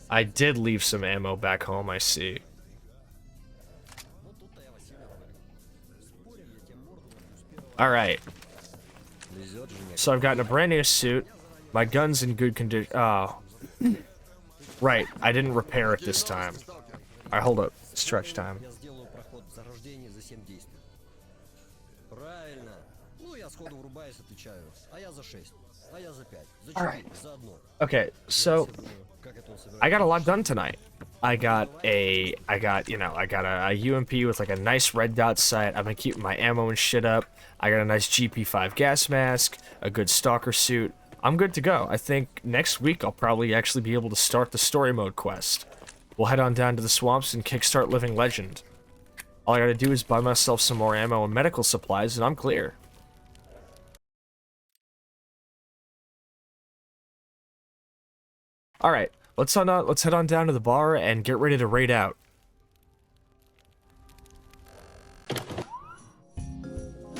I did leave some ammo back home, I see. Alright. So I've gotten a brand new suit. My gun's in good condition. Oh. Right, I didn't repair it this time. Alright, hold up. Stretch time. Я сделаю проход в заграждение за 7 действий. Правильно. Ну, я сходу врубаюсь, отвечаю. А я за 6. А я за 5. За 4. За 1. Okay, so Как это он собирается? I got a lot done tonight. I got a UMP with like a nice red dot sight. I've been keeping my ammo and shit up. I got a nice GP5 gas mask, a good stalker suit. I'm good to go. I think next week I'll probably actually be able to start the story mode quest. We'll head on down to the swamps and kickstart Living Legend. All I gotta do is buy myself some more ammo and medical supplies and I'm clear. Alright, let's head on down to the bar and get ready to raid out.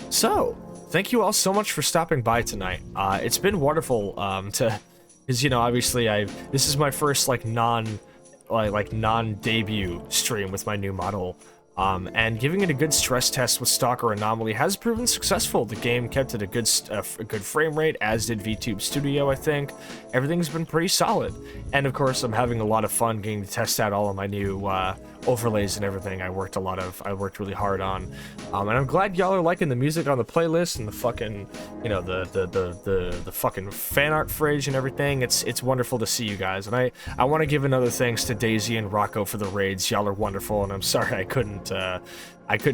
So, thank you all so much for stopping by tonight. It's been wonderful because you know, obviously this is my first like non-debut stream with my new model. And giving it a good stress test with Stalker Anomaly has proven successful. The game kept at a good frame rate, as did VTube Studio, I think. Everything's been pretty solid. And of course, I'm having a lot of fun getting to test out all of my new overlays and everything I worked really hard on. And I'm glad y'all are liking the music on the playlist and the fucking, you know, the fucking fan art fridge and everything. It's wonderful to see you guys. And I want to give another thanks to Daisy and Rocco for the raids. Y'all are wonderful, and I'm sorry I couldn't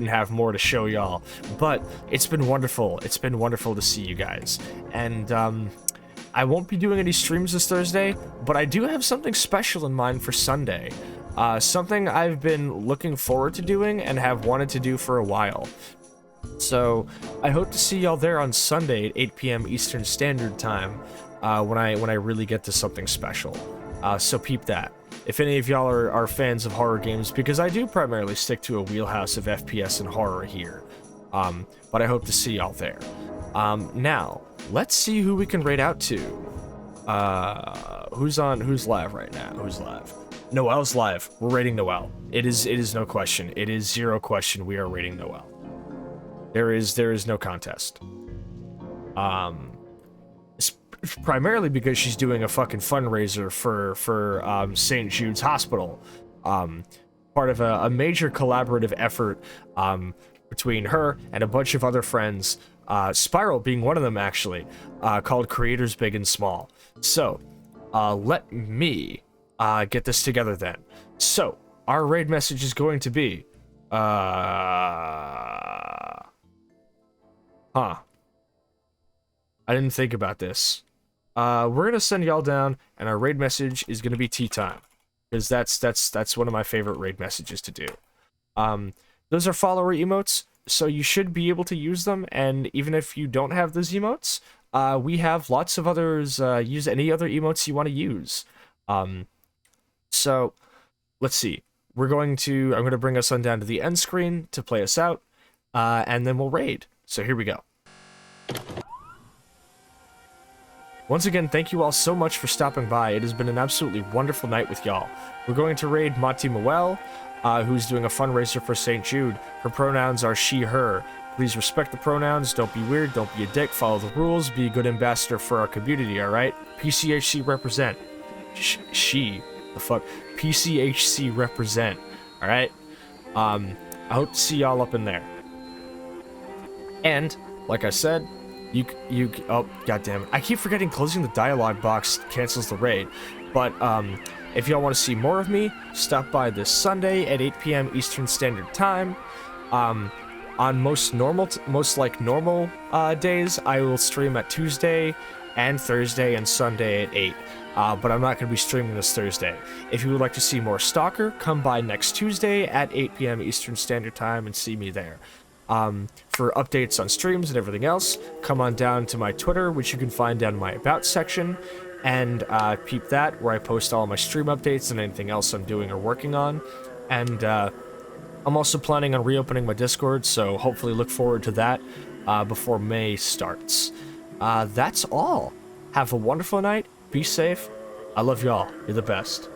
have more to show y'all. But it's been wonderful. It's been wonderful to see you guys. And I won't be doing any streams this Thursday, but I do have something special in mind for Sunday. Something I've been looking forward to doing and have wanted to do for a while. So I hope to see y'all there on Sunday at 8 p.m. Eastern Standard Time when I really get to something special. So peep that. If any of y'all are fans of horror games, because I do primarily stick to a wheelhouse of FPS and horror here. But I hope to see y'all there. Now, let's see who we can raid out to. Who's live right now? Who's live? Noel's live. We're raiding Noel. It is no question. It is zero question. We are raiding Noel. There is no contest. Primarily because she's doing a fucking fundraiser for St. Jude's Hospital. Part of a major collaborative effort between her and a bunch of other friends, Spiral being one of them actually, called Creators Big and Small. So, let me get this together then. So, our raid message is going to be, I didn't think about this. We're gonna send y'all down, and our raid message is gonna be tea time, because that's one of my favorite raid messages to do. Those are follower emotes, so you should be able to use them. And even if you don't have those emotes, we have lots of others. Use any other emotes you want to use. So let's see. I'm gonna bring us on down to the end screen to play us out, and then we'll raid. So here we go. Once again, thank you all so much for stopping by. It has been an absolutely wonderful night with y'all. We're going to raid Monty Moel, who's doing a fundraiser for St. Jude. Her pronouns are she, her. Please respect the pronouns, don't be weird, don't be a dick, follow the rules, be a good ambassador for our community, alright? PCHC represent. The fuck? PCHC represent, alright? I hope to see y'all up in there. And, like I said, Oh, goddamn it. I keep forgetting closing the dialogue box cancels the raid. But, if y'all want to see more of me, stop by this Sunday at 8 p.m. Eastern Standard Time. On most normal days, I will stream at Tuesday and Thursday and Sunday at 8. But I'm not going to be streaming this Thursday. If you would like to see more Stalker, come by next Tuesday at 8 p.m. Eastern Standard Time and see me there. For updates on streams and everything else, come on down to my Twitter, which you can find down in my About section, and peep that, where I post all my stream updates and anything else I'm doing or working on. And I'm also planning on reopening my Discord, so hopefully look forward to that before May starts. That's all. Have a wonderful night. Be safe. I love y'all. You're the best.